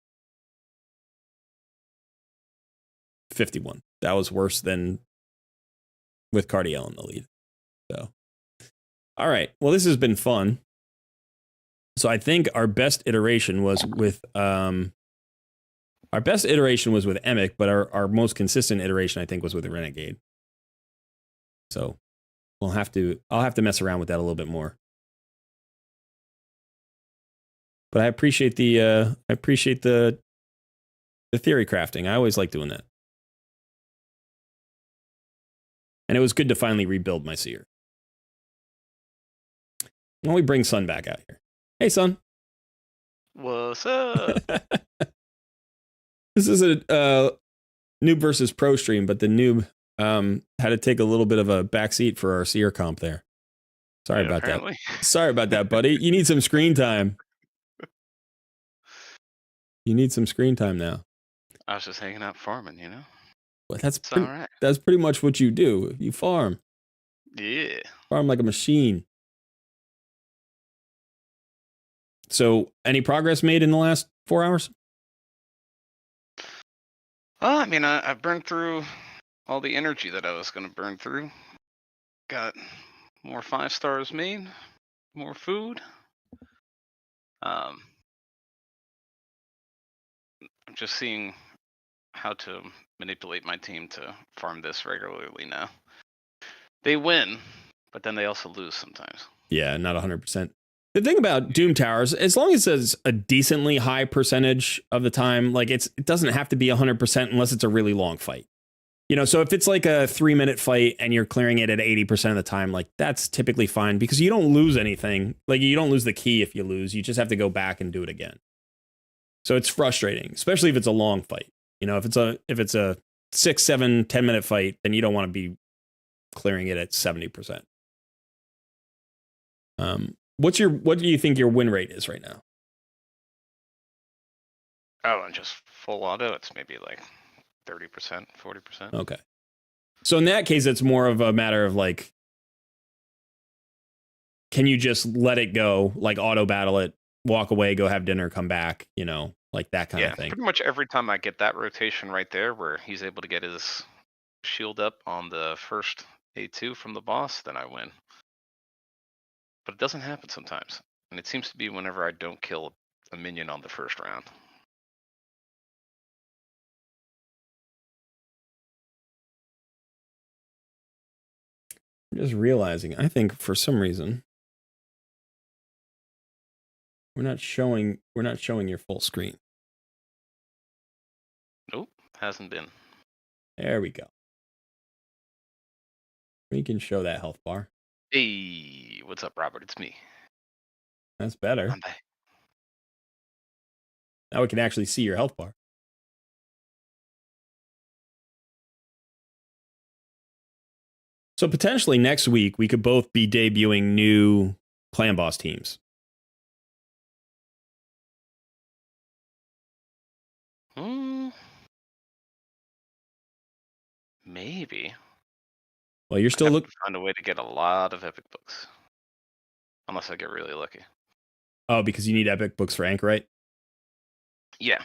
51. That was worse than with Cardiel in the lead. So, all right. Well, this has been fun. So I think our best iteration was with Emic, but our most consistent iteration I think was with Renegade. So I'll have to mess around with that a little bit more. But I appreciate the theory crafting. I always like doing that. And it was good to finally rebuild my seer. Why don't we bring Sun back out here? Hey, Sun. What's up? This is a noob versus pro stream, but the noob had to take a little bit of a backseat for our seer comp there. Sorry about that. Sorry about that, buddy. You need some screen time. You need some screen time now. I was just hanging out farming, you know? Well, that's pretty much what you do. You farm. Yeah. Farm like a machine. So, any progress made in the last 4 hours? Well, I mean, I burned through all the energy that I was going to burn through. Got more 5 stars made, more food. I'm just seeing how to manipulate my team to farm this regularly now. They win, but then they also lose sometimes. Yeah, not 100%. The thing about Doom Towers, as long as it's a decently high percentage of the time, like it doesn't have to be 100% unless it's a really long fight. You know, so if it's like a 3-minute fight and you're clearing it at 80% of the time, like that's typically fine because you don't lose anything. Like you don't lose the key if you lose. You just have to go back and do it again. So it's frustrating, especially if it's a long fight. You know, if it's a 6, 7, 10-minute fight, then you don't want to be clearing it at 70%. What do you think your win rate is right now? Oh, and just full auto, it's maybe like 30%, 40%. Okay. So in that case, it's more of a matter of like, can you just let it go, like auto battle it, walk away, go have dinner, come back, you know, like that kind of thing. Pretty much every time I get that rotation right there where he's able to get his shield up on the first A2 from the boss, then I win. But it doesn't happen sometimes. And it seems to be whenever I don't kill a minion on the first round. I'm just realizing, I think for some reason we're not showing your full screen. Nope, hasn't been. There we go. We can show that health bar. Hey, what's up, Robert? It's me. That's better. I'm back. Now we can actually see your health bar. So potentially next week, we could both be debuting new clan boss teams. Maybe. Well, you're still looking. Find a way to get a lot of epic books, unless I get really lucky. Oh, because you need epic books for Anchorite? Yeah.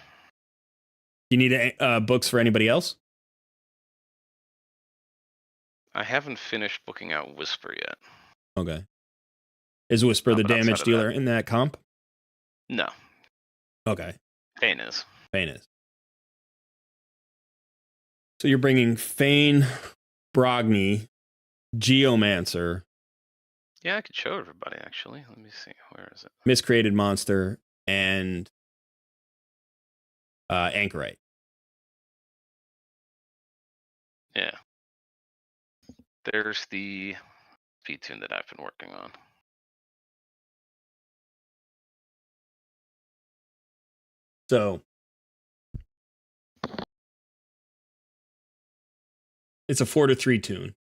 You need books for anybody else? I haven't finished booking out Whisper yet. Okay. Is Whisper the but outside damage of dealer in that comp? No, Okay. Fane is. Fane is. So you're bringing Fane, Brogni, Geomancer, Yeah, I could show everybody, actually. Let me see. Where is it? Miscreated Monster, and Anchorite. Yeah. There's the V-tune that I've been working on. So it's a 4-3 tune.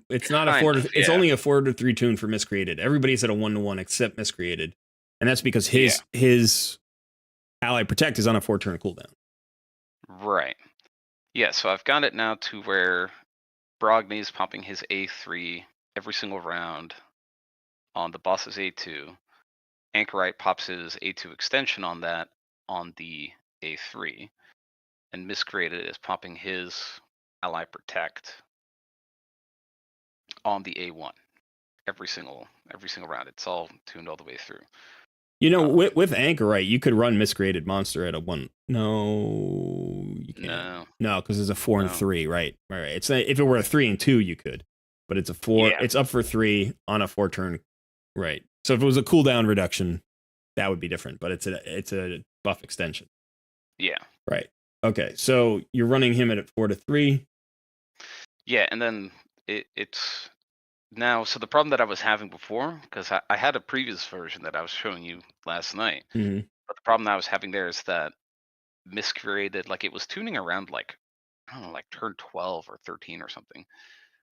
It's not a Kind 4 of, it's yeah. only a 4-3 tune for Miscreated. Everybody's at a 1-1 except Miscreated. And that's because his Ally Protect is on a 4-turn cooldown. Right. Yeah, so I've got it now to where Brogni's popping his A3 every single round on the boss's A2. Anchorite pops his A2 extension on that on the A3. And Miscreated is popping his Ally Protect on the A1 every single round. It's all tuned all the way through. You know, with Anchorite, you could run Miscreated Monster at a 1. No, you can't. No, because it's a 4 and 3, right? Right. It's if it were a 3 and 2, you could, but it's a 4. Yeah. It's up for 3 on a 4-turn, right? So if it was a cooldown reduction, that would be different. But it's a buff extension. Yeah. Right. Okay. So you're running him at 4-3. Yeah, and then it's now. So the problem that I was having before, because I had a previous version that I was showing you last night, Mm-hmm. but the problem that I was having there is that Miscreated, like it was tuning around like I don't know, like turn 12 or 13 or something,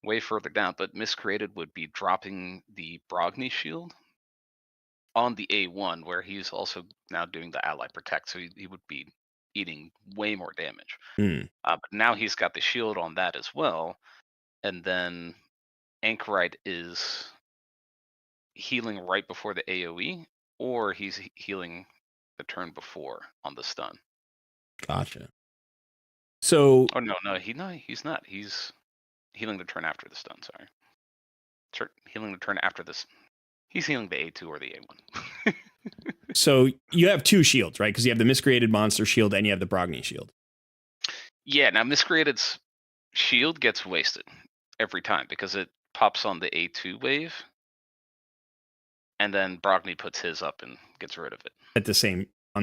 way further down. But Miscreated would be dropping the Brogni shield on the A1, where he's also now doing the Ally Protect, so he would be eating way more damage. Mm. But now he's got the shield on that as well, and then Anchorite is healing right before the AoE, or he's healing the turn before on the stun. Gotcha. So Oh no, he's not. He's healing the turn after the stun. Sorry, healing the turn after this. He's healing the A2 or the A1. So you have 2 shields, right? Because you have the Miscreated Monster shield and you have the Brogni shield. Yeah, now Miscreated's shield gets wasted every time because it pops on the A2 wave, and then Brogni puts his up and gets rid of it on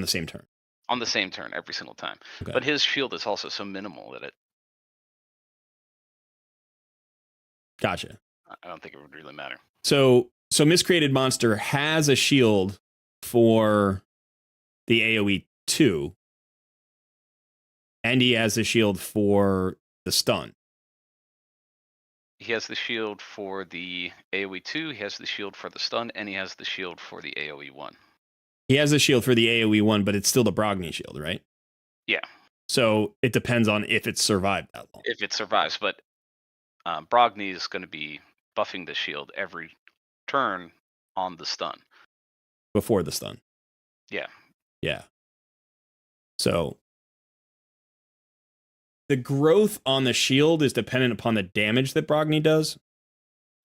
the same turn. On the same turn every single time. Okay. But his shield is also so minimal that it. Gotcha. I don't think it would really matter. So Miscreated Monster has a shield for the AoE 2, and he has a shield for the stun. He has the shield for the AoE 2, he has the shield for the stun, and he has the shield for the AoE 1. He has a shield for the AoE 1, but it's still the Brogni shield, right? Yeah. So it depends on if it survived that long. If it survives, but Brogni is going to be buffing the shield every turn on the stun. Before the stun. Yeah. Yeah. So the growth on the shield is dependent upon the damage that Brogni does.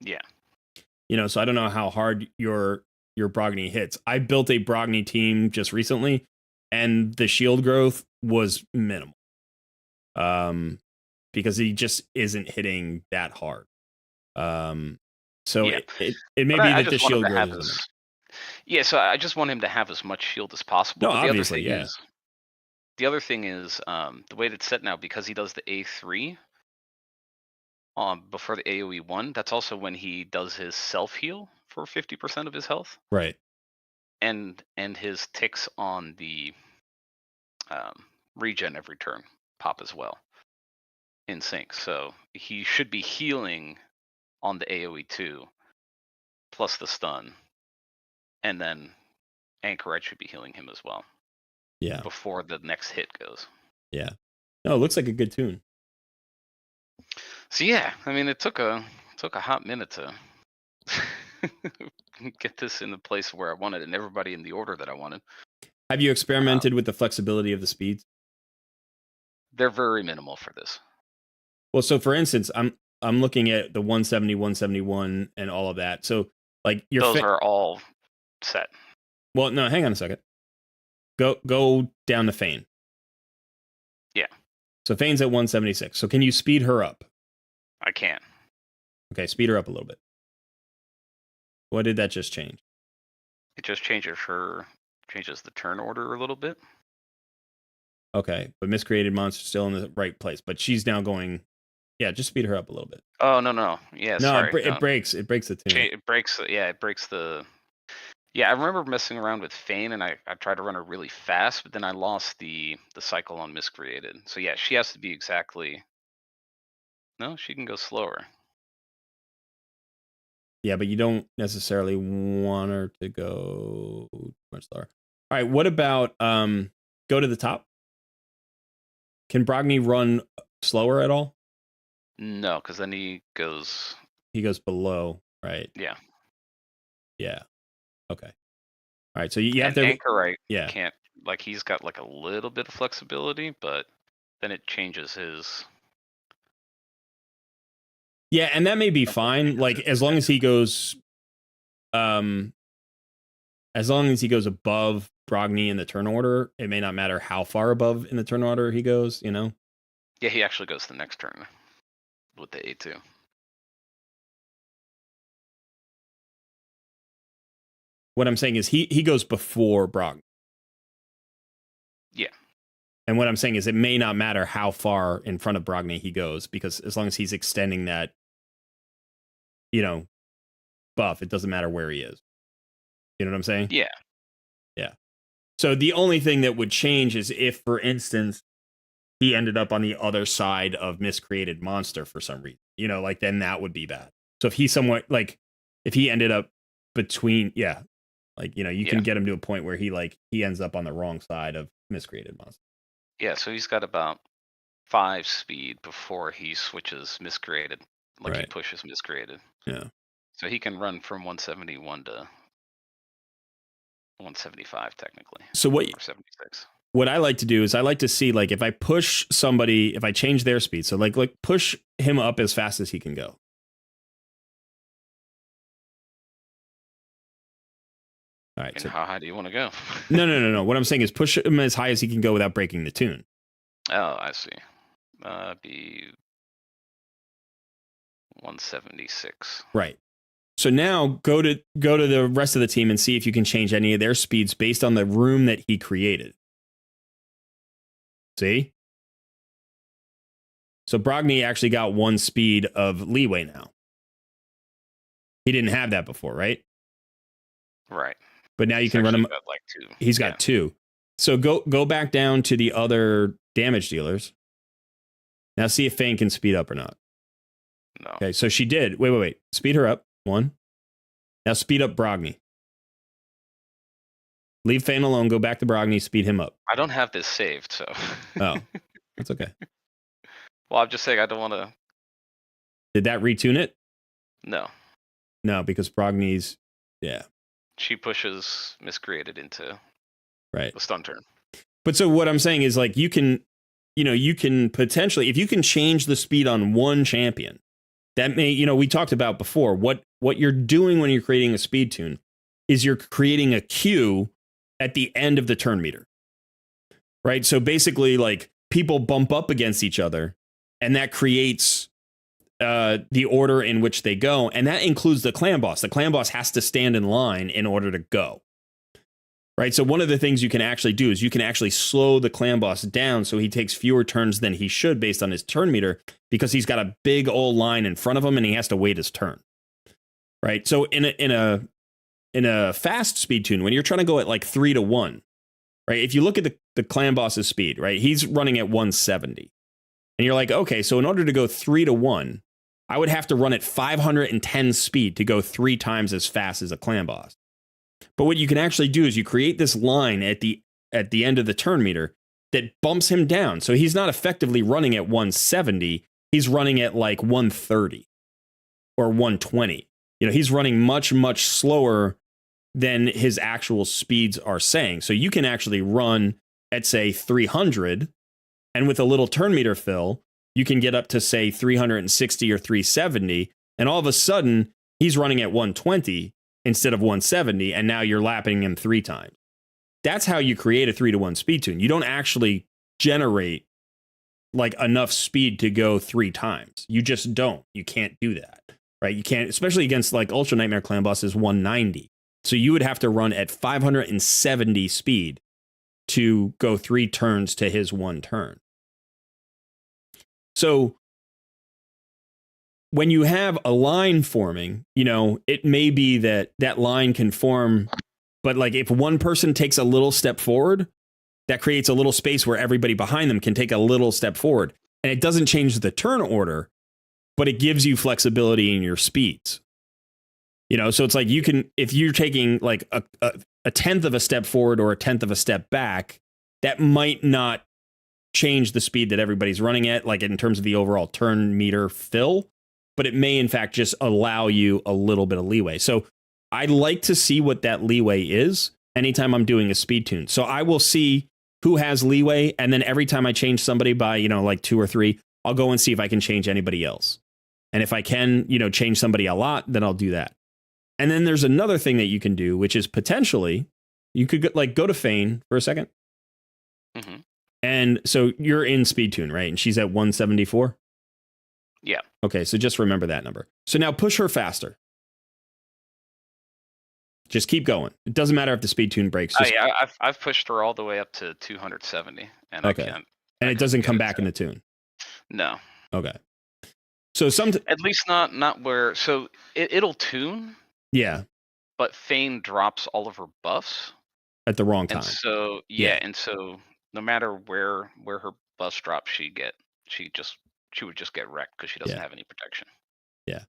Yeah. You know, so I don't know how hard your Brogni hits. I built a Brogni team just recently, and the shield growth was minimal. Because he just isn't hitting that hard. So Yeah. it may be that the shield growth is. Yeah, so I just want him to have as much shield as possible. No, but obviously, the other thing is the way it's set now, because he does the A3 before the AoE 1, that's also when he does his self heal for 50% of his health. Right. And his ticks on the regen every turn pop as well in sync. So he should be healing on the AoE 2 plus the stun, and then Anchorite should be healing him as well. Yeah. Before the next hit goes. Yeah. No, it looks like a good tune. So yeah, I mean, it took a hot minute to get this in the place where I wanted, and everybody in the order that I wanted. Have you experimented with the flexibility of the speeds? They're very minimal for this. Well, so for instance, I'm looking at the 170, 171, and all of that. So like those are all set. Well, no, hang on a second. Go down to Fane. Yeah. So Fane's at 176. So can you speed her up? I can. Okay, speed her up a little bit. What did that just change? It just changes the turn order a little bit. Okay, but Miscreated Monster's still in the right place. But she's now going... Yeah, just speed her up a little bit. Oh, no. Yeah, no, sorry. It breaks the tune. It breaks the... Yeah, I remember messing around with Fane, and I tried to run her really fast, but then I lost the cycle on Miscreated. So yeah, she has to be exactly... No, she can go slower. Yeah, but you don't necessarily want her to go much slower. All right, what about go to the top? Can Brogni run slower at all? No, because then he goes below, right? Yeah. Yeah. Okay. All right. So you have to Anchorite. Yeah. Can't, like, he's got like a little bit of flexibility, but then it changes his. Yeah, and that may be fine. Like as long as he goes, above Brogni in the turn order, it may not matter how far above in the turn order he goes. You know. Yeah, he actually goes the next turn with the A2. What I'm saying is he goes before Brogni. Yeah. And what I'm saying is it may not matter how far in front of Brogni he goes, because as long as he's extending that, buff, it doesn't matter where he is. You know what I'm saying? Yeah. Yeah. So the only thing that would change is if, for instance, he ended up on the other side of Miscreated Monster for some reason. Then that would be bad. So if he's if he ended up between, you can get him to a point where he ends up on the wrong side of Miscreated Monster. Yeah, so he's got about 5 speed before he switches Miscreated. He pushes Miscreated. Yeah. So he can run from 171 to 175 technically. So or 76. What I like to do is I like to see if I push somebody, if I change their speed. So push him up as fast as he can go. All right. So how high do you want to go? No. What I'm saying is push him as high as he can go without breaking the tune. Oh, I see. Be 176. Right. So now go to the rest of the team and see if you can change any of their speeds based on the room that he created. See? So Brogni actually got 1 speed of leeway now. He didn't have that before, right? Right. But now you can run him. Got 2. He's got 2. So go back down to the other damage dealers. Now see if Fane can speed up or not. No. Okay, so she did. Wait. Speed her up. 1. Now speed up Brogni. Leave Fane alone. Go back to Brogni. Speed him up. I don't have this saved, so. Oh, that's okay. Well, I'm just saying I don't want to. Did that retune it? No. No, because Brogni's. Yeah. She pushes Miscreated into the stun turn. But so what I'm saying is you can potentially, if you can change the speed on one champion, that may, we talked about before, what you're doing when you're creating a speed tune is you're creating a queue at the end of the turn meter. Right? So basically people bump up against each other and that creates the order in which they go, and that includes the clan boss. The clan boss has to stand in line in order to go. Right? So one of the things you can actually do is you can actually slow the clan boss down so he takes fewer turns than he should based on his turn meter, because he's got a big old line in front of him and he has to wait his turn. Right? So in a fast speed tune, when you're trying to go at 3 to 1, right? If you look at the clan boss's speed, right? He's running at 170. And you're like, okay, so in order to go 3 to 1, I would have to run at 510 speed to go 3 times as fast as a clan boss. But what you can actually do is you create this line at the end of the turn meter that bumps him down. So he's not effectively running at 170. He's running at 130 or 120. He's running much, much slower than his actual speeds are saying. So you can actually run at, say, 300, and with a little turn meter fill, you can get up to, say, 360 or 370, and all of a sudden, he's running at 120 instead of 170, and now you're lapping him 3 times. That's how you create a 3-to-1 speed tune. You don't actually generate like enough speed to go 3 times. You just don't. You can't do that, right? You can't, especially against like Ultra Nightmare Clan Boss is 190. So you would have to run at 570 speed to go 3 turns to his 1 turn. So when you have a line forming, you know, it may be that that line can form, but like if one person takes a little step forward, that creates a little space where everybody behind them can take a little step forward. And it doesn't change the turn order, but it gives you flexibility in your speeds. You know, so it's like you can, if you're taking like a tenth of a step forward or a tenth of a step back, that might not change the speed that everybody's running at, like in terms of the overall turn meter fill, but it may in fact just allow you a little bit of leeway. So I like to see what that leeway is anytime I'm doing a speed tune. So I will see who has leeway, and then every time I change somebody by, you know, like 2 or 3, I'll go and see if I can change anybody else. And if I can, you know, change somebody a lot, then I'll do that. And then there's another thing that you can do, which is potentially you could like go to Feign for a second. Mm-hmm. And so you're in speed tune, right? And she's at 174. Yeah. Okay, so just remember that number. So now push her faster. Just keep going. It doesn't matter if the speed tune breaks. Just... yeah, I've pushed her all the way up to 270, and okay. I can't. And it doesn't come back in the tune. No. Okay. So at least not where. So it'll tune. Yeah. But Feign drops all of her buffs at the wrong time. And so and so no matter where her buffs drop, she would just get wrecked because she doesn't have any protection. Yeah.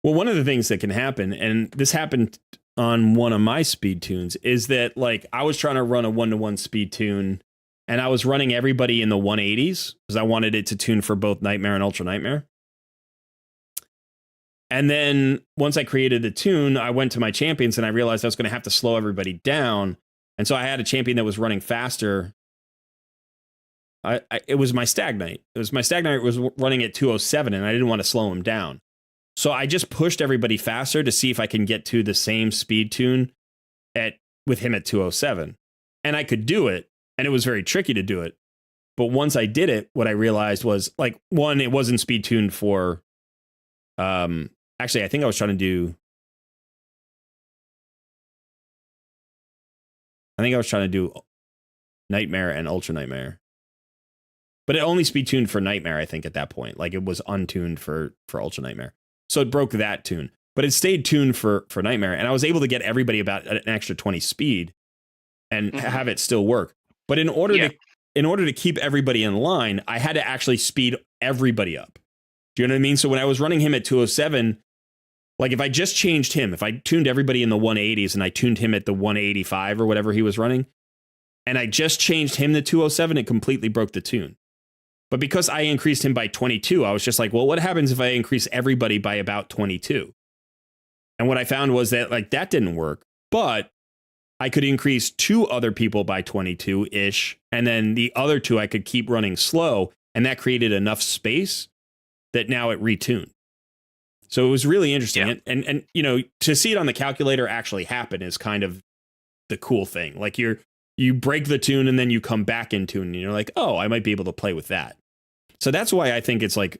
Well, one of the things that can happen, and this happened on one of my speed tunes, is that like I was trying to run a 1-to-1 speed tune, and I was running everybody in the 180s because I wanted it to tune for both Nightmare and Ultra Nightmare. And then once I created the tune, I went to my champions and I realized I was going to have to slow everybody down. And so I had a champion that was running faster. It was my Stag Knight. Was running at 207 and I didn't want to slow him down. So I just pushed everybody faster to see if I can get to the same speed tune with him at 207. And I could do it. And it was very tricky to do it. But once I did it, what I realized was like, one, it wasn't speed tuned for, actually, I think I was trying to do Nightmare and Ultra Nightmare. But it only speed tuned for Nightmare, I think, at that point. Like it was untuned for Ultra Nightmare. So it broke that tune. But it stayed tuned for Nightmare. And I was able to get everybody about an extra 20 speed and have it still work. But in order to keep everybody in line, I had to actually speed everybody up. Do you know what I mean? So when I was running him at 207, like if I just changed him, if I tuned everybody in the 180s and I tuned him at the 185 or whatever he was running, and I just changed him to 207, it completely broke the tune. But because I increased him by 22, I was just like, well, what happens if I increase everybody by about 22? And what I found was that like that didn't work, but I could increase 2 other people by 22-ish, and then the other 2 I could keep running slow, and that created enough space that now it retuned. So it was really interesting. Yeah. And you know, to see it on the calculator actually happen is kind of the cool thing. Like you break the tune and then you come back in tune and you're like, oh, I might be able to play with that. So that's why I think it's like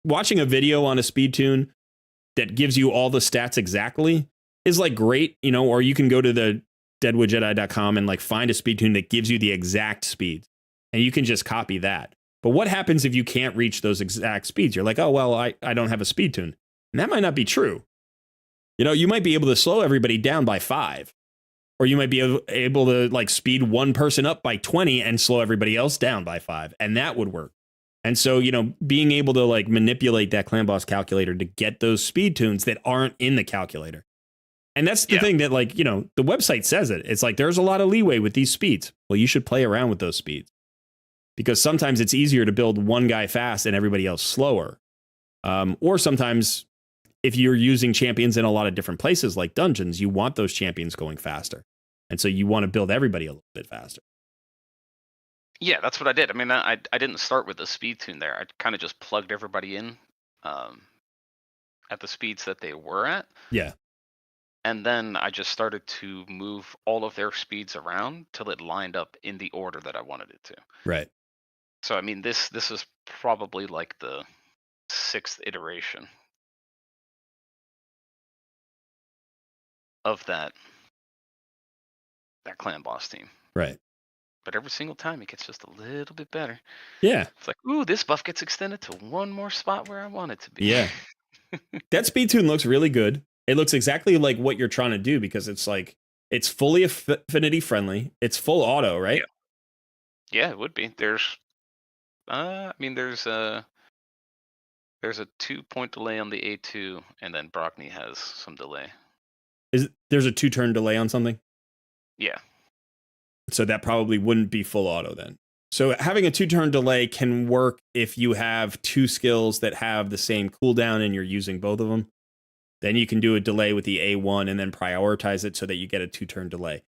watching a video on a speed tune that gives you all the stats exactly is like great, you know, or you can go to the deadwoodjedi.com and like find a speed tune that gives you the exact speeds and you can just copy that. But what happens if you can't reach those exact speeds? You're like, oh, well, I don't have a speed tune. And that might not be true. You know, you might be able to slow everybody down by 5. Or you might be able to like speed one person up by 20 and slow everybody else down by 5. And that would work. And so, you know, being able to like manipulate that Clan Boss calculator to get those speed tunes that aren't in the calculator. And that's the thing that like, you know, the website says it. It's like there's a lot of leeway with these speeds. Well, you should play around with those speeds. Because sometimes it's easier to build one guy fast and everybody else slower. Or sometimes if you're using champions in a lot of different places like dungeons, you want those champions going faster. And so you want to build everybody a little bit faster. Yeah, that's what I did. I mean, I didn't start with the speed tune there. I kind of just plugged everybody in at the speeds that they were at. Yeah. And then I just started to move all of their speeds around till it lined up in the order that I wanted it to. Right. So I mean, this is probably like the 6th iteration of that clan boss team. Right. But every single time it gets just a little bit better. Yeah. It's like, ooh, this buff gets extended to one more spot where I want it to be. Yeah. That speed tune looks really good. It looks exactly like what you're trying to do because it's like it's fully affinity friendly. It's full auto, right? Yeah, it would be. There's I mean there's a 2-point delay on the A2, and then Brogni has some delay. There's a 2-turn delay on something? Yeah. So that probably wouldn't be full auto then. So having a 2-turn delay can work if you have 2 skills that have the same cooldown and you're using both of them. Then you can do a delay with the A1 and then prioritize it so that you get a 2-turn delay.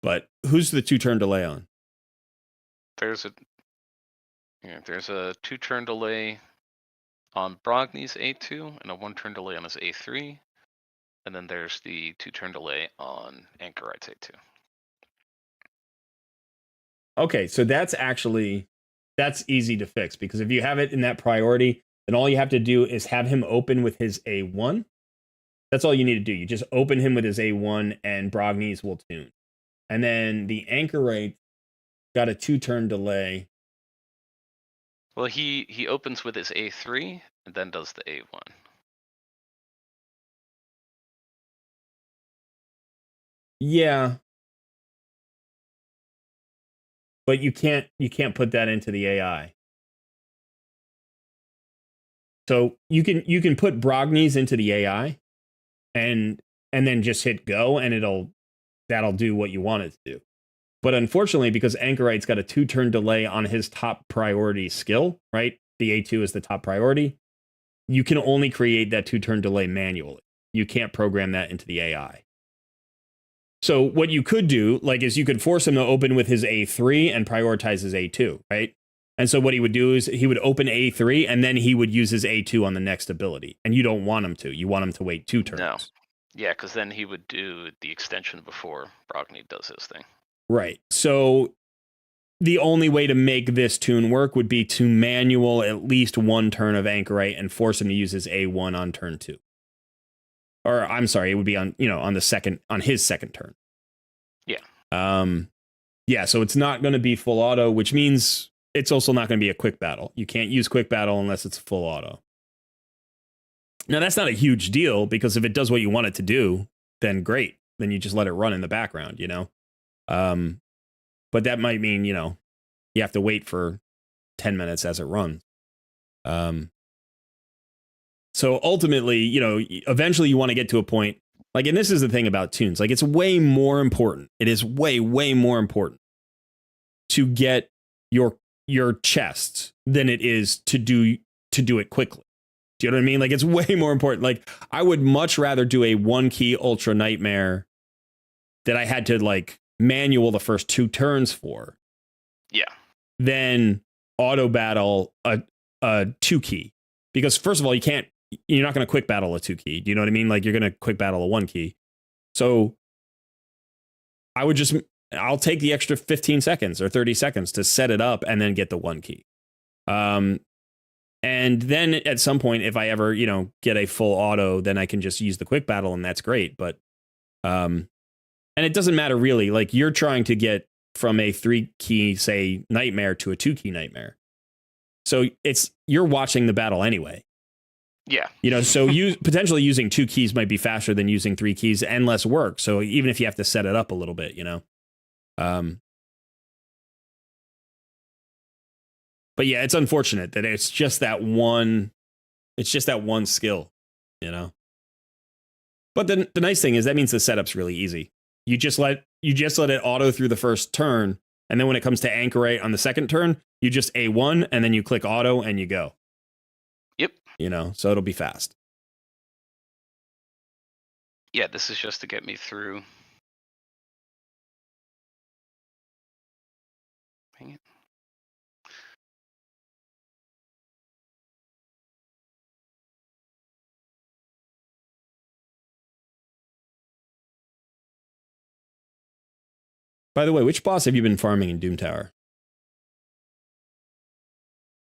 But who's the 2-turn delay on? There's a 2-turn delay on Brogni's A2 and a 1-turn delay on his A3. And then there's the 2-turn delay on Anchorite's A2. Okay, so that's easy to fix because if you have it in that priority, then all you have to do is have him open with his A1. That's all you need to do. You just open him with his A1 and Brogni's will tune. And then the Anchorite got a 2-turn delay. Well, he opens with his A3 and then does the A1. Yeah. But you can't put that into the AI. So you can put Brogni's into the AI and then just hit go and that'll do what you want it to do. But unfortunately, because Anchorite's got a 2-turn delay on his top priority skill, right? The A2 is the top priority. You can only create that 2-turn delay manually. You can't program that into the AI. So what you could do, is you could force him to open with his A3 and prioritize his A2, right? And so what he would do is he would open A3 and then he would use his A2 on the next ability. And you don't want him to. You want him to wait 2 turns. No. Yeah, because then he would do the extension before Brogni does his thing. Right. So the only way to make this tune work would be to manual at least 1 turn of Anchorite and force him to use his A1 on turn 2. Or I'm sorry, it would be on his second turn. Yeah. Yeah, so it's not going to be full auto, which means it's also not going to be a quick battle. You can't use quick battle unless it's full auto. Now, that's not a huge deal because if it does what you want it to do, then great. Then you just let it run in the background, But that might mean, you have to wait for 10 minutes as it runs. So ultimately, eventually you want to get to a point, and this is the thing about tunes, it's way more important. It is way, way more important to get your chest than it is to do it quickly. Do you know what I mean? It's way more important. I would much rather do a 1-key Ultra Nightmare that I had to manual the first 2 turns for. Yeah. Than auto battle a 2-key. Because first of all, you're not going to quick battle a 2-key. Do you know what I mean? You're going to quick battle a 1-key. So I'll take the extra 15 seconds or 30 seconds to set it up and then get the 1-key. And then at some point, if I ever, get a full auto, then I can just use the quick battle and that's great. But, and it doesn't matter really, you're trying to get from a 3-key, say, Nightmare to a 2-key Nightmare. So you're watching the battle anyway. Yeah. So potentially using 2 keys might be faster than using 3 keys and less work. So even if you have to set it up a little bit, But yeah, it's unfortunate that it's just that one skill, But the nice thing is that means the setup's really easy. You just let it auto through the first turn, and then when it comes to Anchorite on the second turn, you just A1 and then you click auto and you go. Yep. So it'll be fast. Yeah, this is just to get me through. Dang it. By the way, which boss have you been farming in Doom Tower?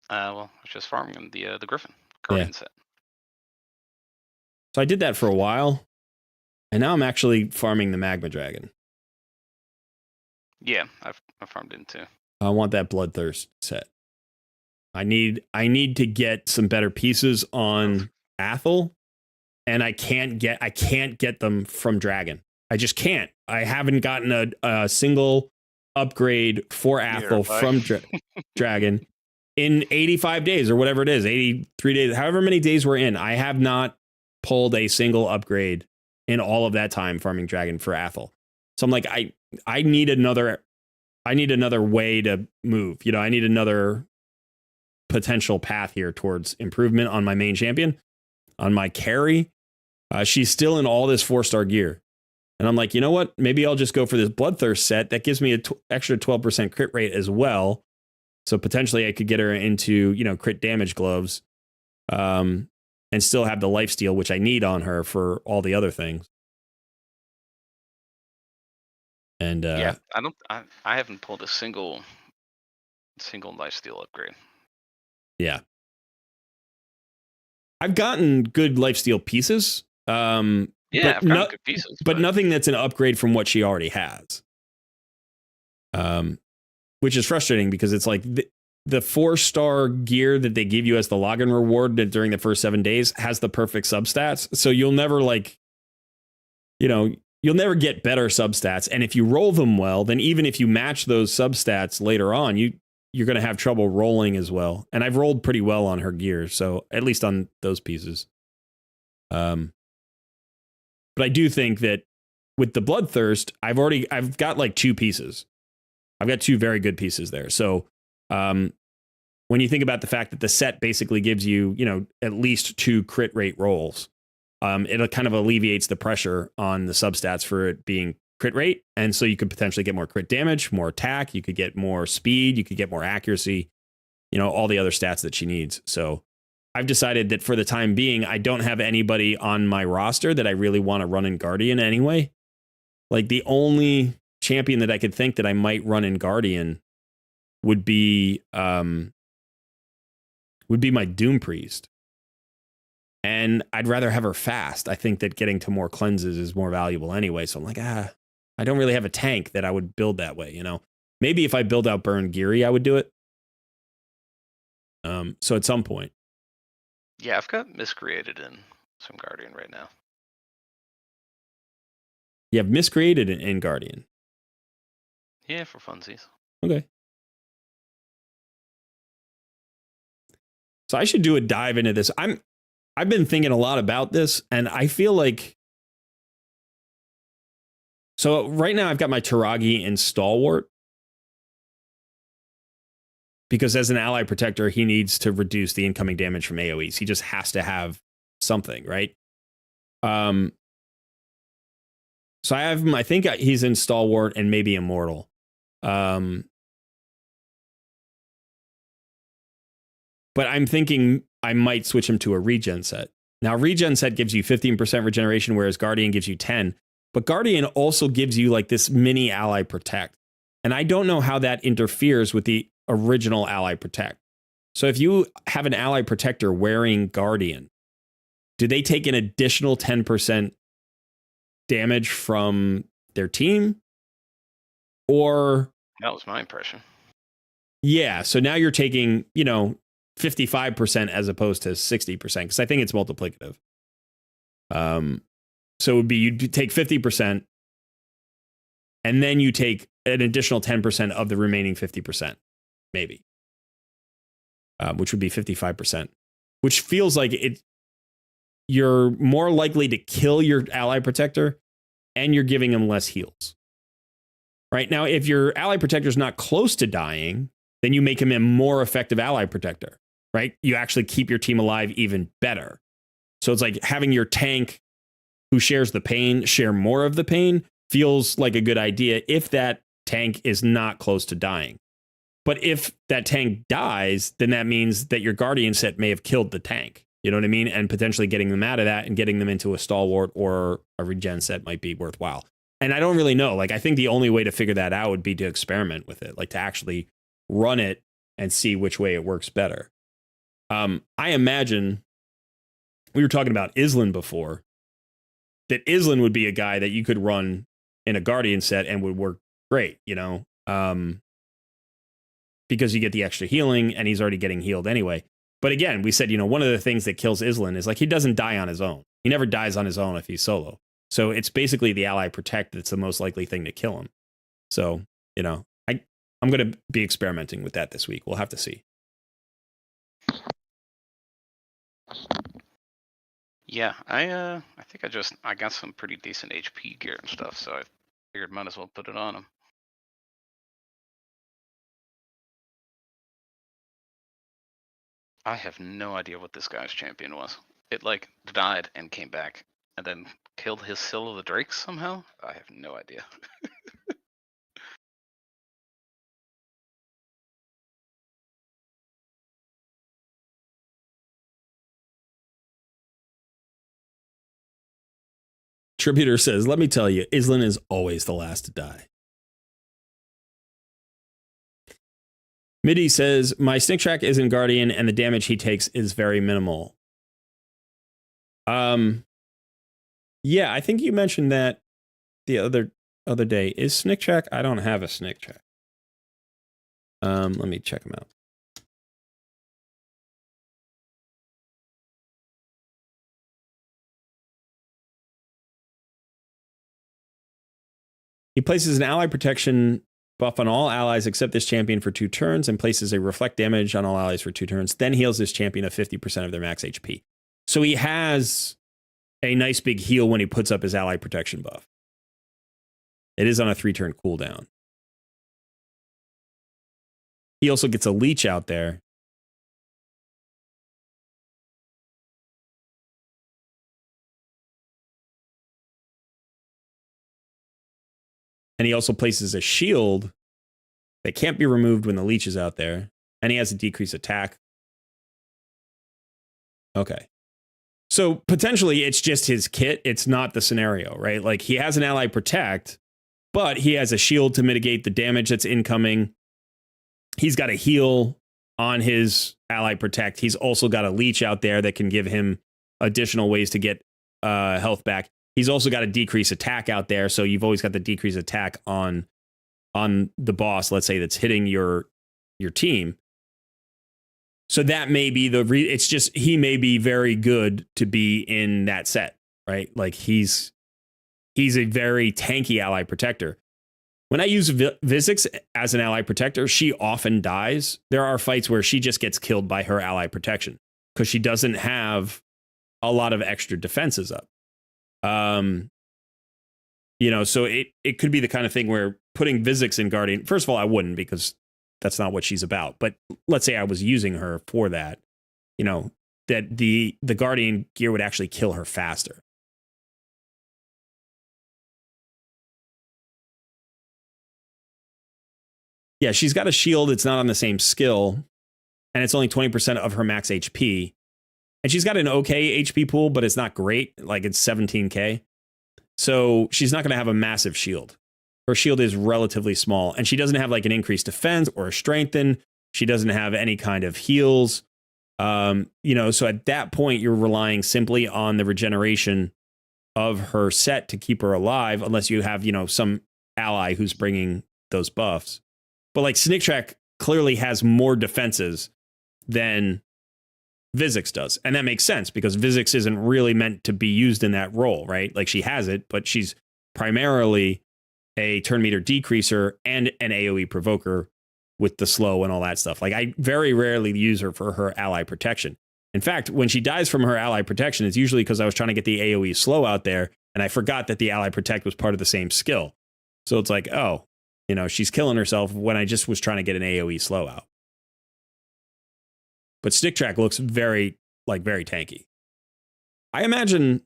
Well, I was just farming the Griffin Guardian set. So I did that for a while, and now I'm actually farming the Magma Dragon. Yeah, I've farmed in too. I want that Bloodthirst set. I need to get some better pieces on Athel, and I can't get them from Dragon. I just can't. I haven't gotten a single upgrade for Athel from Dragon in 85 days or whatever it is, 83 days, however many days we're in. I have not pulled a single upgrade in all of that time farming Dragon for Athel. So I'm like, I need another way to move. You know, I need another potential path here towards improvement on my main champion, on my carry. She's still in all this 4-star gear. And I'm like, you know what? Maybe I'll just go for this Bloodthirst set. That gives me an extra 12% crit rate as well. So potentially I could get her into, you know, crit damage gloves, and still have the lifesteal, which I need on her for all the other things. And yeah, I haven't pulled a single lifesteal upgrade. Yeah. I've gotten good lifesteal pieces. Yeah, I've gotten good pieces. But nothing that's an upgrade from what she already has. Which is frustrating because it's like the 4-star gear that they give you as the login reward during the first 7 days has the perfect substats. So you'll never you'll never get better substats. And if you roll them well, then even if you match those substats later on, you're going to have trouble rolling as well. And I've rolled pretty well on her gear, so at least on those pieces. But I do think that with the Bloodthirst, I've got like 2 pieces. I've got 2 very good pieces there. So when you think about the fact that the set basically gives you, you know, at least 2 crit rate rolls, it kind of alleviates the pressure on the substats for it being crit rate. And so you could potentially get more crit damage, more attack. You could get more speed. You could get more accuracy, you know, all the other stats that she needs. So I've decided that for the time being, I don't have anybody on my roster that I really want to run in Guardian anyway. Like the only champion that I could think that I might run in Guardian would be my Doom Priest. And I'd rather have her fast. I think that getting to more cleanses is more valuable anyway. So I'm like, I don't really have a tank that I would build that way, you know. Maybe if I build out Burn Geary, I would do it. So at some point. Yeah, I've got Miscreated in some Guardian right now. You have Miscreated in Guardian. Yeah, for funsies. Okay. So I should do a dive into this. I've been thinking a lot about this, and I feel like, so right now I've got my Taragi in Stalwart, because as an ally protector, he needs to reduce the incoming damage from AoEs. He just has to have something, right? So I have him, I think he's in Stalwart and maybe Immortal. But I'm thinking I might switch him to a regen set. Now, regen set gives you 15% regeneration, whereas Guardian gives you 10. But Guardian also gives you like this mini ally protect. And I don't know how that interferes with the original ally protect. So if you have an ally protector wearing Guardian, do they take an additional 10% damage from their team? Or that was my impression. Yeah, so now you're taking, 55% as opposed to 60%, because I think it's multiplicative. So it would be you'd take 50%, and then you take an additional 10% of the remaining 50%, maybe, which would be 55%, which feels like you're more likely to kill your ally protector, and you're giving him less heals. Right now, if your ally protector is not close to dying, then you make him a more effective ally protector, right? You actually keep your team alive even better. So it's like having your tank who shares the pain share more of the pain feels like a good idea if that tank is not close to dying. But if that tank dies, then that means that your Guardian set may have killed the tank. You know what I mean? And potentially getting them out of that and getting them into a Stalwart or a Regen set might be worthwhile. And I don't really know. Like, I think the only way to figure that out would be to experiment with it, like to actually run it and see which way it works better. I imagine we were talking about Island before, that Island would be a guy that you could run in a Guardian set and would work great, you know, because you get the extra healing and he's already getting healed anyway. But again, we said, you know, one of the things that kills Island is like he doesn't die on his own. He never dies on his own if he's solo. So it's basically the ally protect that's the most likely thing to kill him. So, you know, I'm going to be experimenting with that this week. We'll have to see. Yeah, I think I got some pretty decent HP gear and stuff, so I figured might as well put it on him. I have no idea what this guy's champion was. It like died and came back and then killed his Sill of the Drakes somehow. I have no idea. Tributor says, let me tell you, Island is always the last to die. Midi says, my Snick Track isn't Guardian and the damage he takes is very minimal. Yeah, I think you mentioned that the other day. Is Snick Track? I don't have a Snick Track. Let me check him out. He places an ally protection buff on all allies except this champion for 2 turns and places a reflect damage on all allies for 2 turns, then heals this champion of 50% of their max HP. So he has a nice big heal when he puts up his ally protection buff. It is on a 3-turn cooldown. He also gets a leech out there. And he also places a shield that can't be removed when the leech is out there. And he has a decreased attack. Okay. So potentially it's just his kit. It's not the scenario, right? Like he has an ally protect, but he has a shield to mitigate the damage that's incoming. He's got a heal on his ally protect. He's also got a leech out there that can give him additional ways to get health back. He's also got a decreased attack out there, so you've always got the decreased attack on the boss, let's say, that's hitting your team. So that may be it's just he may be very good to be in that set, right? Like he's a very tanky ally protector. When I use Vizix as an ally protector, she often dies. There are fights where she just gets killed by her ally protection because she doesn't have a lot of extra defenses up. You know, so it could be the kind of thing where putting Vizix in Guardian, first of all, I wouldn't because that's not what she's about. But let's say I was using her for that, you know, that the Guardian gear would actually kill her faster. Yeah, she's got a shield. It's not on the same skill, and it's only 20% of her max HP. And she's got an okay HP pool, but it's not great. Like it's 17k. So she's not going to have a massive shield. Her shield is relatively small, and she doesn't have like an increased defense or a strengthen. She doesn't have any kind of heals. You know, so at that point, you're relying simply on the regeneration of her set to keep her alive, unless you have, you know, some ally who's bringing those buffs. But like Snick Track clearly has more defenses than Vizix does. And that makes sense because Vizix isn't really meant to be used in that role, right? Like she has it, but she's primarily a turn meter decreaser and an AoE provoker with the slow and all that stuff. Like I very rarely use her for her ally protection. In fact, when she dies from her ally protection, it's usually because I was trying to get the AoE slow out there and I forgot that the ally protect was part of the same skill. So it's like, oh, you know, she's killing herself when I just was trying to get an AoE slow out. But Snick Track looks very tanky. I imagine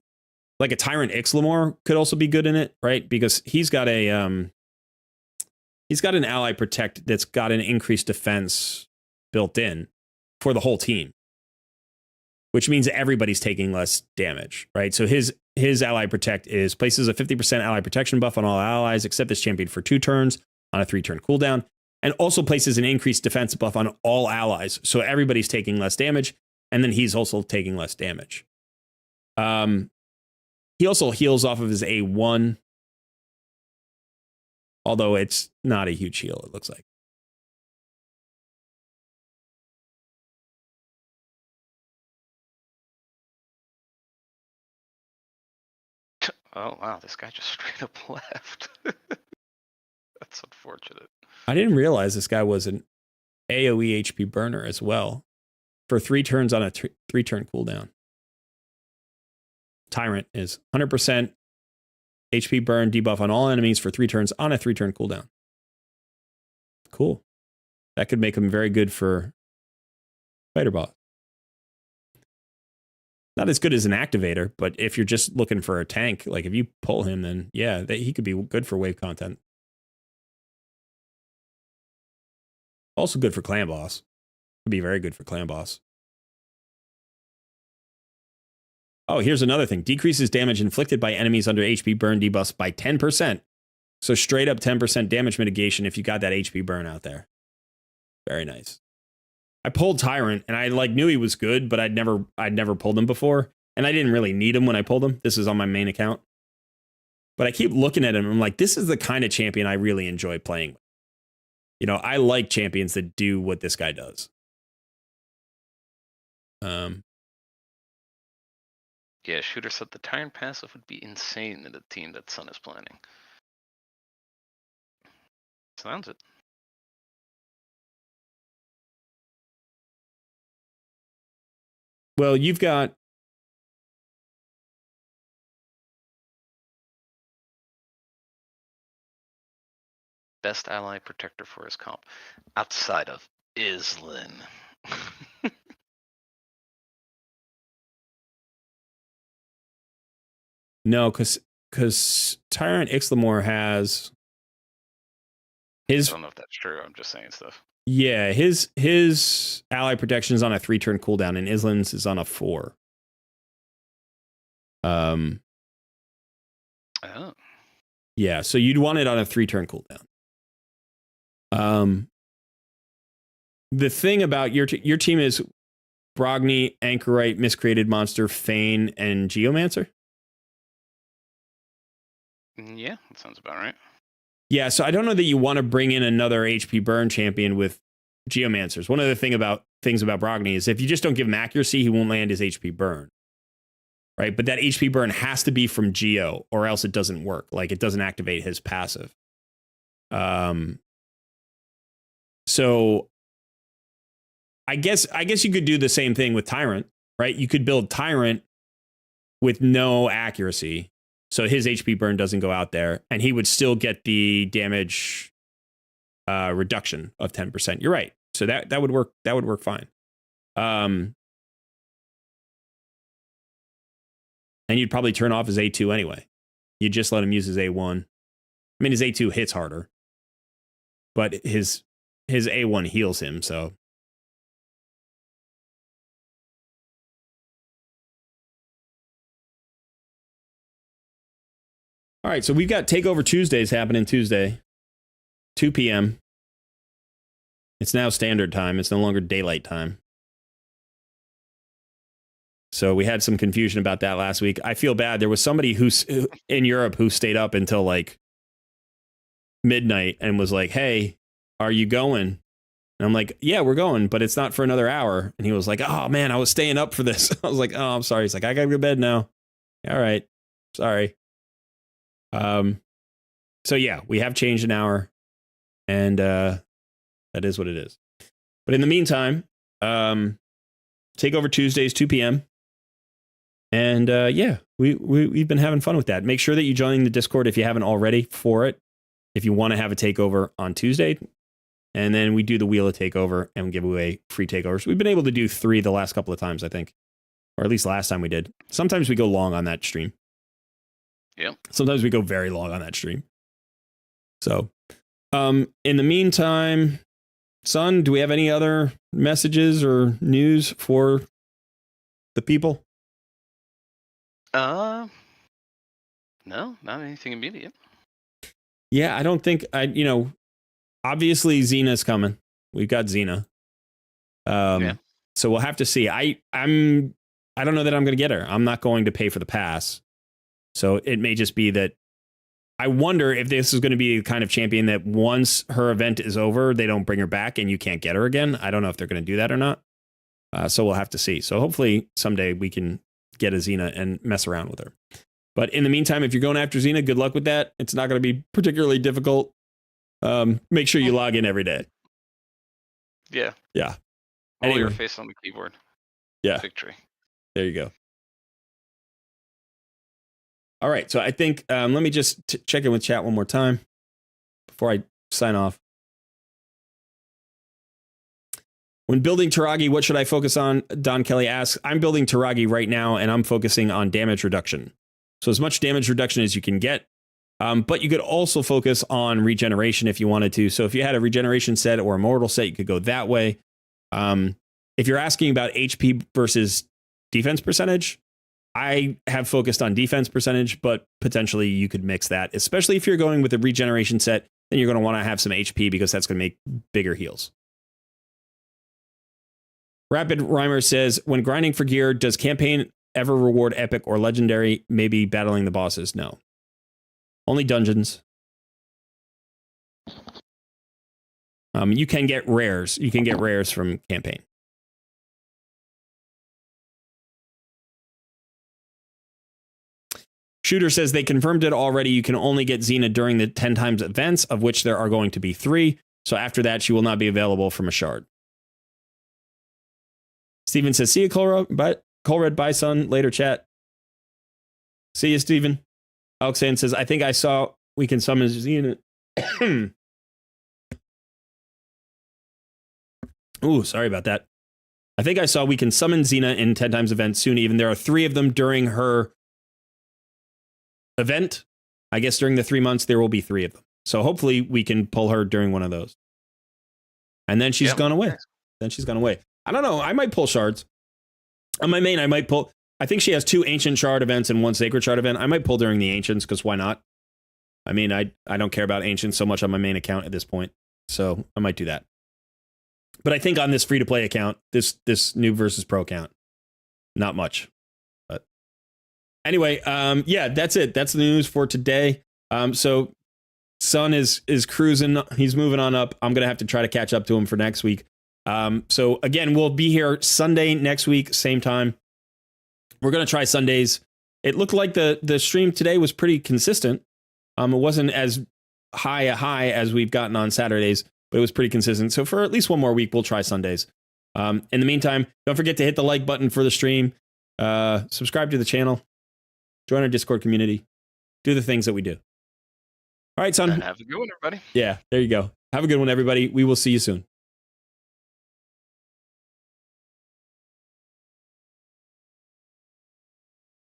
like a Tyrant Ixlamore could also be good in it, right? Because he's got an ally protect that's got an increased defense built in for the whole team, which means everybody's taking less damage, right? So his ally protect is places a 50% ally protection buff on all allies except this champion for 2 turns on a 3-turn cooldown, and also places an increased defense buff on all allies. So everybody's taking less damage, and then he's also taking less damage. He also heals off of his A1, although it's not a huge heal, it looks like. Oh, wow, this guy just straight up left. That's unfortunate. I didn't realize this guy was an AoE HP burner as well for 3 turns on a 3-turn cooldown. Tyrant is 100% HP burn debuff on all enemies for 3 turns on a 3-turn cooldown. Cool. That could make him very good for fighter boss. Not as good as an activator, but if you're just looking for a tank, like if you pull him, then yeah, he could be good for wave content. Also good for clan boss. Could be very good for clan boss. Oh, here's another thing. Decreases damage inflicted by enemies under HP burn debuffs by 10%. So straight up 10% damage mitigation if you got that HP burn out there. Very nice. I pulled Tyrant and I knew he was good, but I'd never pulled him before. And I didn't really need him when I pulled him. This is on my main account. But I keep looking at him. I'm like, this is the kind of champion I really enjoy playing with. You know, I like champions that do what this guy does. Yeah, Shooter said the Tyrant passive would be insane in a team that Sun is planning. Sounds it. Well, you've got best ally protector for his comp outside of Islin. no, because Tyrant Ixlamore has his. I don't know if that's true. I'm just saying stuff. Yeah, his ally protection is on a 3-turn cooldown, and Islin's is on a 4. Oh. Yeah, so you'd want it on a 3-turn cooldown. The thing about your team is Brogni, Anchorite, Miscreated Monster, Fane, and Geomancer? Yeah, that sounds about right. Yeah, so I don't know that you want to bring in another HP burn champion with Geomancers. One of the things about Brogni is if you just don't give him accuracy, he won't land his HP burn. Right? But that HP burn has to be from Geo, or else it doesn't work. Like, it doesn't activate his passive. So I guess you could do the same thing with Tyrant, right? You could build Tyrant with no accuracy, so his HP burn doesn't go out there, and he would still get the damage reduction of 10%. You're right. So that would work. That would work fine. And you'd probably turn off his A2 anyway. You'd just let him use his A1. I mean, his A2 hits harder, but his A1 heals him, so. All right, so we've got Takeover Tuesdays happening Tuesday, 2 p.m. It's now standard time. It's no longer daylight time. So we had some confusion about that last week. I feel bad. There was somebody who's in Europe who stayed up until like midnight and was like, hey, are you going? And I'm like, yeah, we're going, but it's not for another hour. And he was like, oh man, I was staying up for this. I was like, oh, I'm sorry. He's like, I gotta go to bed now. All right. Sorry. So yeah, we have changed an hour, and that is what it is. But in the meantime, Takeover Tuesdays, 2 p.m. And yeah, we've been having fun with that. Make sure that you join the Discord if you haven't already for it, if you want to have a takeover on Tuesday. And then we do the Wheel of Takeover and give away free takeovers. We've been able to do 3 the last couple of times, I think. Or at least last time we did. Sometimes we go long on that stream. Yep. Sometimes we go very long on that stream. So, in the meantime, Sun, do we have any other messages or news for the people? No, not anything immediate. Yeah, I don't think obviously Xena's coming. We've got Xena. Yeah. So we'll have to see. I don't know that I'm going to get her. I'm not going to pay for the pass. So it may just be that I wonder if this is going to be the kind of champion that once her event is over, they don't bring her back and you can't get her again. I don't know if they're going to do that or not. So we'll have to see. So hopefully someday we can get a Xena and mess around with her. But in the meantime, if you're going after Xena, good luck with that. It's not going to be particularly difficult. Make sure you log in every day. Yeah. Yeah. Hold your face on the keyboard. Yeah. Victory. There you go. All right. So I think let me just check in with chat one more time before I sign off. When building Taragi, what should I focus on? Don Kelly asks. I'm building Taragi right now, and I'm focusing on damage reduction. So as much damage reduction as you can get. But you could also focus on regeneration if you wanted to. So if you had a regeneration set or a mortal set, you could go that way. If you're asking about HP versus defense percentage, I have focused on defense percentage, but potentially you could mix that, especially if you're going with a regeneration set, then you're going to want to have some HP because that's going to make bigger heals. Rapid Rhymer says, when grinding for gear, does campaign ever reward epic or legendary? Maybe battling the bosses? No. Only dungeons. You can get rares. You can get rares from campaign. Shooter says they confirmed it already. You can only get Xena during the 10 times events, of which there are going to be 3. So after that, she will not be available from a shard. Steven says, see you, Colred, bye, son. Later, chat. See you, Steven. Alexander says, I think I saw we can summon Xena. Ooh, sorry about that. I think I saw we can summon Xena in 10 times events soon. Even there are 3 of them during her event. I guess during the 3 months, there will be 3 of them. So hopefully we can pull her during one of those. And then she's gone away. Then she's gone away. I don't know. I might pull shards. On my main, I might pull. I think she has 2 ancient shard events and 1 sacred shard event. I might pull during the ancients because why not? I mean, I don't care about ancients so much on my main account at this point. So I might do that. But I think on this free-to-play account, this NOOB versus Pro account, not much. But anyway, yeah, that's it. That's the news for today. So Sun is cruising. He's moving on up. I'm going to have to try to catch up to him for next week. So again, we'll be here Sunday next week, same time. We're going to try Sundays. It looked like the stream today was pretty consistent. It wasn't as high as we've gotten on Saturdays, but it was pretty consistent. So for at least one more week, we'll try Sundays. In the meantime, don't forget to hit the like button for the stream. Subscribe to the channel. Join our Discord community. Do the things that we do. All right, son. And have a good one, everybody. Yeah, there you go. Have a good one, everybody. We will see you soon.